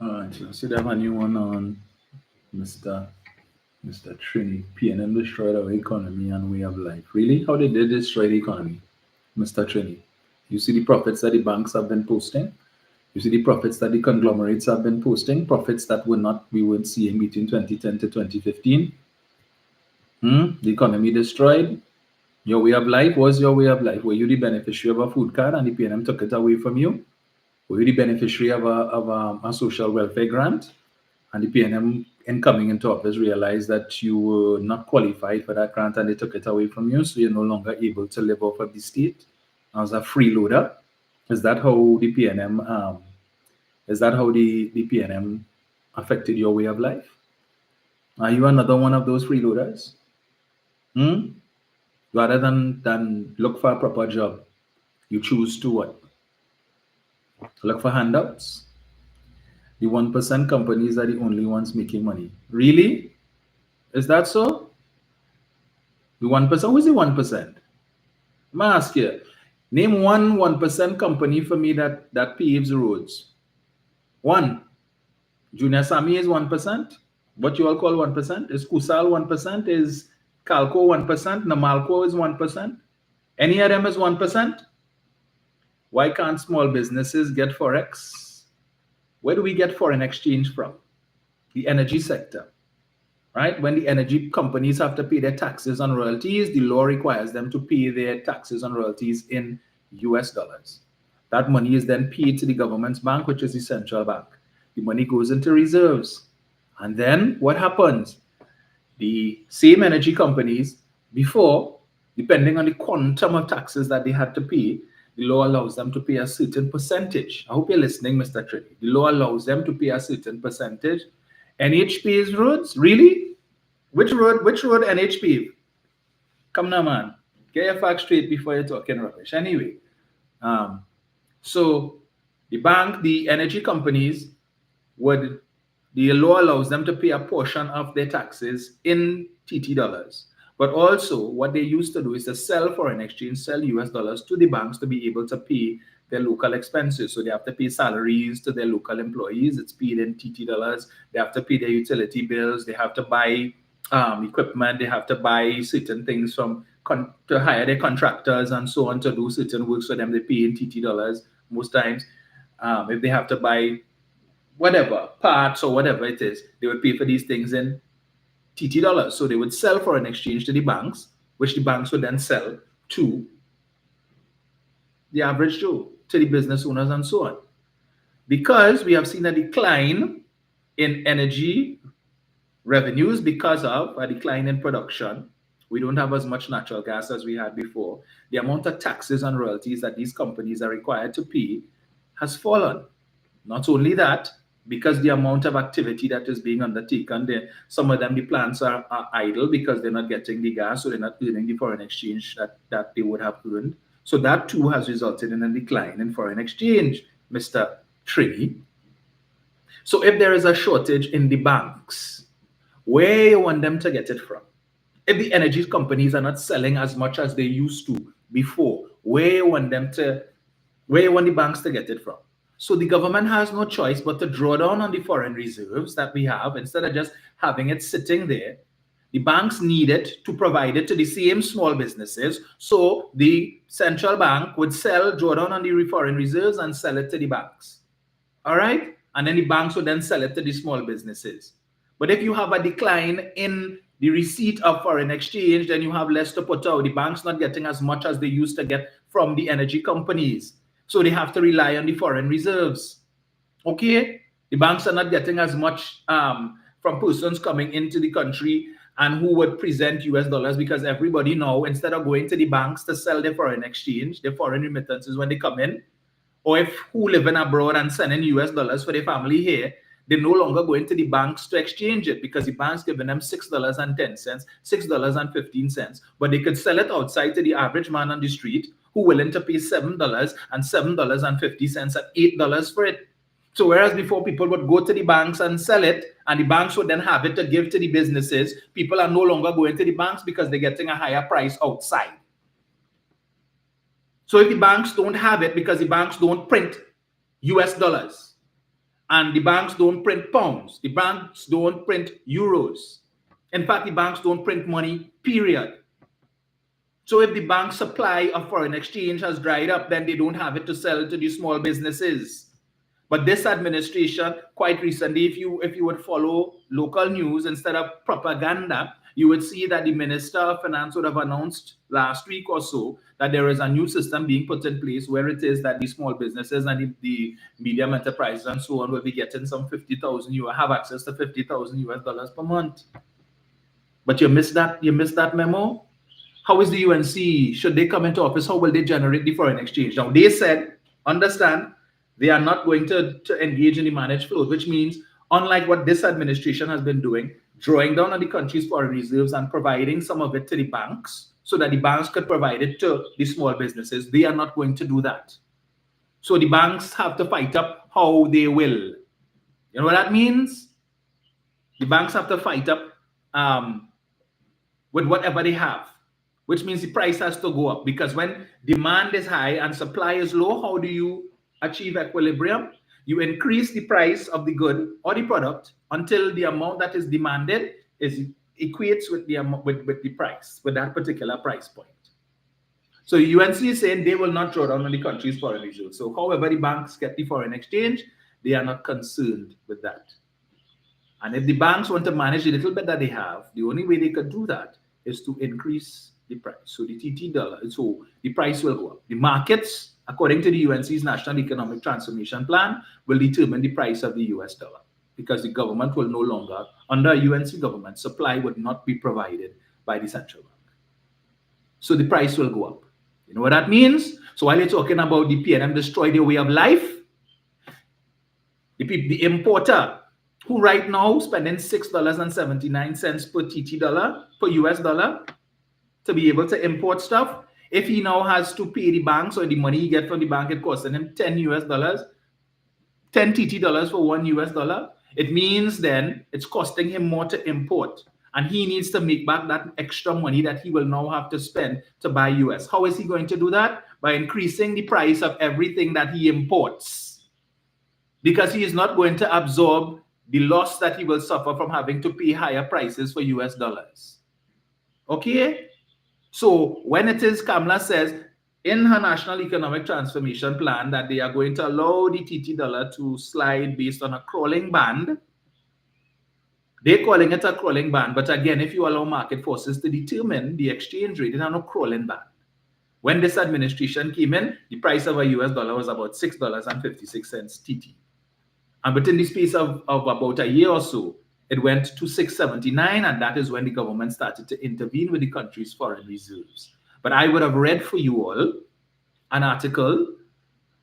All right, so see that a new one on Mr. Trini. PNM destroyed our economy and way of life. Really? How did they destroy the economy, Mr. Trini? You see the profits that the banks have been posting? You see the profits that the conglomerates have been posting? Profits that we weren't seeing between 2010 to 2015? The economy destroyed. Your way of life was your way of life. Were you the beneficiary of a food card and the PNM took it away from you? Were you the beneficiary of a social welfare grant and the PNM, in coming into office, realized that you were not qualified for that grant and they took it away from you, so you're no longer able to live off of the state as a freeloader? Is that how the PNM the PNM affected your way of life? Are you another one of those freeloaders? Rather than look for a proper job, you choose to what? Look for handouts. The 1% companies are the only ones making money. Really? Is that so? The 1%? Who is the 1%? I'm gonna ask you. Name one 1% company for me that paves roads. One. Junior Sami is 1%. What you all call 1%? Is Kusal 1%? Is Calco 1%? Namalco is 1%? Any of them is 1%? Why can't small businesses get Forex? Where do we get foreign exchange from? The energy sector, right? When the energy companies have to pay their taxes and royalties, the law requires them to pay their taxes and royalties in US dollars. That money is then paid to the government's bank, which is the central bank. The money goes into reserves. And then what happens? The same energy companies, before, depending on the quantum of taxes that they had to pay, the law allows them to pay a certain percentage. I hope you're listening, Mr. Trini. The law allows them to pay a certain percentage. NH pays roads? Really? Which road NH pave? Come now, man. Get your facts straight before you're talking rubbish. Anyway, so the energy companies the law allows them to pay a portion of their taxes in TT dollars. But also, what they used to do is to sell foreign exchange, sell US dollars to the banks to be able to pay their local expenses. So they have to pay salaries to their local employees. It's paid in TT dollars. They have to pay their utility bills. They have to buy equipment. They have to buy certain things to hire their contractors and so on to do certain works for them. They pay in TT dollars most times. If they have to buy whatever, parts or whatever it is, they would pay for these things in TT dollars. So they would sell foreign exchange to the banks, which the banks would then sell to the average Joe, to the business owners and so on. Because we have seen a decline in energy revenues because of a decline in production, we don't have as much natural gas as we had before. The amount of taxes and royalties that these companies are required to pay has fallen. Not only that, because the amount of activity that is being undertaken, some of them, the plants are idle because they're not getting the gas, so they're not earning the foreign exchange that they would have earned. So that too has resulted in a decline in foreign exchange, Mr. Trini. So if there is a shortage in the banks, where you want them to get it from? If the energy companies are not selling as much as they used to before, where you want the banks to get it from? So the government has no choice but to draw down on the foreign reserves that we have instead of just having it sitting there. The banks need it to provide it to the same small businesses. So the central bank would draw down on the foreign reserves and sell it to the banks. All right? And then the banks would then sell it to the small businesses. But if you have a decline in the receipt of foreign exchange, then you have less to put out. The banks not getting as much as they used to get from the energy companies. So they have to rely on the foreign reserves. Okay? The banks are not getting as much from persons coming into the country and who would present US dollars, because everybody now, instead of going to the banks to sell their foreign exchange, their foreign remittances when they come in, or if who living abroad and sending US dollars for their family here, they're no longer going to the banks to exchange it because the bank's giving them $6.10, $6.15, but they could sell it outside to the average man on the street who willing to pay $7 and $7.50 and $8 for it. So whereas before people would go to the banks and sell it, and the banks would then have it to give to the businesses, people are no longer going to the banks because they're getting a higher price outside. So if the banks don't have it because the banks don't print US dollars, and the banks don't print pounds, the banks don't print euros. In fact, the banks don't print money, period. So if the bank supply of foreign exchange has dried up, then they don't have it to sell to the small businesses. But this administration, quite recently, if you would follow local news instead of propaganda, you would see that the Minister of Finance would have announced last week or so that there is a new system being put in place where it is that the small businesses and the medium enterprises and so on will be getting some 50,000 US, have access to 50,000 US dollars per month. But you missed that memo? How is the UNC? Should they come into office? How will they generate the foreign exchange? Now, they said, understand, they are not going to engage in the managed flows, which means, unlike what this administration has been doing, drawing down on the country's foreign reserves and providing some of it to the banks so that the banks could provide it to the small businesses, they are not going to do that. So the banks have to fight up how they will. You know what that means? The banks have to fight up with whatever they have, which means the price has to go up, because when demand is high and supply is low, how do you achieve equilibrium? You increase the price of the good or the product until the amount that is demanded is equates with the with the price, with that particular price point. So UNC is saying they will not draw down on the country's foreign reserves. So however the banks get the foreign exchange, they are not concerned with that. And if the banks want to manage the little bit that they have, the only way they could do that is to increase the price. So the TT dollar, so the price will go up. The markets, according to the UNC's National Economic Transformation Plan, will determine the price of the US dollar, because the government will no longer, under UNC government, supply would not be provided by the central bank. So the price will go up. You know what that means? So while you're talking about the PNM destroy their way of life, the importer, who right now spending $6.79 per TT dollar, per US dollar, to be able to import stuff, if he now has to pay the banks, or the money he get from the bank, it costing him 10 US dollars, 10 TT dollars for $1 US, it means then it's costing him more to import. And he needs to make back that extra money that he will now have to spend to buy US. How is he going to do that? By increasing the price of everything that he imports. Because he is not going to absorb the loss that he will suffer from having to pay higher prices for US dollars. Okay? So when it is, Kamala says in her National Economic Transformation Plan that they are going to allow the TT dollar to slide based on a crawling band, they're calling it a crawling band. But again, if you allow market forces to determine the exchange rate, it's not a crawling band. When this administration came in, the price of a US dollar was about $6.56 TT. And within the space of about a year or so, it went to $6.79, and that is when the government started to intervene with the country's foreign reserves. But I would have read for you all an article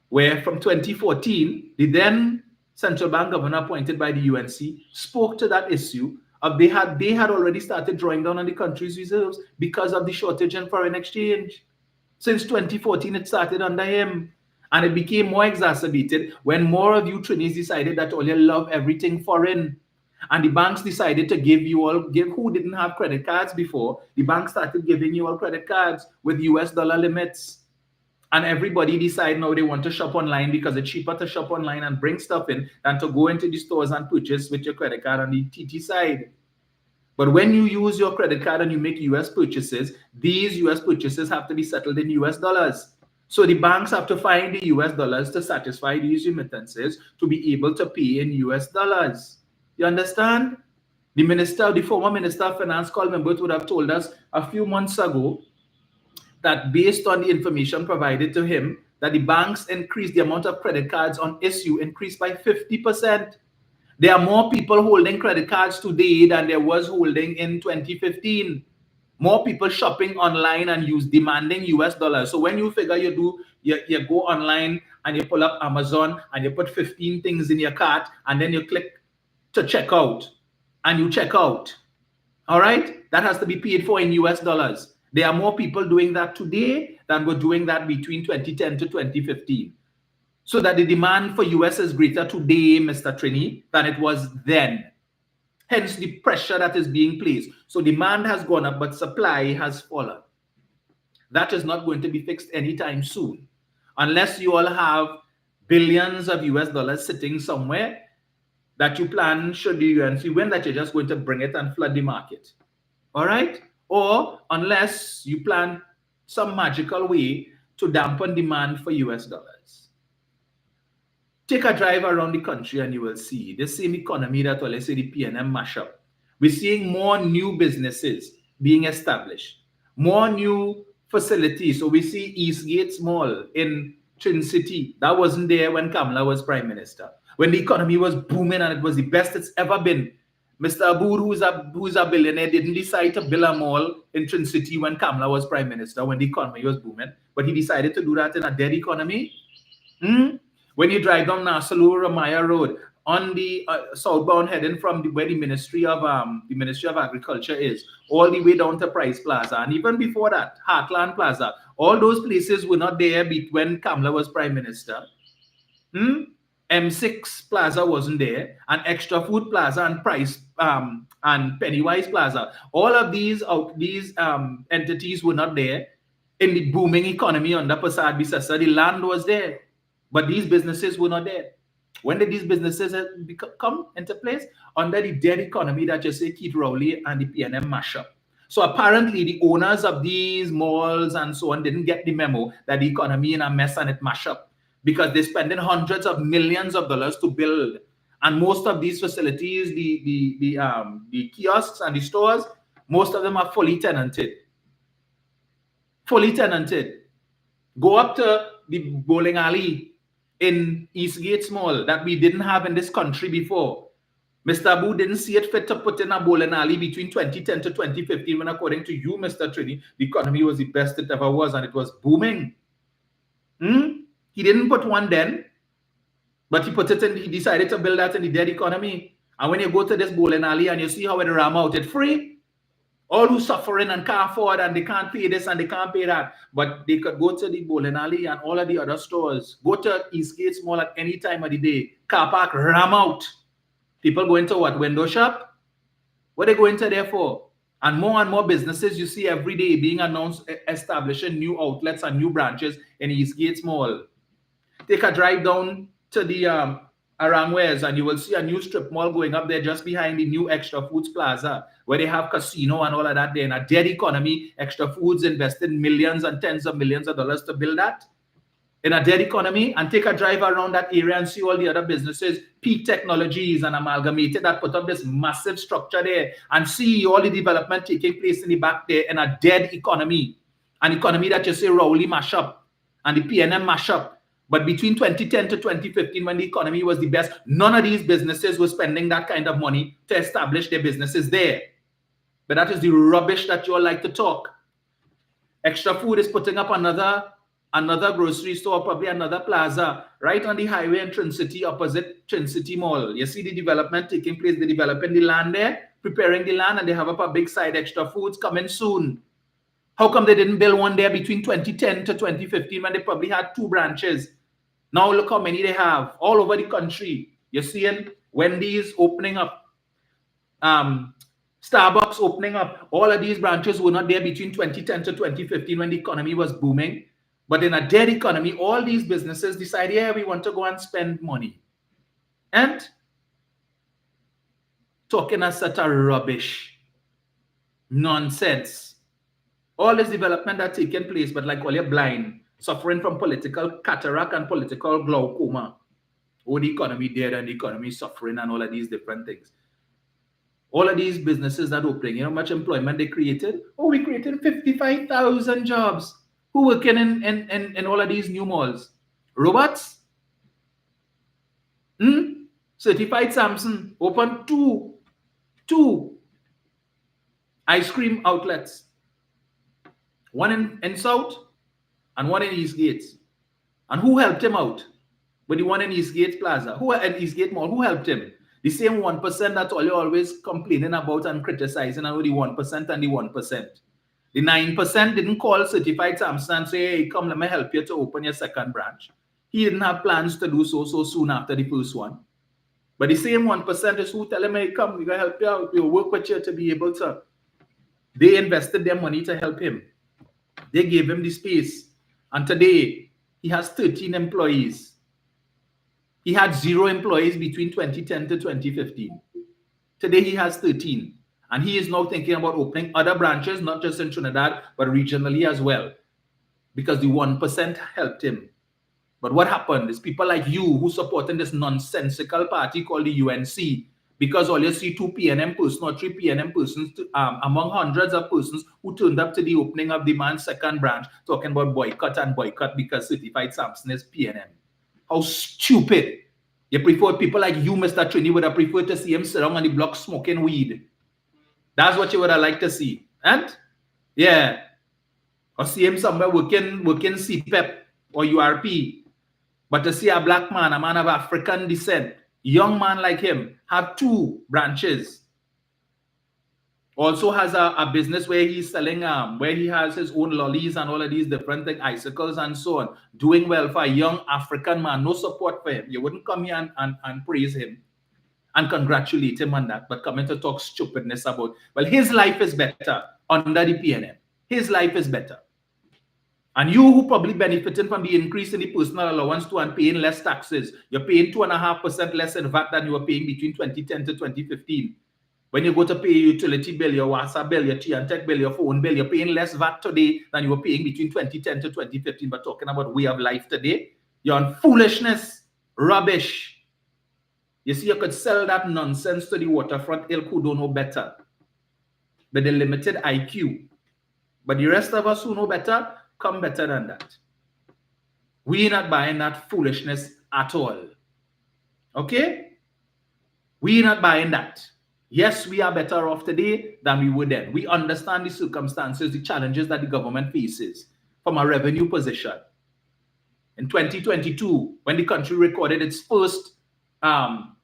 where from 2014, the then central bank governor appointed by the UNC spoke to that issue of they had already started drawing down on the country's reserves because of the shortage in foreign exchange. Since 2014, it started under him. And it became more exacerbated when more of you trainees decided that all you love everything foreign. And the banks decided to give who didn't have credit cards before, the banks started giving you all credit cards with US dollar limits. And everybody decided now they want to shop online because it's cheaper to shop online and bring stuff in than to go into the stores and purchase with your credit card on the TT side. But when you use your credit card and you make US purchases, these US purchases have to be settled in US dollars. So the banks have to find the US dollars to satisfy these remittances to be able to pay in US dollars. You understand? The former Minister of Finance, Colin Membert, would have told us a few months ago that based on the information provided to him, that the banks increased the amount of credit cards on issue, increased by 50%. There are more people holding credit cards today than there was holding in 2015. More people shopping online and demanding US dollars. So when you figure you go online and you pull up Amazon and you put 15 things in your cart and then you click to check out and you check out. All right? That has to be paid for in US dollars. There are more people doing that today than were doing that between 2010 to 2015. So that the demand for US is greater today, Mr. Trini, than it was then. Hence the pressure that is being placed. So demand has gone up, but supply has fallen. That is not going to be fixed anytime soon. Unless you all have billions of US dollars sitting somewhere that you plan, should the UNC win, that you're just going to bring it and flood the market. All right? Or unless you plan some magical way to dampen demand for US dollars. Take a drive around the country and you will see the same economy that, well, let's say the PNM mashup. We're seeing more new businesses being established, more new facilities. So we see Eastgate Mall in Twin City. That wasn't there when Kamala was Prime Minister. When the economy was booming and it was the best it's ever been. Mr. Abood, who's a billionaire, didn't decide to build a mall in Twin City when Kamala was Prime Minister, when the economy was booming. But he decided to do that in a dead economy. When you drive down Nassau Ramaya Road on the southbound heading from where the Ministry of Agriculture is, all the way down to Price Plaza, and even before that, Heartland Plaza, all those places were not there when Kamala was Prime Minister. M6 Plaza wasn't there, and Extra Food Plaza and Price and Pennywise Plaza. All of these entities were not there in the booming economy under Prasad Bisasa. The land was there, but these businesses were not there. When did these businesses come into place? Under the dead economy that you say Keith Rowley and the PNM mashup. So apparently the owners of these malls and so on didn't get the memo that the economy in a mess and it mash up, because they're spending hundreds of millions of dollars to build. And most of these facilities, the kiosks and the stores, most of them are fully tenanted. Fully tenanted. Go up to the bowling alley in Eastgate Mall that we didn't have in this country before. Mr. Abu didn't see it fit to put in a bowling alley between 2010 to 2015 when, according to you, Mr. Trini, the economy was the best it ever was and it was booming. He didn't put one then, but he put it in, he decided to build that in the dead economy. And when you go to this bowling alley and you see how it ram out, it's free. All who suffering and can't afford and they can't pay this and they can't pay that, but they could go to the bowling alley and all of the other stores. Go to Eastgate Mall at any time of the day. Car park ram out. People go into what? Window shop? What they go into there for? And more businesses you see every day being announced, establishing new outlets and new branches in Eastgate Mall. Take a drive down to the Arangwares and you will see a new strip mall going up there just behind the new Extra Foods Plaza, where they have casino and all of that there. In a dead economy, Extra Foods invested millions and tens of millions of dollars to build that. In a dead economy, and take a drive around that area and see all the other businesses, Peak Technologies and Amalgamated, that put up this massive structure there, and see all the development taking place in the back there in a dead economy. An economy that you say Rowley mash up and the PNM mash up. But between 2010 to 2015, when the economy was the best, none of these businesses were spending that kind of money to establish their businesses there. But that is the rubbish that you all like to talk. Extra Food is putting up another grocery store, probably another plaza, right on the highway in Trin-City, opposite Trin-City Mall. You see the development taking place. They're developing the land there, preparing the land, and they have up a big side, Extra Foods, coming soon. How come they didn't build one there between 2010 to 2015 when they probably had 2 branches? Now look how many they have all over the country. You're seeing Wendy's opening up, Starbucks opening up. All of these branches were not there between 2010 to 2015 when the economy was booming. But in a dead economy, all these businesses decide, yeah, we want to go and spend money. And talking as such a rubbish, nonsense. All this development that's taken place, but like all you're blind, suffering from political cataract and political glaucoma. Oh, the economy dead and the economy suffering and all of these different things. All of these businesses that opening, you know how much employment they created? Oh, we created 55,000 jobs. Who working in all of these new malls? Robots? Certified Samson opened two ice cream outlets. One in South and one in Eastgate. And who helped him out? With the one in Eastgate Plaza. Who in Eastgate Mall? Who helped him? The same 1% that all you're always complaining about and criticizing, and with the 1% and the 1%. The 9% didn't call Certified Samson and say, hey, come, let me help you to open your second branch. He didn't have plans to do so soon after the first one. But the same 1% is who tell him, hey, come, we're going to help you out. We'll work with you to be able to. They invested their money to help him. They gave him the space. And today, he has 13 employees. He had 0 employees between 2010 to 2015. Today, he has 13. And he is now thinking about opening other branches, not just in Trinidad, but regionally as well. Because the 1% helped him. But what happened is people like you who supporting this nonsensical party called the UNC, because all you see 2 PNM persons or 3 PNM persons among hundreds of persons who turned up to the opening of the man's second branch talking about boycott because Certified Samson is PNM. How stupid. You prefer people like you, Mr. Trini, would have preferred to see him sit down on the block smoking weed. That's what you would have liked to see. And yeah. Or see him somewhere working CPEP or URP. But to see a black man, a man of African descent, young man like him, have 2 branches. Also has a business where he's selling, where he has his own lollies and all of these different things, icicles and so on. Doing well for a young African man. No support for him. You wouldn't come here and praise him and congratulate him on that, but coming to talk stupidness about, well, his life is better under the PNM. His life is better. And you who probably benefiting from the increase in the personal allowance too and paying less taxes, you're paying 2.5% less in VAT than you were paying between 2010 to 2015. When you go to pay your utility bill, your WhatsApp bill, your Tech bill, your phone bill, you're paying less VAT today than you were paying between 2010 to 2015. But talking about way of life today, you're on foolishness, rubbish. You see, you could sell that nonsense to the waterfront ilk who don't know better. But the limited IQ. But the rest of us who know better, come better than that. We're not buying that foolishness at all. Okay? We're not buying that. Yes, we are better off today than we were then. We understand the circumstances, the challenges that the government faces from a revenue position. In 2022, when the country recorded its first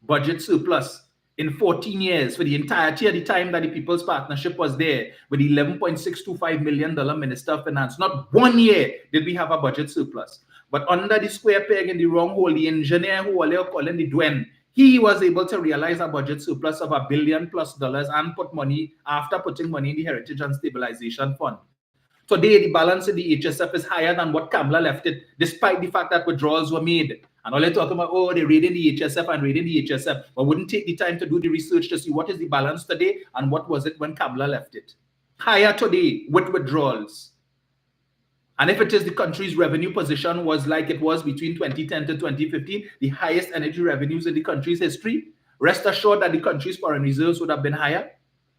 budget surplus in 14 years for the entirety of the time that the People's Partnership was there with the $11.625 million Minister of Finance. Not 1 year did we have a budget surplus. But under the square peg in the wrong hole, the engineer who are calling the Dwen, he was able to realize a budget surplus of $1 billion+ and put money, after putting money in the Heritage and Stabilization Fund. Today, the balance in the HSF is higher than what Kamla left it, despite the fact that withdrawals were made. And all they're talking about, oh, they're raiding the HSF and raiding the HSF, but wouldn't take the time to do the research to see what is the balance today and what was it when Kamla left it. Higher today with withdrawals. And if it is the country's revenue position was like it was between 2010 to 2015, the highest energy revenues in the country's history, rest assured that the country's foreign reserves would have been higher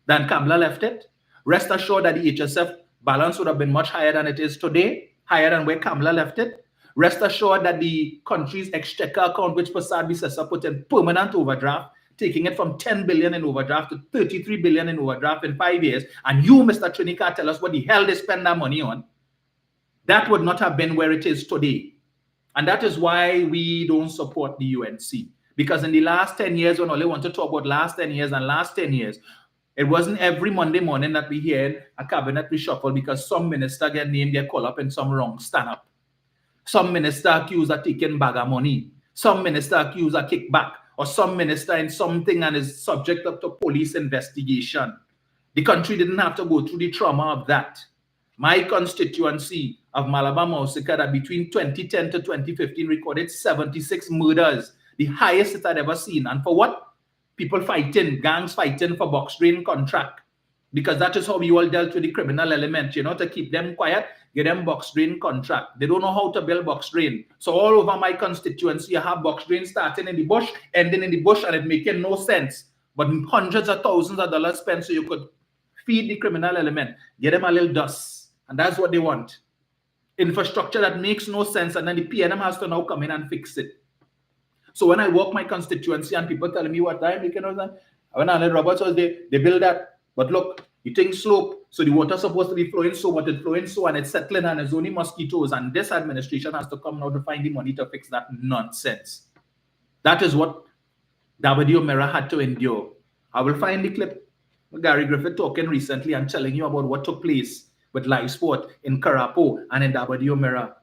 than Kamla left it. Rest assured that the HSF balance would have been much higher than it is today, higher than where Kamla left it. Rest assured that the country's exchequer account, which Prasad Bisesa put in permanent overdraft, taking it from 10 billion in overdraft to 33 billion in overdraft in 5 years, and you, Mr. Trinica, tell us what the hell they spend that money on, that would not have been where it is today. And that is why we don't support the UNC. Because in the last 10 years, when Ole want to talk about last 10 years and last 10 years, it wasn't every Monday morning that we hear a cabinet reshuffle because some minister get named, get called up in some wrong stand-up. Some minister accused of taking bag of money. Some minister accused of kickback. Or some minister in something and is subject up to police investigation. The country didn't have to go through the trauma of that. My constituency of Malabar Mausika that between 2010 to 2015 recorded 76 murders, the highest it had ever seen. And for what? People fighting, gangs fighting for box drain contract. Because that is how we all dealt with the criminal element, you know, to keep them quiet, get them box drain contract. They don't know how to build box drain. So all over my constituency, you have box drain starting in the bush, ending in the bush, and it making no sense. But hundreds of thousands of dollars spent so you could feed the criminal element, get them a little dust. And that's what they want. Infrastructure that makes no sense, and then the PNM has to now come in and fix it. So when I walk my constituency and people telling me what I'm making, when Arnold Roberts was there, they build that. But look, you think slope, so the water's supposed to be flowing so, but it's flowing so, and it's settling, and there's only mosquitoes. And this administration has to come now to find the money to fix that nonsense. That is what W. O'Meara had to endure. I will find the clip of Gary Griffith talking recently and telling you about what took place with live sport in Karapo and in W. O'Meara.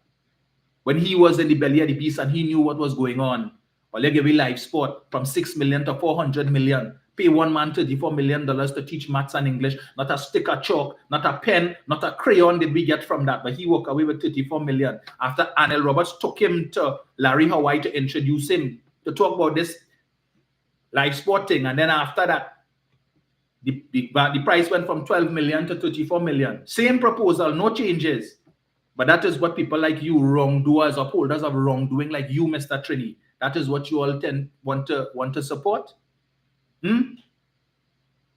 When he was in the belly of the beast and he knew what was going on. Or they give you live sport from 6 million to 400 million. Pay one man $34 million to teach maths and English. Not a stick of chalk, not a pen, not a crayon did we get from that. But he walked away with 34 million. After Arnold Roberts took him to Larry Hawaii to introduce him to talk about this live sport thing. And then after that, the price went from 12 million to 34 million. Same proposal, no changes. But that is what people like you, wrongdoers, upholders of wrongdoing like you, Mr. Trini, that is what you all want to support?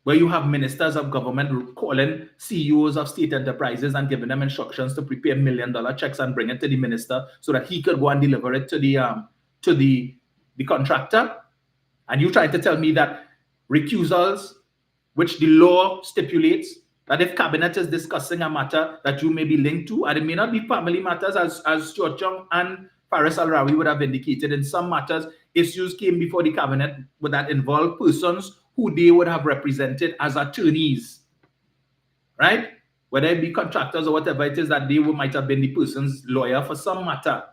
Where you have ministers of government calling CEOs of state enterprises and giving them instructions to prepare $1 million checks and bring it to the minister so that he could go and deliver it to the contractor. And you trying to tell me that recusals, which the law stipulates, that if cabinet is discussing a matter that you may be linked to, and it may not be family matters as Stuart Young and Faris Al-Rawi would have indicated, in some matters, issues came before the cabinet that involved persons who they would have represented as attorneys. right? Whether it be contractors or whatever it is that they might have been the person's lawyer for some matter,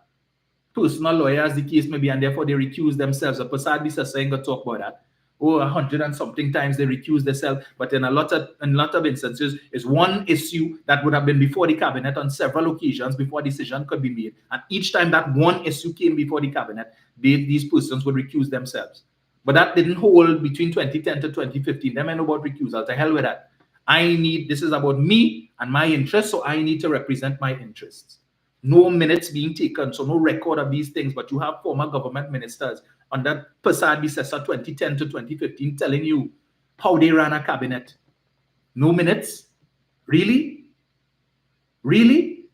personal lawyer as the case may be, and therefore they recuse themselves. A Passad Bisa saying to talk about that. Oh, 100 and something times they recuse themselves, but in a lot of instances, it's one issue that would have been before the cabinet on several occasions before a decision could be made. And each time that one issue came before the cabinet, these persons would recuse themselves. But that didn't hold between 2010 to 2015. Them I know about recusal. To hell with that. This is about me and my interests, so I need to represent my interests. No minutes being taken, so no record of these things, but you have former government ministers under Passad Bisesa 2010 to 2015 telling you how they ran a cabinet. No minutes? Really? Really?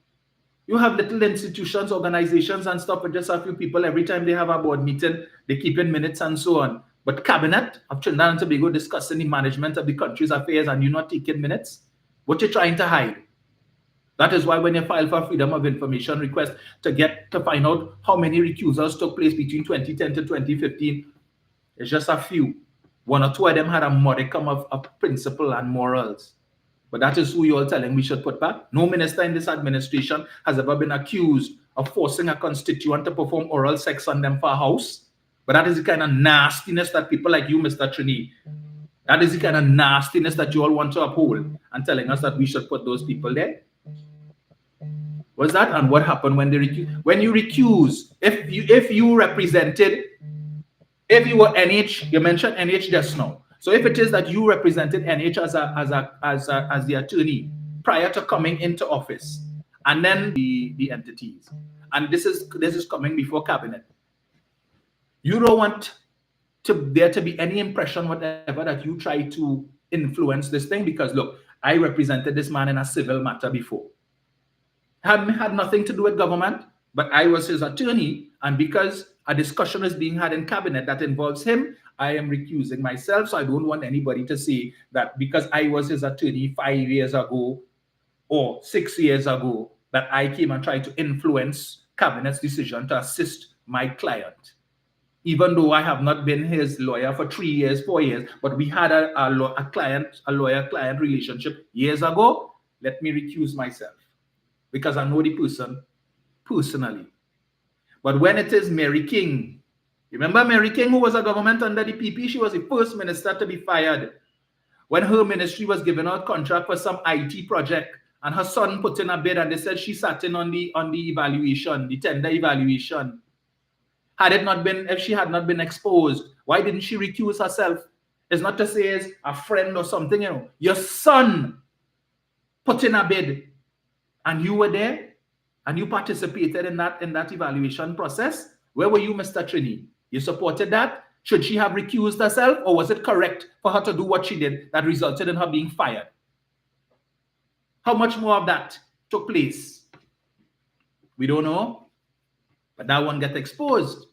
You have little institutions, organizations and stuff, and just a few people, every time they have a board meeting, they keep in minutes and so on. But cabinet of Trinidad and Tobago discussing the management of the country's affairs and you not taking minutes? What you're trying to hide? That is why when you file for freedom of information request to find out how many recusals took place between 2010 to 2015, it's just a few. One or two of them had a modicum of principle and morals. But that is who you're all telling we should put back. No minister in this administration has ever been accused of forcing a constituent to perform oral sex on them for a house. But that is the kind of nastiness that people like you, Mr. Trini, that is the kind of nastiness that you all want to uphold and telling us that we should put those people there. Was that? And what happened when they recuse? When you recuse, if you were NH, you mentioned NH just now. So if it is that you represented NH as the attorney prior to coming into office, and then the entities, and this is coming before cabinet, you don't want there to be any impression whatever that you try to influence this thing, because look, I represented this man in a civil matter before. Had nothing to do with government, but I was his attorney, and because a discussion is being had in cabinet that involves him, I am recusing myself. So I don't want anybody to say that because I was his attorney 5 years ago or 6 years ago that I came and tried to influence cabinet's decision to assist my client. Even though I have not been his lawyer for 3 years, 4 years, but we had a lawyer-client relationship years ago, let me recuse myself, because I know the person personally. But when it is Mary King, remember Mary King, who was a government under the PP? She was the first minister to be fired when her ministry was given out contract for some IT project, and her son put in a bid, and they said she sat in on the evaluation, the tender evaluation. If she had not been exposed, why didn't she recuse herself? It's not to say as a friend or something, you know. Your son put in a bid, and you were there, and you participated in that evaluation process. Where were you, Mr. Trini? You supported that? Should she have recused herself, or was it correct for her to do what she did that resulted in her being fired? How much more of that took place? We don't know, but that one got exposed.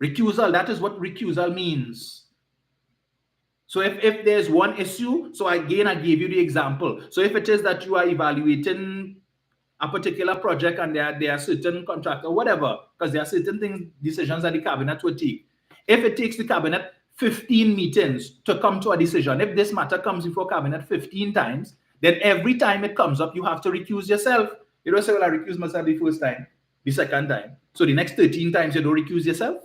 Recusal, that is what recusal means. So if there's one issue, so again, I gave you the example. So if it is that you are evaluating a particular project and there are certain contracts or whatever, because there are certain decisions that the cabinet will take. If it takes the cabinet 15 meetings to come to a decision, if this matter comes before cabinet 15 times, then every time it comes up, you have to recuse yourself. You don't say, well, I recuse myself the first time, the second time. So the next 13 times, you don't recuse yourself.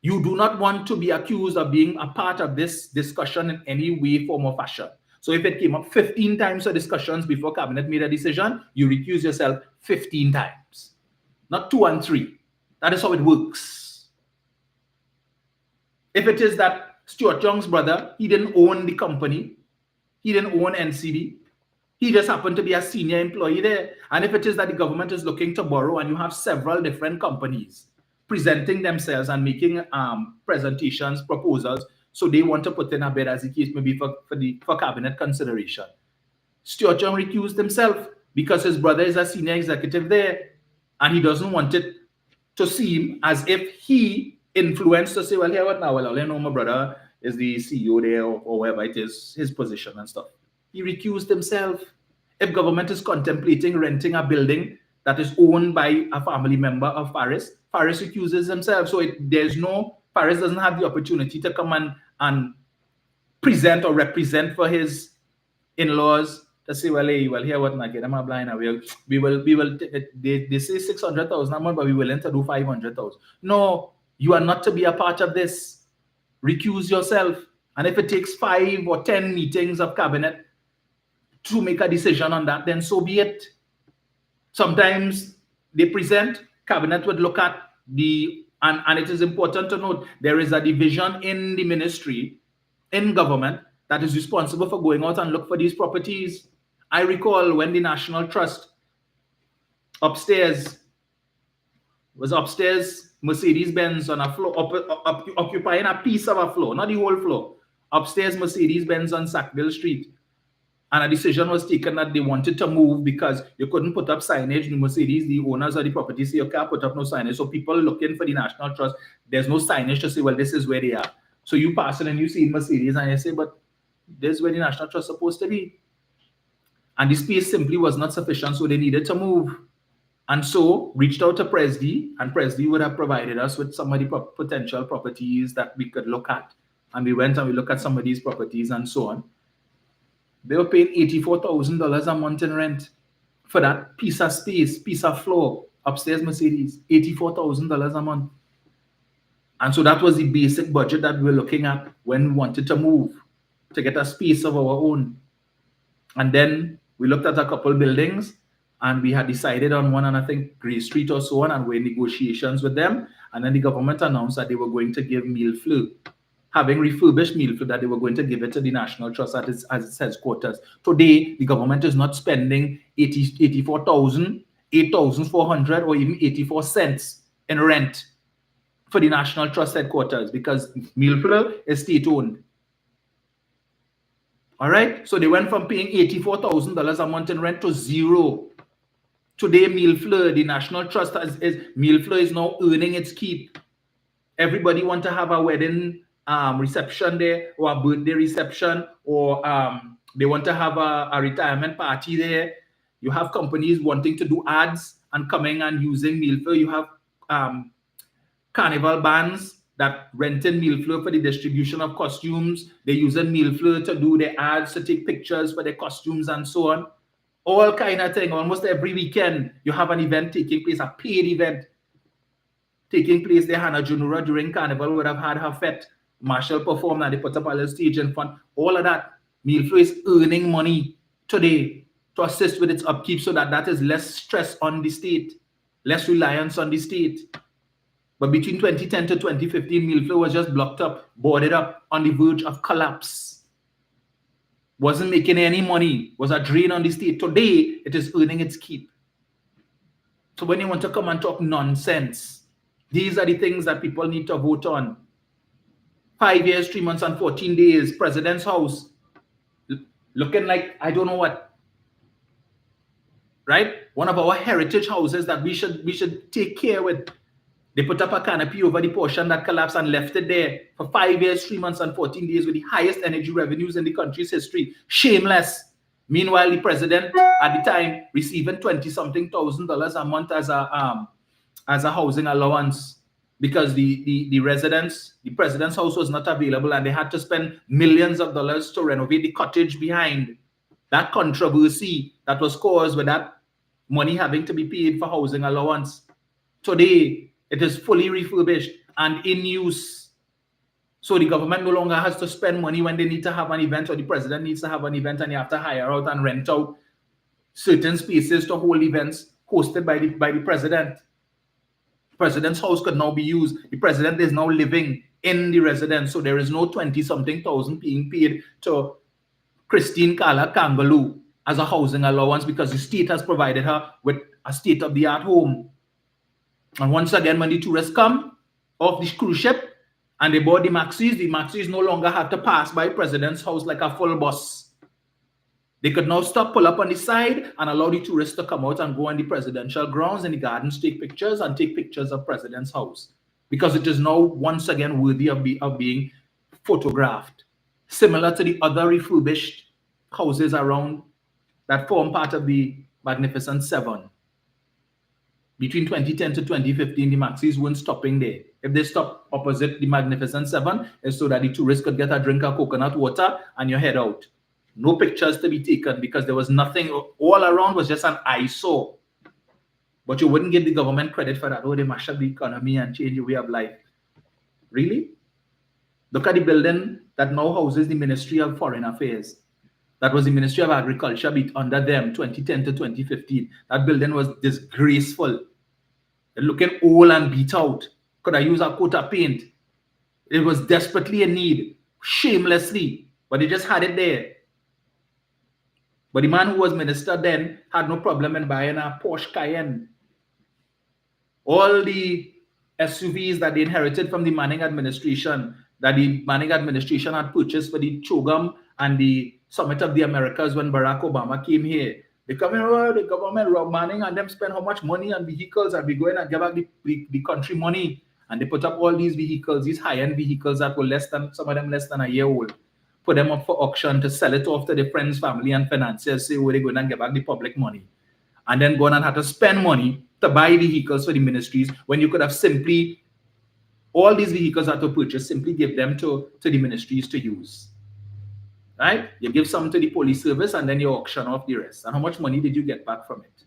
You do not want to be accused of being a part of this discussion in any way, form, or fashion. So if it came up 15 times for discussions before cabinet made a decision, you recuse yourself 15 times, not 2 and 3. That is how it works. If it is that Stuart Young's brother, he didn't own the company, he didn't own NCD, he just happened to be a senior employee there. And if it is that the government is looking to borrow and you have several different companies presenting themselves and making presentations, proposals, so they want to put in a bid, as the case may be, for cabinet consideration. Stuart Young recused himself because his brother is a senior executive there, and he doesn't want it to seem as if he influenced to say, well, here what now? Well, I know my brother is the CEO there, or wherever it is, his position and stuff. He recused himself. If government is contemplating renting a building that is owned by a family member of Faris, Faris recuses himself. So Faris doesn't have the opportunity to come and present or represent for his in-laws to say, well, hey, well, here what not get them a blind. We will. They say 600,000 a month, but we willing to do 500,000. No, you are not to be a part of this. Recuse yourself. And if it takes 5 or 10 meetings of cabinet to make a decision on that, then so be it. Sometimes they present, cabinet would look at and it is important to note, there is a division in the ministry, in government, that is responsible for going out and look for these properties. I recall when the National Trust upstairs, Mercedes-Benz on a floor, occupying a piece of a floor, not the whole floor. Upstairs, Mercedes-Benz on Sackville Street. And a decision was taken that they wanted to move because you couldn't put up signage. The Mercedes, the owners of the property say, you can't put up no signage. So people looking for the National Trust, there's no signage to say, well, this is where they are. So you pass it and you see Mercedes and you say, but this is where the National Trust is supposed to be. And the space simply was not sufficient, so they needed to move. And so reached out to Presdy, and Presdy would have provided us with some of the potential properties that we could look at. And we went and we looked at some of these properties and so on. They were paying $84,000 a month in rent for that piece of space, piece of floor, upstairs Mercedes, $84,000 a month. And so that was the basic budget that we were looking at when we wanted to move, to get a space of our own. And then we looked at a couple buildings and we had decided on one, and I think Gray Street or so on, and we're in negotiations with them. And then the government announced that they were going to give Millefleur, having refurbished Millefleur, that they were going to give it to the National Trust at its headquarters. Today, the government is not spending 84,000, 8,400, or even 84 cents in rent for the National Trust headquarters because Millefleur is state-owned. All right? So they went from paying $84,000 a month in rent to zero. Today, Millefleur, the National Trust, Millefleur is now earning its keep. Everybody want to have a wedding reception there, or a birthday reception, or they want to have a retirement party there. You have companies wanting to do ads and coming and using Millefleur. You have carnival bands that renting Millefleur for the distribution of costumes. They're using Millefleur to do their ads, to take pictures for their costumes and so on. All kind of thing. Almost every weekend, you have an event taking place, a paid event taking place there. Hannah Junura during Carnival would have had her fete. Marshall performed and they put up a little stage in front. All of that. Millefleur is earning money today to assist with its upkeep so that is less stress on the state, less reliance on the state. But between 2010 to 2015, Millefleur was just blocked up, boarded up, on the verge of collapse. Wasn't making any money, was a drain on the state. Today, it is earning its keep. So when you want to come and talk nonsense, these are the things that people need to vote on. 5 years, 3 months, and 14 days, President's House, looking like I don't know what. Right? One of our heritage houses that we should take care with. They put up a canopy over the portion that collapsed and left it there for 5 years, 3 months, and 14 days with the highest energy revenues in the country's history. Shameless. Meanwhile, the president at the time receiving $20-something thousand a month as a housing allowance because the president's house was not available and they had to spend millions of dollars to renovate the cottage behind. That controversy that was caused with that money having to be paid for housing allowance. Today, it is fully refurbished and in use. So the government no longer has to spend money when they need to have an event or the president needs to have an event and you have to hire out and rent out certain spaces to hold events hosted by the president. The president's house could now be used. The president is now living in the residence. So there is no 20-something thousand being paid to Christine Kala Kangaloo as a housing allowance because the state has provided her with a state-of-the-art home. And once again, when the tourists come off the cruise ship and they board the Maxis no longer have to pass by President's house like a full bus. They could now stop, pull up on the side, and allow the tourists to come out and go on the presidential grounds in the gardens, take pictures, and take pictures of President's house. Because it is now once again worthy of being photographed. Similar to the other refurbished houses around that form part of the Magnificent Seven. Between 2010 to 2015, the Maxis weren't stopping there. If they stop opposite the Magnificent Seven, it's so that the tourists could get a drink of coconut water and you head out. No pictures to be taken because there was nothing, all around was just an eyesore. But you wouldn't give the government credit for that. Oh, they mash up the economy and change the way of life. Really? Look at the building that now houses the Ministry of Foreign Affairs. That was the Ministry of Agriculture under them, 2010 to 2015. That building was disgraceful. Looking old and beat out. Could I use a coat of paint? It was desperately in need, shamelessly, but they just had it there. But the man who was minister then had no problem in buying a Porsche Cayenne. All the SUVs that they inherited from the Manning administration, that the Manning administration had purchased for the CHOGM and the Summit of the Americas when Barack Obama came here. They come in, oh, the government rob Manning and them spend how much money on vehicles and we go in and give back the country money. And they put up all these vehicles, these high-end vehicles that were some of them less than a year old. Put them up for auction to sell it off to their friends, family, and financiers, say, oh, they're going to give back the public money. And then go on and have to spend money to buy vehicles for the ministries when you could have simply, all these vehicles that were purchased, simply give them to the ministries to use. Right? You give some to the police service and then you auction off the rest. And how much money did you get back from it?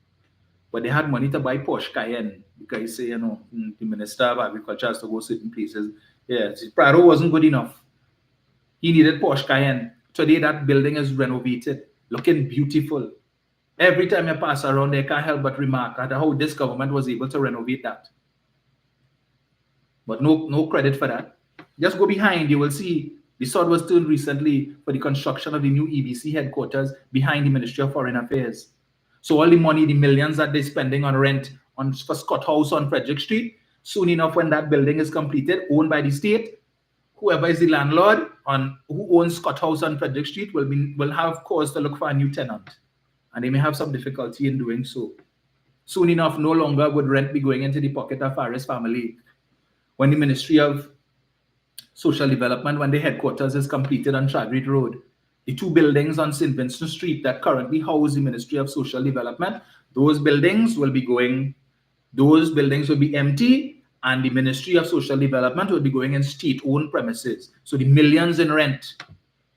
But they had money to buy Porsche Cayenne because you say, you know, the Minister of Agriculture has to go certain places. Yeah, Prado wasn't good enough. He needed Porsche Cayenne. Today, that building is renovated, looking beautiful. Every time I pass around there, I can't help but remark at how this government was able to renovate that. But no credit for that. Just go behind, you will see the sword was turned recently for the construction of the new EBC headquarters behind the Ministry of Foreign Affairs. So all the money, the millions that they're spending on rent for Scott House on Frederick Street, soon enough when that building is completed, owned by the state, whoever is the landlord who owns Scott House on Frederick Street will have cause to look for a new tenant. And they may have some difficulty in doing so. Soon enough, no longer would rent be going into the pocket of Faris family. When the Ministry of Social Development, when the headquarters is completed on Chadwick Road, the two buildings on St. Vincent Street that currently house the Ministry of Social Development, those buildings will be empty, and the Ministry of Social Development will be going in state-owned premises. So the millions in rent,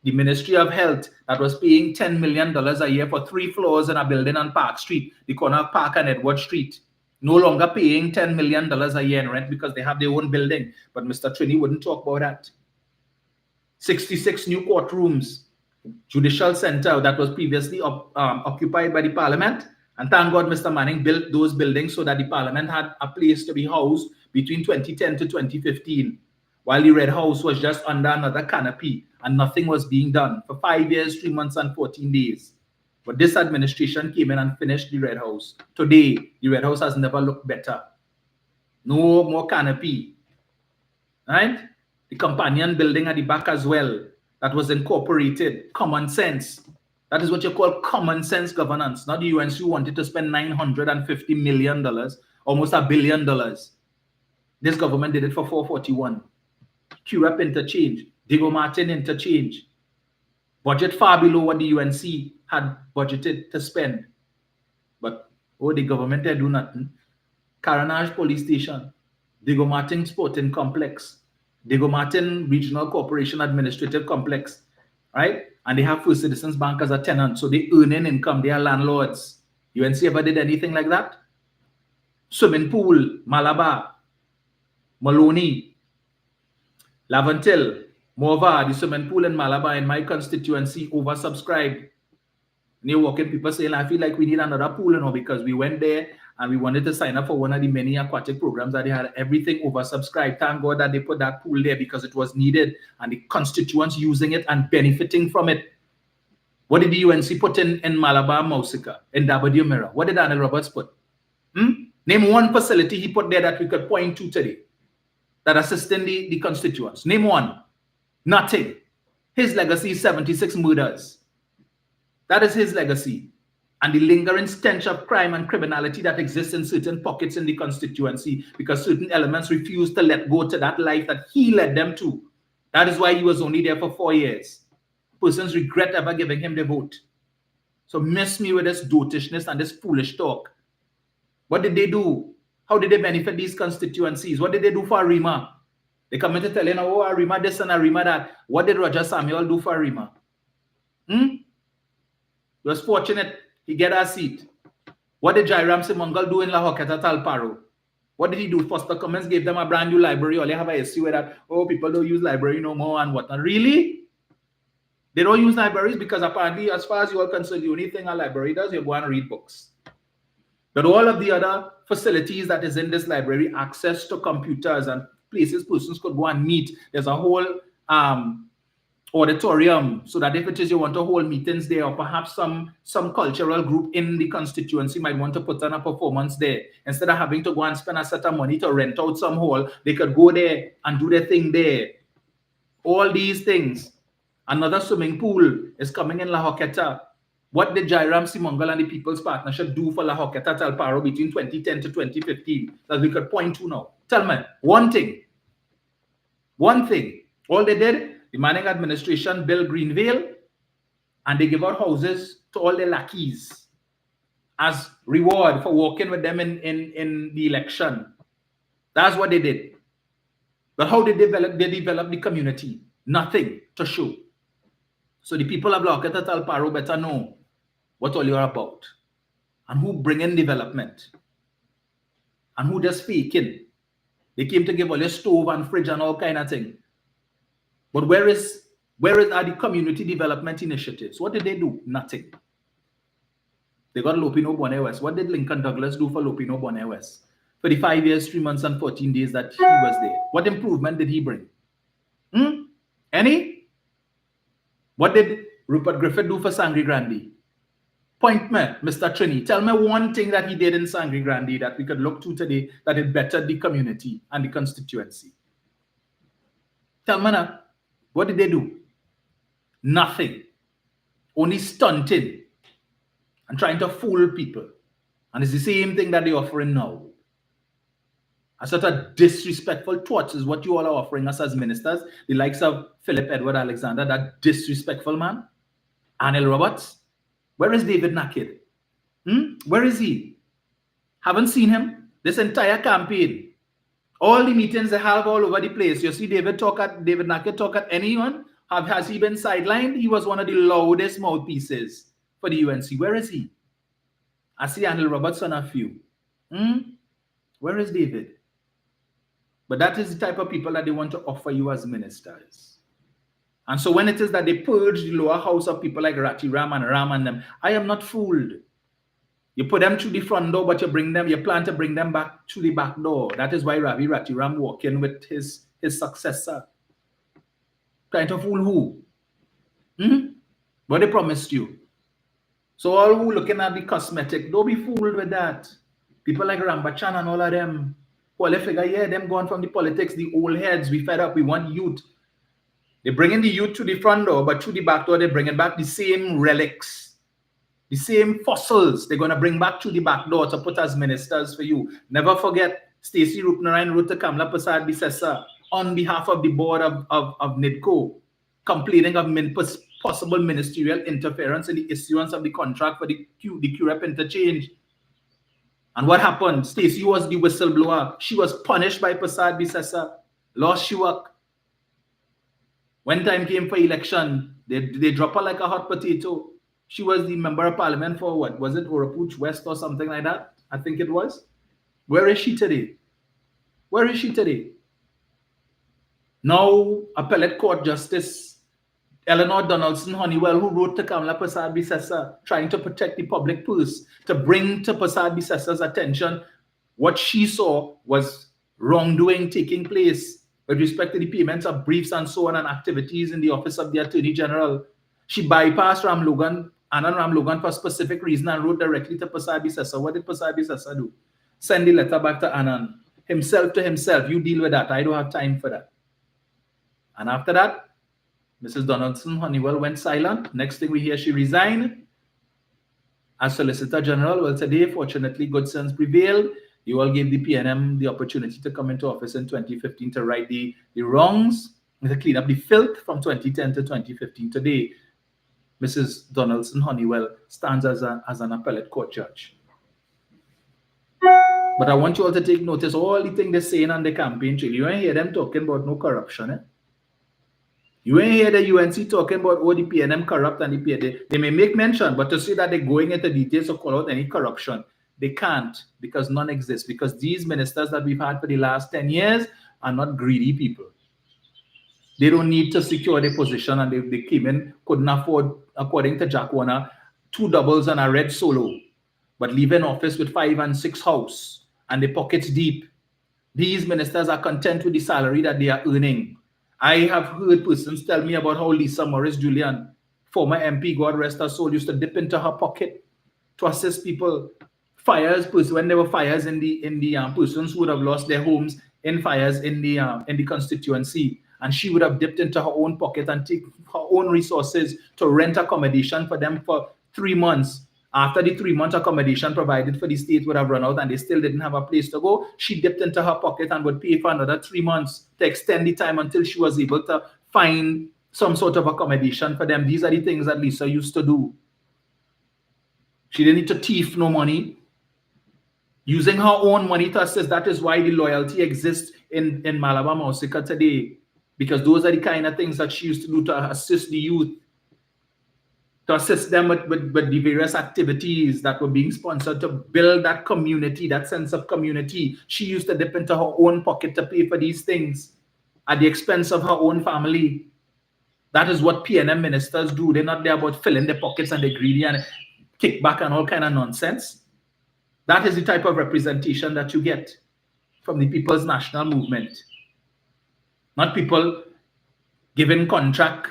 the Ministry of Health that was paying $10 million a year for 3 floors in a building on Park Street, the corner of Park and Edward Street, no longer paying $10 million a year in rent because they have their own building. But Mr. Trini wouldn't talk about that. 66 new courtrooms, judicial center that was previously occupied by the parliament. And thank God Mr. Manning built those buildings so that the parliament had a place to be housed between 2010 to 2015, while the Red House was just under another canopy and nothing was being done for 5 years, 3 months, and 14 days. But this administration came in and finished the Red House. Today, the Red House has never looked better. No more canopy. Right? The companion building at the back as well, that was incorporated. Common sense. That is what you call common sense governance. Not the UNC who wanted to spend $950 million, almost $1 billion. This government did it for 441. QREP interchange, Diego Martin interchange. Budget far below what the UNC had budgeted to spend. But, the government they do nothing. Caranage Police Station, Diego Martin Sporting Complex, Diego Martin Regional Corporation Administrative Complex, right? And they have First Citizens Bank as a tenant, so they earn an income, they are landlords. UNC ever did anything like that? Swimming pool, Malabar, Maloney, Lavantil, Morva, the swimming pool in Malabar in my constituency oversubscribed. And you're walking, people saying, I feel like we need another pool, because we went there and we wanted to sign up for one of the many aquatic programs that they had, everything oversubscribed. Thank God that they put that pool there because it was needed and the constituents using it and benefiting from it. What did the UNC put in Malabar, Mausika, in W Mirror? What did Daniel Roberts put? Name one facility he put there that we could point to today that assisting the constituents. Name one. Nothing. His legacy is 76 murders. That is his legacy. And the lingering stench of crime and criminality that exists in certain pockets in the constituency because certain elements refuse to let go to that life that he led them to. That is why he was only there for 4 years. Persons regret ever giving him the vote. So miss me with this dotishness and this foolish talk. What did they do? How did they benefit these constituencies? What did they do for Arima? They come in to tell you, Arima this and Arima that. What did Roger Samuel do for Arima? He was fortunate he get a seat. What did Jairam Simangal do in La Hoqueta Talparo? What did he do? Foster Cummins gave them a brand new library. All they have an issue with that, oh, people don't use library no more and whatnot. Really? They don't use libraries because apparently, as far as you are concerned, the only thing a library does, you go and read books. But all of the other facilities that is in this library, access to computers and places persons could go and meet. There's a whole auditorium, so that if it is you want to hold meetings there, or perhaps some cultural group in the constituency might want to put on a performance there, instead of having to go and spend a set of money to rent out some hall, they could go there and do their thing there. All these things. Another swimming pool is coming in La Hoqueta. What did Jairam Simangal and the People's Partnership do for La Hoqueta Talparo between 2010 to 2015 that we could point to now? Tell me, one thing. One thing. All they did, the Manning administration built Greenvale, and they give out houses to all their lackeys as reward for working with them in the election. That's what they did. But how did they develop the community? Nothing to show. So the people of La Hoqueta Talparo better know what all you're about, and who bring in development, and who just faking. They came to give all your stove and fridge and all kind of thing. But where are the community development initiatives? What did they do? Nothing. They got Lopino Bonnet West. What did Lincoln Douglas do for Lopino Bonnet West? For the 5 years, 3 months, and 14 days that he was there? What improvement did he bring? Any? What did Rupert Griffith do for Sangre Grande? Point me, Mr. Trini. Tell me one thing that he did in Sangre Grande that we could look to today that it bettered the community and the constituency. Tell me now. What did they do? Nothing. Only stunting and trying to fool people. And it's the same thing that they're offering now. A sort of disrespectful thoughts is what you all are offering us as ministers. The likes of Philip Edward Alexander, that disrespectful man. Anil Roberts. Where is David Naked? Where is he? Haven't seen him this entire campaign. All the meetings they have all over the place. You see David Naked talk at anyone? Has he been sidelined? He was one of the loudest mouthpieces for the UNC. Where is he? I see Anil Roberts on a few. Where is David? But that is the type of people that they want to offer you as ministers. And so when it is that they purge the lower house of people like Ratiram and Ram and them, I am not fooled. You put them through the front door, but you plan to bring them back through the back door. That is why Ravi Ratiram walked in with his successor. Trying to fool who? What they promised you. So all who looking at the cosmetic, don't be fooled with that. People like Rambachan and all of them, them gone from the politics, the old heads, we fed up, we want youth. They bring in the youth to the front door, but through the back door, they bringing back the same relics, the same fossils they're going to bring back to the back door to put as ministers for you. Never forget, Stacey Rupnarayan wrote to Kamla Prasad Bisesa on behalf of the board of NIDCO, complaining of possible ministerial interference in the issuance of the contract for the QREP interchange. And what happened? Stacey was the whistleblower. She was punished by Prasad Bisesa, lost she work. When time came for election, they drop her like a hot potato. She was the member of parliament for what? Was it Orapuch West or something like that? I think it was. Where is she today? Where is she today? Now, appellate court justice Eleanor Donaldson Honeywell, who wrote to Kamla Prasad Bisesa, trying to protect the public purse, to bring to Prasad Bisesa's attention what she saw was wrongdoing taking place with respect to the payments of briefs and so on and activities in the office of the Attorney General. She bypassed Anand Ram Logan for a specific reason and wrote directly to Prasad Bisesa. What did Prasad Bisesa do? Send the letter back to Anand. Himself to himself, you deal with that. I don't have time for that. And after that, Mrs. Donaldson Honeywell went silent. Next thing we hear, she resigned as Solicitor General. Well, today, fortunately, good sense prevailed. You all gave the PNM the opportunity to come into office in 2015 to right the wrongs, to clean up the filth from 2010 to 2015. Today, Mrs. Donaldson Honeywell stands as an appellate court judge. But I want you all to take notice all the things they're saying on the campaign trail. You don't hear them talking about no corruption. You ain't hear the UNC talking about the PNM corrupt and the PNM. They may make mention, but to say that they're going into details to call out any corruption, they can't, because none exists. Because these ministers that we've had for the last 10 years are not greedy people. They don't need to secure their position, and they came in, couldn't afford, according to Jack Warner, 2 doubles and a red solo, but leaving office with 5 and 6 house and the pockets deep. These ministers are content with the salary that they are earning. I have heard persons tell me about how Lisa Morris Julian, former MP, God rest her soul, used to dip into her pocket to assist people. Fires, when there were fires in the persons who would have lost their homes in fires in the constituency, and she would have dipped into her own pocket and take her own resources to rent accommodation for them for 3 months. After the 3-month accommodation provided for the state would have run out and they still didn't have a place to go, she dipped into her pocket and would pay for another 3 months to extend the time until she was able to find some sort of accommodation for them. These are the things that Lisa used to do. She didn't need to thief no money. Using her own money to assist. That is why the loyalty exists in Malabar Mausika today. Because those are the kind of things that she used to do to assist the youth. To assist them with the various activities that were being sponsored to build that community, that sense of community. She used to dip into her own pocket to pay for these things at the expense of her own family. That is what PNM ministers do. They're not there about filling their pockets and they're greedy and kickback and all kind of nonsense. That is the type of representation that you get from the People's National Movement. Not people giving contract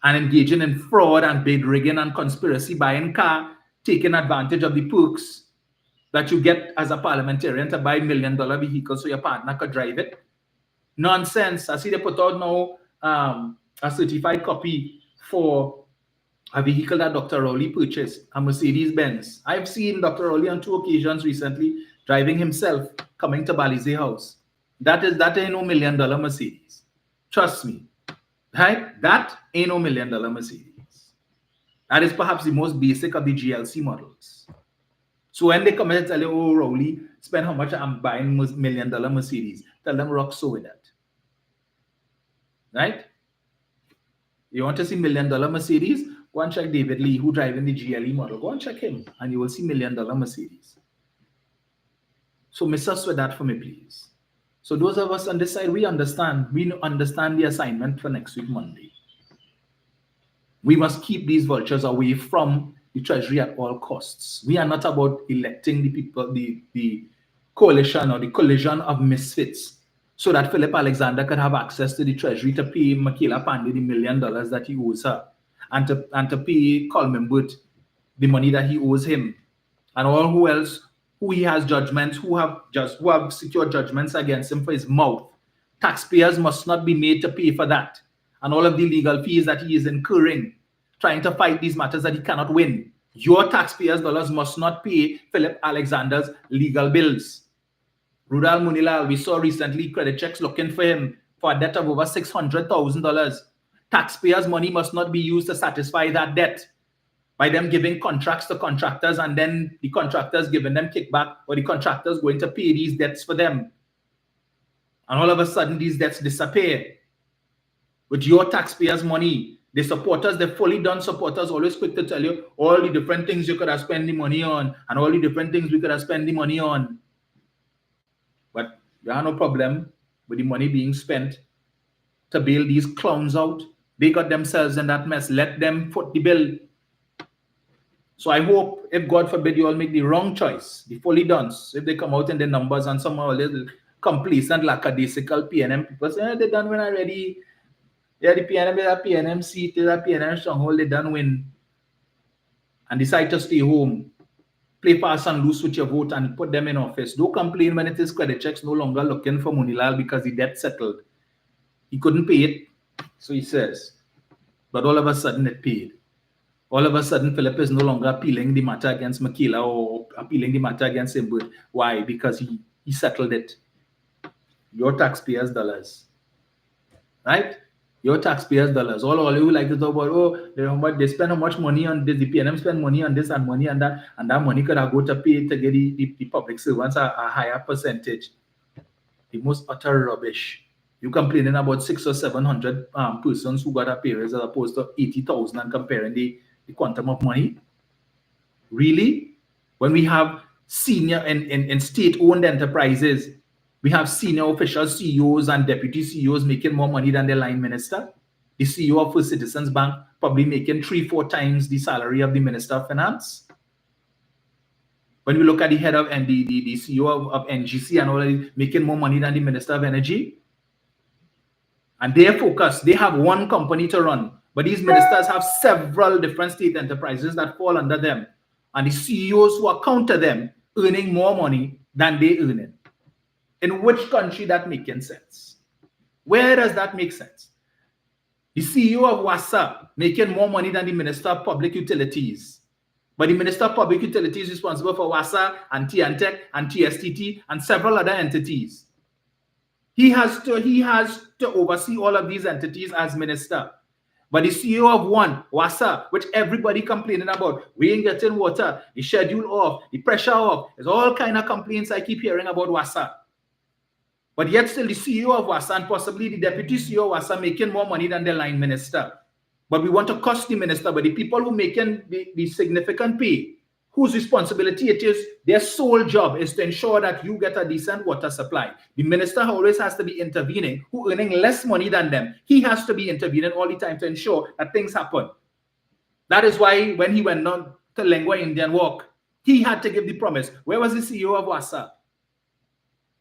and engaging in fraud and bid rigging and conspiracy, buying car, taking advantage of the perks that you get as a parliamentarian to buy $1 million vehicles so your partner could drive it. Nonsense. I see they put out now a certified copy for a vehicle that Dr. Rowley purchased, a Mercedes-Benz. I've seen Dr. Rowley on 2 occasions recently driving himself coming to Balize House. That ain't no $1 million Mercedes. Trust me. Right? That ain't no $1 million Mercedes. That is perhaps the most basic of the GLC models. So when they come and tell you, oh, Rowley, spend how much I'm buying $1 million Mercedes, tell them rock so with that. Right? You want to see $1 million Mercedes? Go and check David Lee, who driving the GLE model. Go and check him, and you will see $1 million Mercedes. So miss us with that for me, please. So those of us on this side, we understand the assignment for next week, Monday. We must keep these vultures away from the Treasury at all costs. We are not about electing the people, the coalition or the collision of misfits, so that Philip Alexander could have access to the Treasury to pay Michaela Pandey the $1 million that he owes her, and to pay Coleman Burt the money that he owes him, and all who he has judgments, who have secured judgments against him for his mouth. Taxpayers must not be made to pay for that, and all of the legal fees that he is incurring, trying to fight these matters that he cannot win. Your taxpayers' dollars must not pay Philip Alexander's legal bills. Rudal Munilal, we saw recently credit checks looking for him for a debt of over $600,000. Taxpayers' money must not be used to satisfy that debt by them giving contracts to contractors and then the contractors giving them kickback, or the contractors going to pay these debts for them. And all of a sudden, these debts disappear. With your taxpayers' money, the supporters, the fully done supporters, always quick to tell you all the different things you could have spent the money on and all the different things we could have spent the money on. But there are no problem with the money being spent to bail these clowns out. They got themselves in that mess. Let them foot the bill. So I hope, if God forbid you all make the wrong choice, the fully done, if they come out in the numbers and somehow a little complacent, lackadaisical PNM people say, they done win already. Yeah, the PNM is a PNM seat, is a PNM stronghold, they done win. And decide to stay home. Play fast and loose with your vote and put them in office. Don't complain when it is credit checks no longer looking for Munilal because the debt settled. He couldn't pay it, so he says. But all of a sudden it paid. All of a sudden, Philip is no longer appealing the matter against Michaela or appealing the matter against him. Why? Because he settled it. Your taxpayers' dollars. Right? Your taxpayers' dollars. All you like to talk about, oh, they spend how much money on this, the PNM spend money on this and money on that, and that money could have go to pay to get the public servants a higher percentage. The most utter rubbish. You complaining about 600 or 700 persons who got a pay raise as opposed to 80,000 and comparing the quantum of money? Really? When we have senior in state-owned enterprises, we have senior officials, CEOs and deputy CEOs making more money than the line minister. The CEO of First Citizens Bank probably making 3-4 times the salary of the Minister of Finance. When we look at the head of and the CEO of NGC and all that, making more money than the Minister of Energy. And their focus, they have one company to run, but these ministers have several different state enterprises that fall under them. And the CEOs who account to them earning more money than they earning. In which country that making sense? Where does that make sense? The CEO of WASA making more money than the Minister of Public Utilities. But the Minister of Public Utilities is responsible for WASA and TNTEC and TSTT and several other entities. He has to oversee all of these entities as minister. But the CEO of one, WASA, which everybody complaining about, we ain't getting water, the schedule off, the pressure off, there's all kind of complaints I keep hearing about WASA. But yet still the CEO of WASA and possibly the deputy CEO of WASA making more money than the line minister. But we want to cost the minister, but the people who making the significant pay, whose responsibility it is, their sole job is to ensure that you get a decent water supply. The minister always has to be intervening, who earning less money than them. He has to be intervening all the time to ensure that things happen. That is why when he went on to Lengua Indian Walk, he had to give the promise. Where was the CEO of WASA?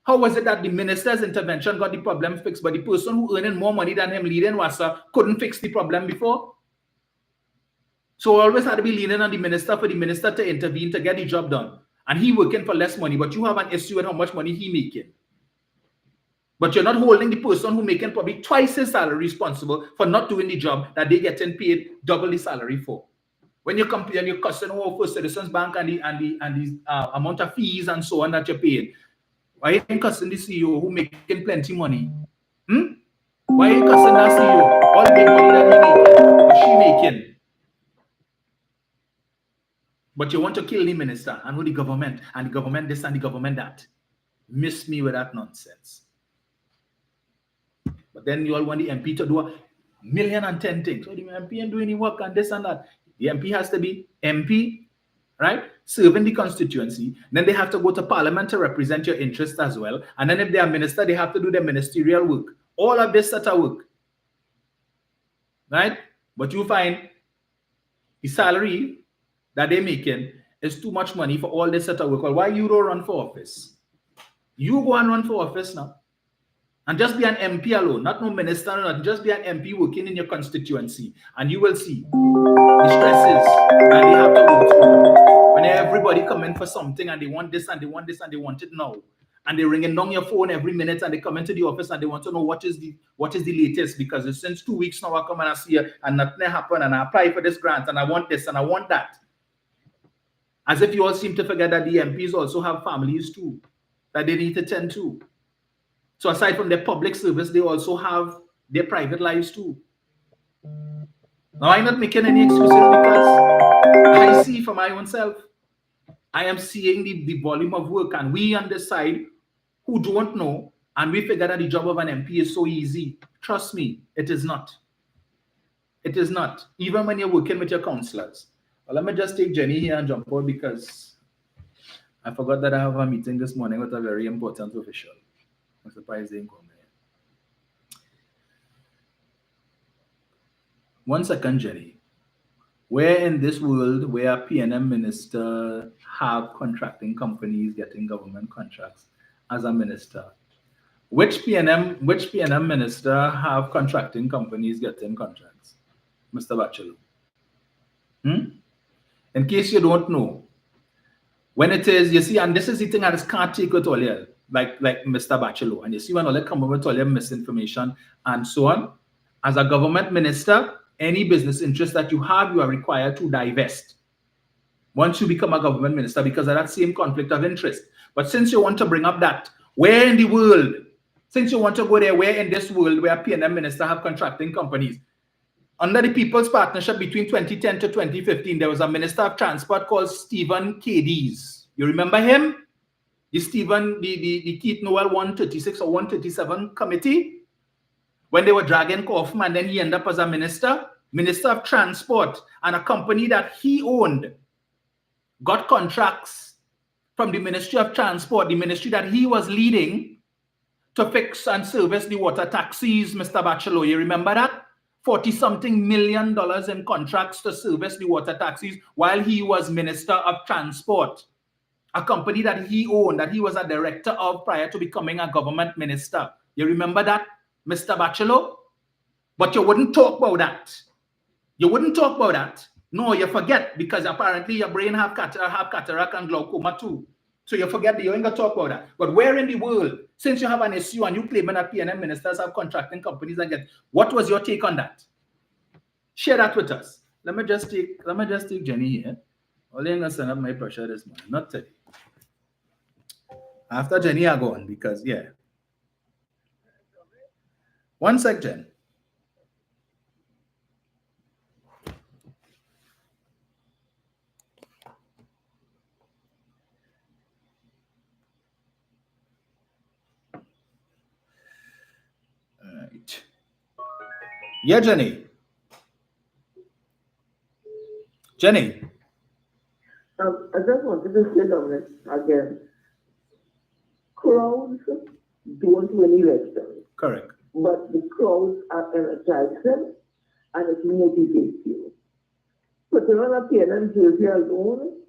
How was it that the minister's intervention got the problem fixed, but the person who earning more money than him leading WASA couldn't fix the problem before? So always had to be leaning on the minister for the minister to intervene to get the job done. And he working for less money, but you have an issue with how much money he making. But you're not holding the person who making probably twice his salary responsible for not doing the job that they getting paid double the salary for. When you compare and you're costing over First Citizens Bank and the amount of fees and so on that you're paying, why are you cussing the CEO who making plenty money? Why are you cussing that CEO? All the big money that he making, what she making? But you want to kill the minister and the government this and the government that. Miss me with that nonsense. But then you all want the MP to do 1,010,000 things. So the MP ain't doing any work and this and that. The MP has to be MP, right? Serving the constituency. Then they have to go to parliament to represent your interests as well. And then if they are minister, they have to do their ministerial work. All of this set of work. Right? But you find the salary that they're making is too much money for all this set of work. Well, why you don't run for office? You go and run for office now. And just be an MP alone, not no minister, not just be an MP working in your constituency. And you will see the stresses that they have to go through. When everybody come in for something and they want this and they want this and they want it now. And they're ringing down your phone every minute and they come into the office and they want to know what is the latest, because it's since 2 weeks now I come and I see it and nothing happened and I apply for this grant and I want this and I want that. As if you all seem to forget that the MPs also have families too that they need to tend to. So aside from their public service, they also have their private lives too. Now, I'm not making any excuses because I see for my own self. I am seeing the volume of work, and we on this side who don't know, and we figure that the job of an MP is so easy. Trust me, it is not. It is not. Even when you're working with your counselors. Well, let me just take Jenny here and jump out because I forgot that I have a meeting this morning with a very important official. I'm surprised they didn't come here. 1 second, Jenny. Where in this world where a PNM minister have contracting companies getting government contracts as a minister? Which PNM minister have contracting companies getting contracts? Mr. Bachelor. In case you don't know, when it is, you see, and this is the thing that is can't take it all here, like Mr. Bachelor, and you see when all that come with all your misinformation and so on, as a government minister, any business interest that you have, you are required to divest once you become a government minister because of that same conflict of interest. But since you want to bring up that, where in the world, since you want to go there, where in this world where a PNM minister have contracting companies? Under the People's Partnership between 2010 to 2015, there was a minister of transport called Stephen Cadiz. You remember him? The Keith Noel 136 or 137 committee? when they were dragging Kaufman, then he ended up as a minister of transport, and a company that he owned got contracts from the Ministry of Transport, the ministry that he was leading, to fix and service the water taxis, Mr. Bachelor. You remember that? $40-something million in contracts to service the water taxis while he was Minister of Transport. A company that he owned, that he was a director of prior to becoming a government minister. You remember that, Mr. Bachelor? But you wouldn't talk about that. You wouldn't talk about that. No, you forget, because apparently your brain have cataract and glaucoma too. So you forget that you ain't gonna talk about that. But where in the world, since you have an issue and you claiming that PNM ministers have contracting companies and get, what was your take on that? Share that with us. Let me just take Jenny here. Only gonna send up my pressure this morning, not today. After Jenny, I go on because yeah. One sec, Jen. Right. Yeah, Jenny. Jenny. I just wanted to say, Dominic, again, crowds don't win elections. Correct. But the crowds are energizing and it motivates you. Putting on a PNM jersey alone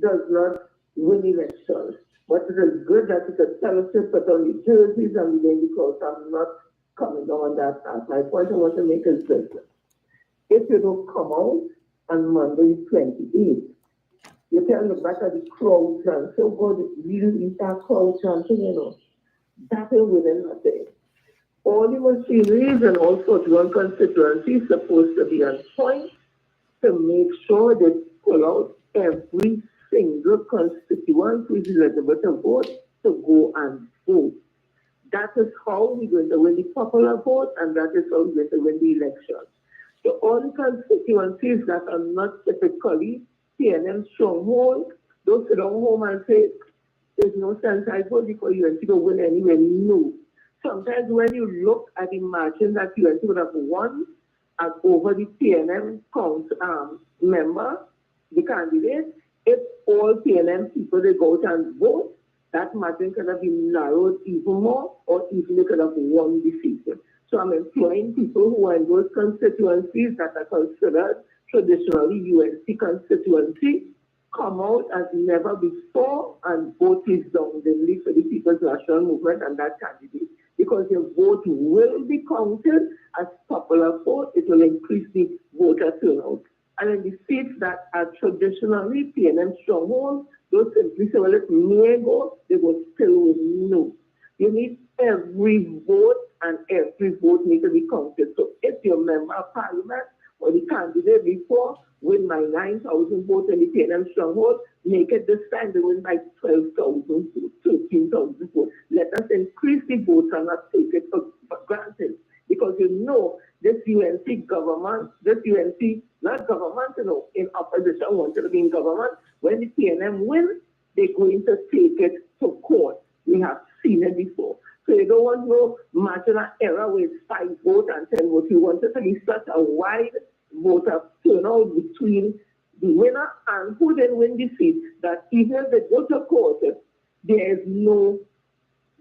does not win elections. But it is good that it's a fellowship, put on the jerseys and win the crowds. I'm not coming down on that path. My point I want to make is this. If you don't come out on Monday 28th, you can look back at the crowd chant. So God, really is that crowd chanting, you know. That is within nothing. All the machineries and all sorts of constituencies supposed to be on point to make sure they pull out every single constituent who is eligible to vote to go and vote. That is how we're going to win the popular vote, and that is how we're going to win the election. So all the constituencies that are not typically PNM stronghold, those sit down home and say, there's no sense I vote because UNC don't win anywhere. No. Sometimes when you look at the margin that UNC would have won at over the PNM member, the candidate, if all PNM people they go out and vote, that margin could have been narrowed even more, or even they could have won the seat. So I'm employing people who are in those constituencies that are considered traditionally UNC constituency, come out as never before and vote resoundingly for the People's National Movement and that candidate. Because your vote will be counted as popular vote, it will increase the voter turnout. And in the seats that are traditionally PNM stronghold, those simply say, well, it may go, they will still win. No. You need every vote, and every vote needs to be counted. So if your member of parliament or the candidate before win by 9,000 votes in the PNM stronghold, make it this time they win by 12,000 votes, 13,000 votes. Let us increase the votes and not take it for granted. Because you know, this UNC government, not government, you know, in opposition wanted to be in government. When the PNM win, they're going to take it to court. We have seen it before. So you don't want no marginal error with 5 votes and 10 votes. You want it to be such a wide voter turnout between the winner and who then win the seat that even if they go to court, there is no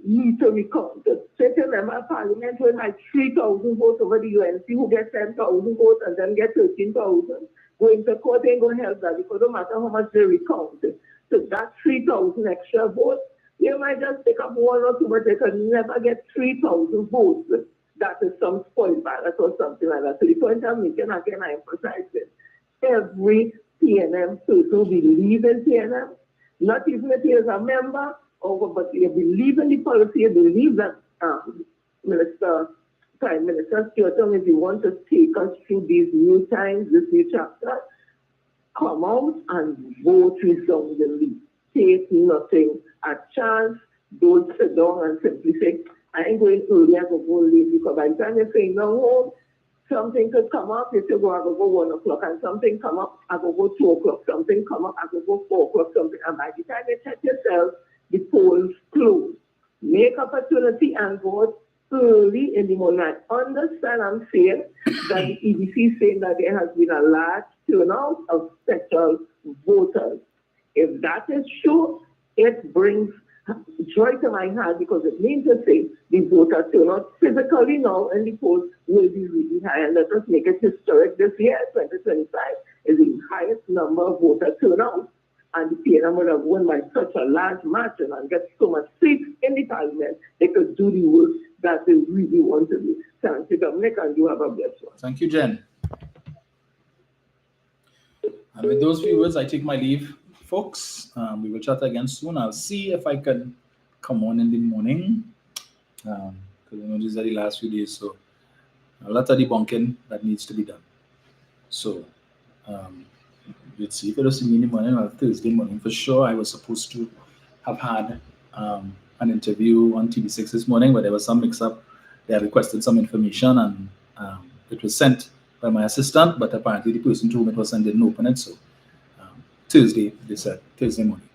need to recount. Certain member of parliament will have 3,000 votes over the UNC who get 10,000 votes and then get 13,000. Going to court ain't going to help that because no matter how much they recount. So that 3,000 extra votes, you might just pick up 1 or 2, but they can never get 3,000 votes. That is some spoiled ballot or something like that. So the point I'm making, again, I emphasize it. Every PNM person believes in PNM, not even if he is a member, but you believe in the policy, you believe that Prime Minister Stuart, if you want to take us through these new times, this new chapter, come out and vote resoundingly. Take nothing a chance. Don't sit down and simply say, I ain't going early, I go late, because by the time you're saying no home, something could come up, you say, I go 1 o'clock, and something come up, I go 2 o'clock, something come up, I go 4 o'clock, something, and by the time you check yourself, the polls close. Make opportunity and vote early in the morning. I understand and feel that the EBC is saying that there has been a large turnout of special voters. If that is true, it brings joy to my heart because it means to say the voter turnout physically now in the polls will be really high. And let us make it historic this year. 2025 is the highest number of voter turnout. And the PNM would have won by such a large margin and get so much seats in the parliament, they could do the work that they really want to do. Thank you, Dominic, and you have a blessed one. Thank you, Jen. And with those few words, I take my leave, folks. We will chat again soon. I'll see if I can come on in the morning. Because these are the last few days, so a lot of debunking that needs to be done. So, let's see if it was in the morning or Thursday morning. For sure, I was supposed to have had an interview on TV6 this morning, but there was some mix-up. They had requested some information, and it was sent by my assistant, but apparently the person to whom it was sent didn't open it. So Tuesday, they said, Thursday morning.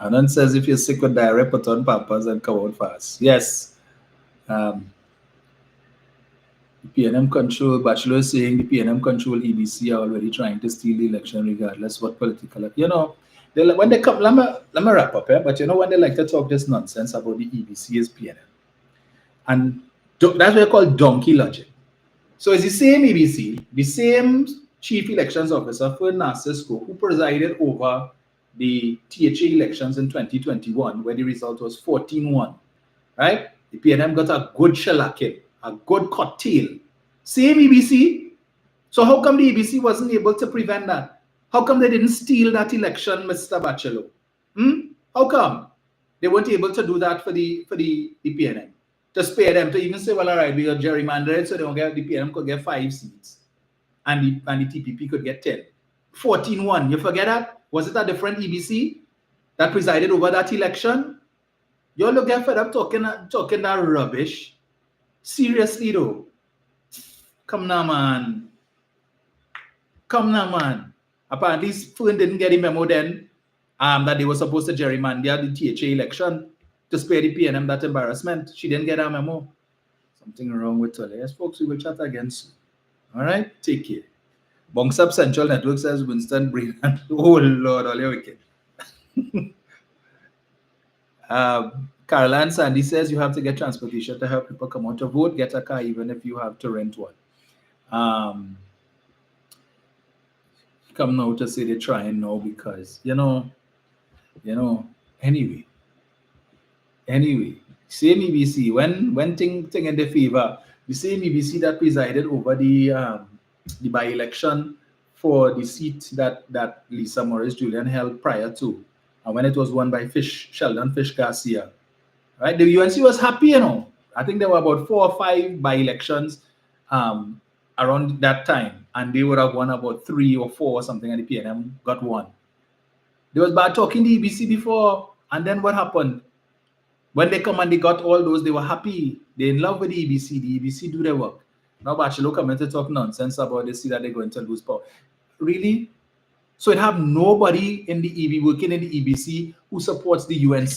Anan says, if you're sick with diarrhea, put on Pampers and come out fast. Yes. The PNM control, Bachelor is saying the PNM control EBC are already trying to steal the election regardless what political, when they come, let me wrap up here, but when they like to talk this nonsense about the EBC is PNM. And that's what they call donkey logic. So it's the same EBC, the same chief elections officer for Narcisco who presided over the THA elections in 2021, where the result was 14-1, right? The PNM got a good shellacking, a good cocktail. Same EBC. So how come the EBC wasn't able to prevent that? How come they didn't steal that election, Mr. Bachelor? How come they weren't able to do that for the PNM? To spare them, to even say, well, all right, we got gerrymandered, so the PNM could get 5 seats. And the TPP could get 10. 14-1, you forget that? Was it a different EBC that presided over that election? You all look get fed up talking that rubbish. Seriously though. Come now, man. Apparently, Flynn didn't get a memo then that they were supposed to gerrymander the THA election to spare the PNM that embarrassment. She didn't get a memo. Something wrong with her. Yes, folks, we will chat again soon. All right, take care. Bongsap Central Network says Winston Brennan. Oh Lord, all your wicked. Caroline Sandy says you have to get transportation to help people come out to vote. Get a car even if you have to rent one. Come now to say they're trying now because anyway. Same EBC when thing in the favor, the same EBC that presided over the by-election for the seat that Lisa Morris Julian held prior to, and when it was won by Sheldon Fish Garcia, right? The UNC was happy, I think there were about 4 or 5 by-elections around that time, and they would have won about 3 or 4 or something, and the PNM got 1. There was bad talking the EBC before, and then what happened? When they come and they got all those, they were happy. They're in love with the EBC. The EBC do their work. Now Bachelor come in to talk nonsense about this, see that they're going to lose power. Really? So it have nobody in the EB working in the EBC who supports the UNC.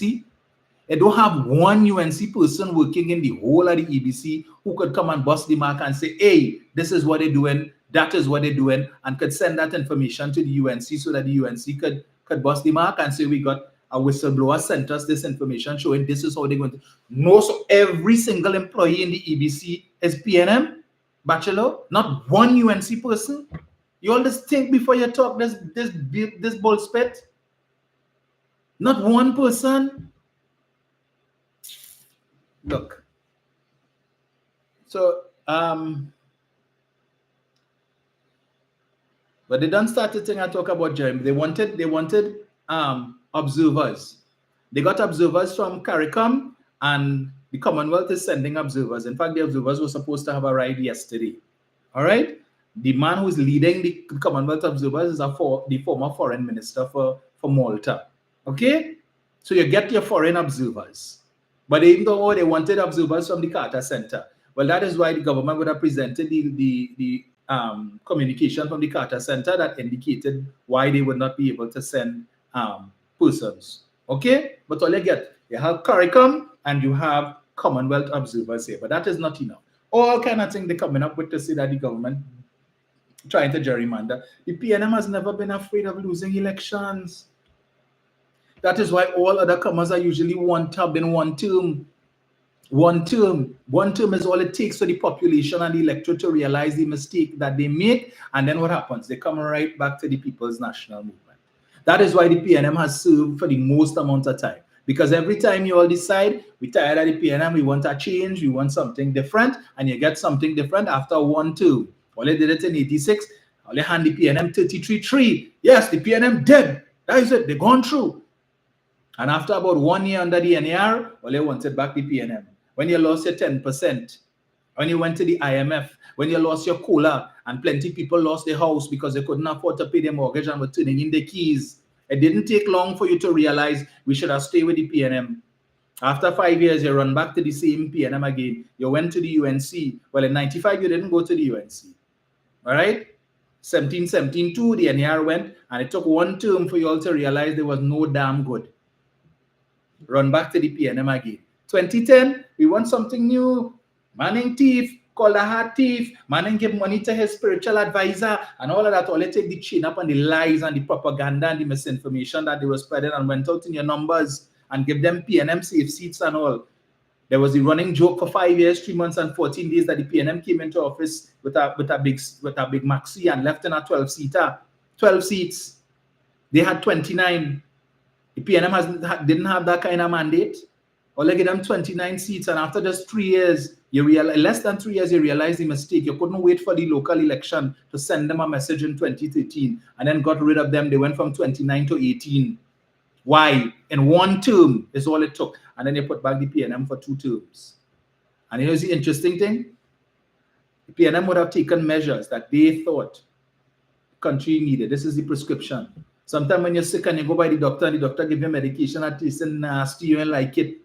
They don't have one UNC person working in the whole of the EBC who could come and bust the mark and say, hey, this is what they're doing, that is what they're doing, and could send that information to the UNC so that the UNC could bust the mark and say, we got a whistleblower sent us this information showing this is how they're going to. No, so every single employee in the EBC is PNM, Bachelor, not one UNC person. You all just think before you talk this bull spit. Not one person. Look. So, but they don't start to think and talk about Jeremy. They wanted observers. They got observers from CARICOM, and the Commonwealth is sending observers. In fact, the observers were supposed to have arrived yesterday. All right? The man who's leading the Commonwealth observers is the former foreign minister for Malta. Okay? So you get your foreign observers. But even though they wanted observers from the Carter Center, well, that is why the government would have presented the communication from the Carter Center that indicated why they would not be able to send persons. Okay? But all you have CARICOM and you have Commonwealth observers say, but that is not enough. All kind of things they're coming up with to say that the government trying to gerrymander. The PNM has never been afraid of losing elections. That is why all other comers are usually one term in one term. One term is all it takes for the population and the electorate to realize the mistake that they make, and then what happens? They come right back to the People's National Movement. That is why the PNM has served for the most amount of time. Because every time you all decide, we're tired of the PNM, we want a change, we want something different, and you get something different after one term. All they did it in 86, all they hand the PNM 33-3. Yes, the PNM dead. That is it, they're gone through. And after about 1 year under the NAR, well, they wanted back the PNM. When you lost your 10%, when you went to the IMF, when you lost your COLA, and plenty of people lost their house because they couldn't afford to pay their mortgage and were turning in their keys. It didn't take long for you to realize we should have stayed with the PNM. After 5 years, you run back to the same PNM again. You went to the UNC. Well, in 95, you didn't go to the UNC. All right? 17-17-2, the NAR went, and it took one term for you all to realize there was no damn good. Run back to the PNM again. 2010, we want something new. Manning thief, called a hard thief. Manning give money to his spiritual advisor and all of that. All they take the chain up on the lies and the propaganda and the misinformation that they were spreading and went out in your numbers and give them PNM safe seats and all. There was the running joke for 5 years, 3 months and 14 days that the PNM came into office with a big maxi and left in a 12-seater. 12 seats. They had 29. The PNM didn't have that kind of mandate. Or they give them 29 seats, and after just 3 years, less than 3 years, you realize the mistake. You couldn't wait for the local election to send them a message in 2013, and then got rid of them. They went from 29 to 18. Why? In one term is all it took. And then you put back the PNM for 2 terms. And here's the interesting thing. The PNM would have taken measures that they thought the country needed. This is the prescription. Sometimes when you're sick and you go by the doctor, and the doctor gives you medication that tastes nasty, you don't like it.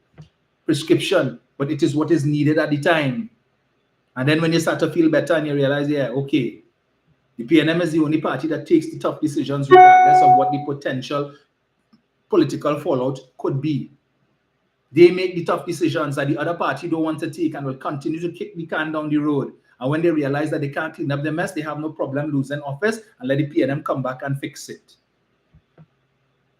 Prescription, but it is what is needed at the time. And then when you start to feel better and you realize, yeah, okay, the PNM is the only party that takes the tough decisions regardless of what the potential political fallout could be. They make the tough decisions that the other party don't want to take and will continue to kick the can down the road. And when they realize that they can't clean up the mess, they have no problem losing office and let the PNM come back and fix it.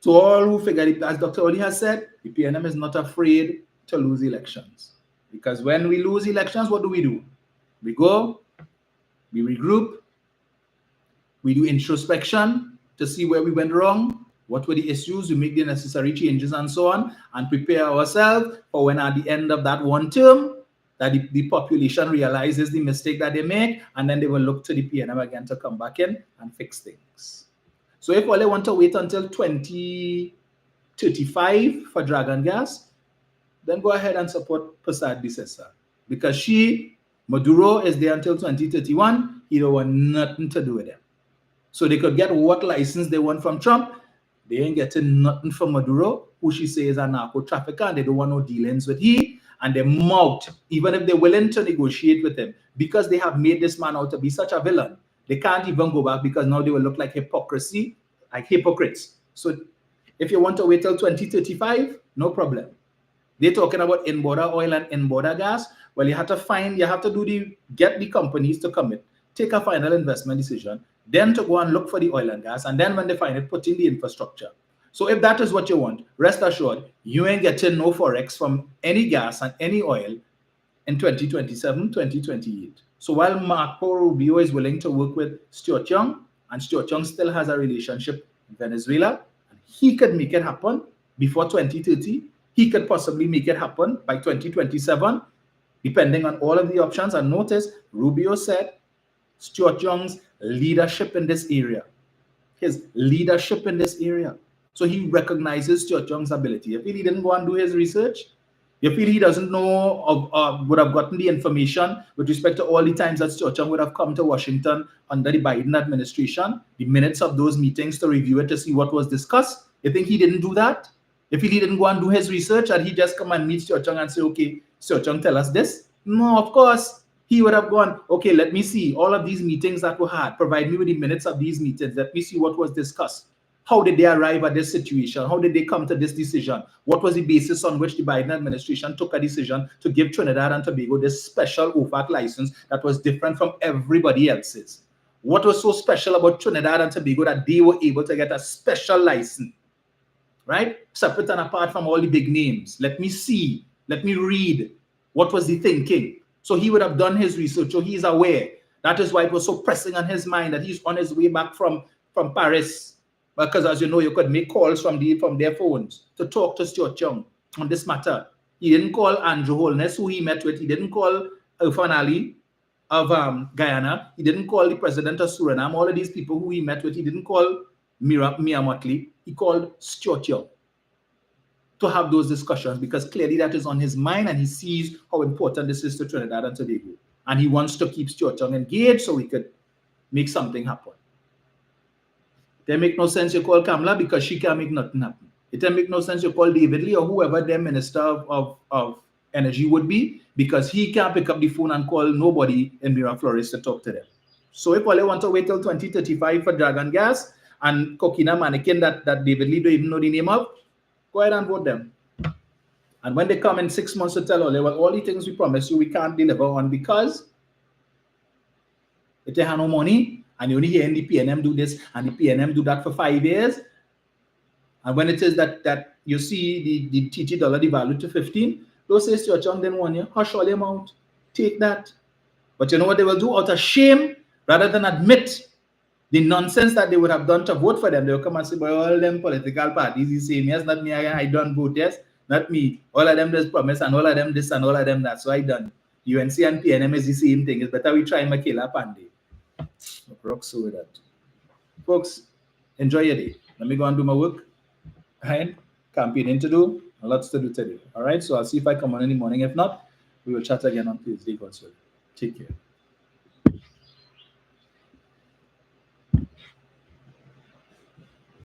To all who figure it, as Dr. Oli has said, the PNM is not afraid to lose elections. Because when we lose elections, what do? We go, we regroup, we do introspection to see where we went wrong, what were the issues, we make the necessary changes and so on, and prepare ourselves for when at the end of that one term, that the population realizes the mistake that they make, and then they will look to the PNM again to come back in and fix things. So if all they want to wait until 2035 for Dragon Gas, then go ahead and support Prasad Bisesa. Because Maduro is there until 2031, he don't want nothing to do with them. So they could get what license they want from Trump, they ain't getting nothing from Maduro, who she says is a narco trafficker, and they don't want no dealings with he, and they mocked, even if they're willing to negotiate with him, because they have made this man out to be such a villain. They can't even go back because now they will look like hypocrites. So if you want to wait till 2035, no problem. They're talking about in-border oil and in-border gas. Well, you have to get the companies to commit, take a final investment decision, then to go and look for the oil and gas, and then when they find it, put in the infrastructure. So if that is what you want, rest assured, you ain't getting no Forex from any gas and any oil in 2027, 2028. So while Marco Rubio is willing to work with Stuart Young, and Stuart Young still has a relationship in Venezuela, and he could make it happen before 2030, he could possibly make it happen by 2027, depending on all of the options. And notice, Rubio said Stuart Young's leadership in this area. His leadership in this area. So he recognizes Stuart Young's ability. You feel he didn't go and do his research? You feel he doesn't know would have gotten the information with respect to all the times that Stuart Young would have come to Washington under the Biden administration, the minutes of those meetings to review it to see what was discussed? You think he didn't do that? If he didn't go and do his research and he just come and meet Stuart Young and say, okay, Stuart Young, tell us this? No, of course. He would have gone, okay, let me see all of these meetings that were had. Provide me with the minutes of these meetings. Let me see what was discussed. How did they arrive at this situation? How did they come to this decision? What was the basis on which the Biden administration took a decision to give Trinidad and Tobago this special OFAC license that was different from everybody else's? What was so special about Trinidad and Tobago that they were able to get a special license, right? Separate and apart from all the big names. Let me see. Let me read. What was the thinking? So he would have done his research, so he's aware. That is why it was so pressing on his mind that he's on his way back from Paris. Because as you know, you could make calls from their phones to talk to Stuart Young on this matter. He didn't call Andrew Holness, who he met with. He didn't call Irfan Ali of Guyana. He didn't call the president of Suriname. All of these people who he met with, he didn't call Mia Motley. He called Stuart Young to have those discussions because clearly that is on his mind and he sees how important this is to Trinidad and Tobago. And he wants to keep Stuart Young engaged so we could make something happen. It make no sense you call Kamala because she can't make nothing happen. It make no sense you call David Lee or whoever their minister of energy would be because he can't pick up the phone and call nobody in Miraflores to talk to them. So if all they want to wait till 2035 for Dragon Gas and Coquina Mannequin that David Lee don't even know the name of, go ahead and vote them. And when they come in 6 months to tell all the things we promised you we can't deliver on because if they have no money, and you only hear the PNM do this and the PNM do that for 5 years. And when it is that you see the TT dollar devalued to 15, those say Stuart Young then 1 year, hush all them out, take that. But you know what they will do? Out of shame, rather than admit the nonsense that they would have done to vote for them, they will come and say, boy, all them political parties, the same, yes, not me, I don't vote, yes, not me. All of them just promise and all of them this and all of them that, so I done. UNC and PNM is the same thing. It's better we try Makela Pandey. Rock so with that. Folks, enjoy your day. Let me go and do my work. Right? Campaigning to do, lots to do today. All right, so I'll see if I come on in the morning. If not, we will chat again on Tuesday. Take care.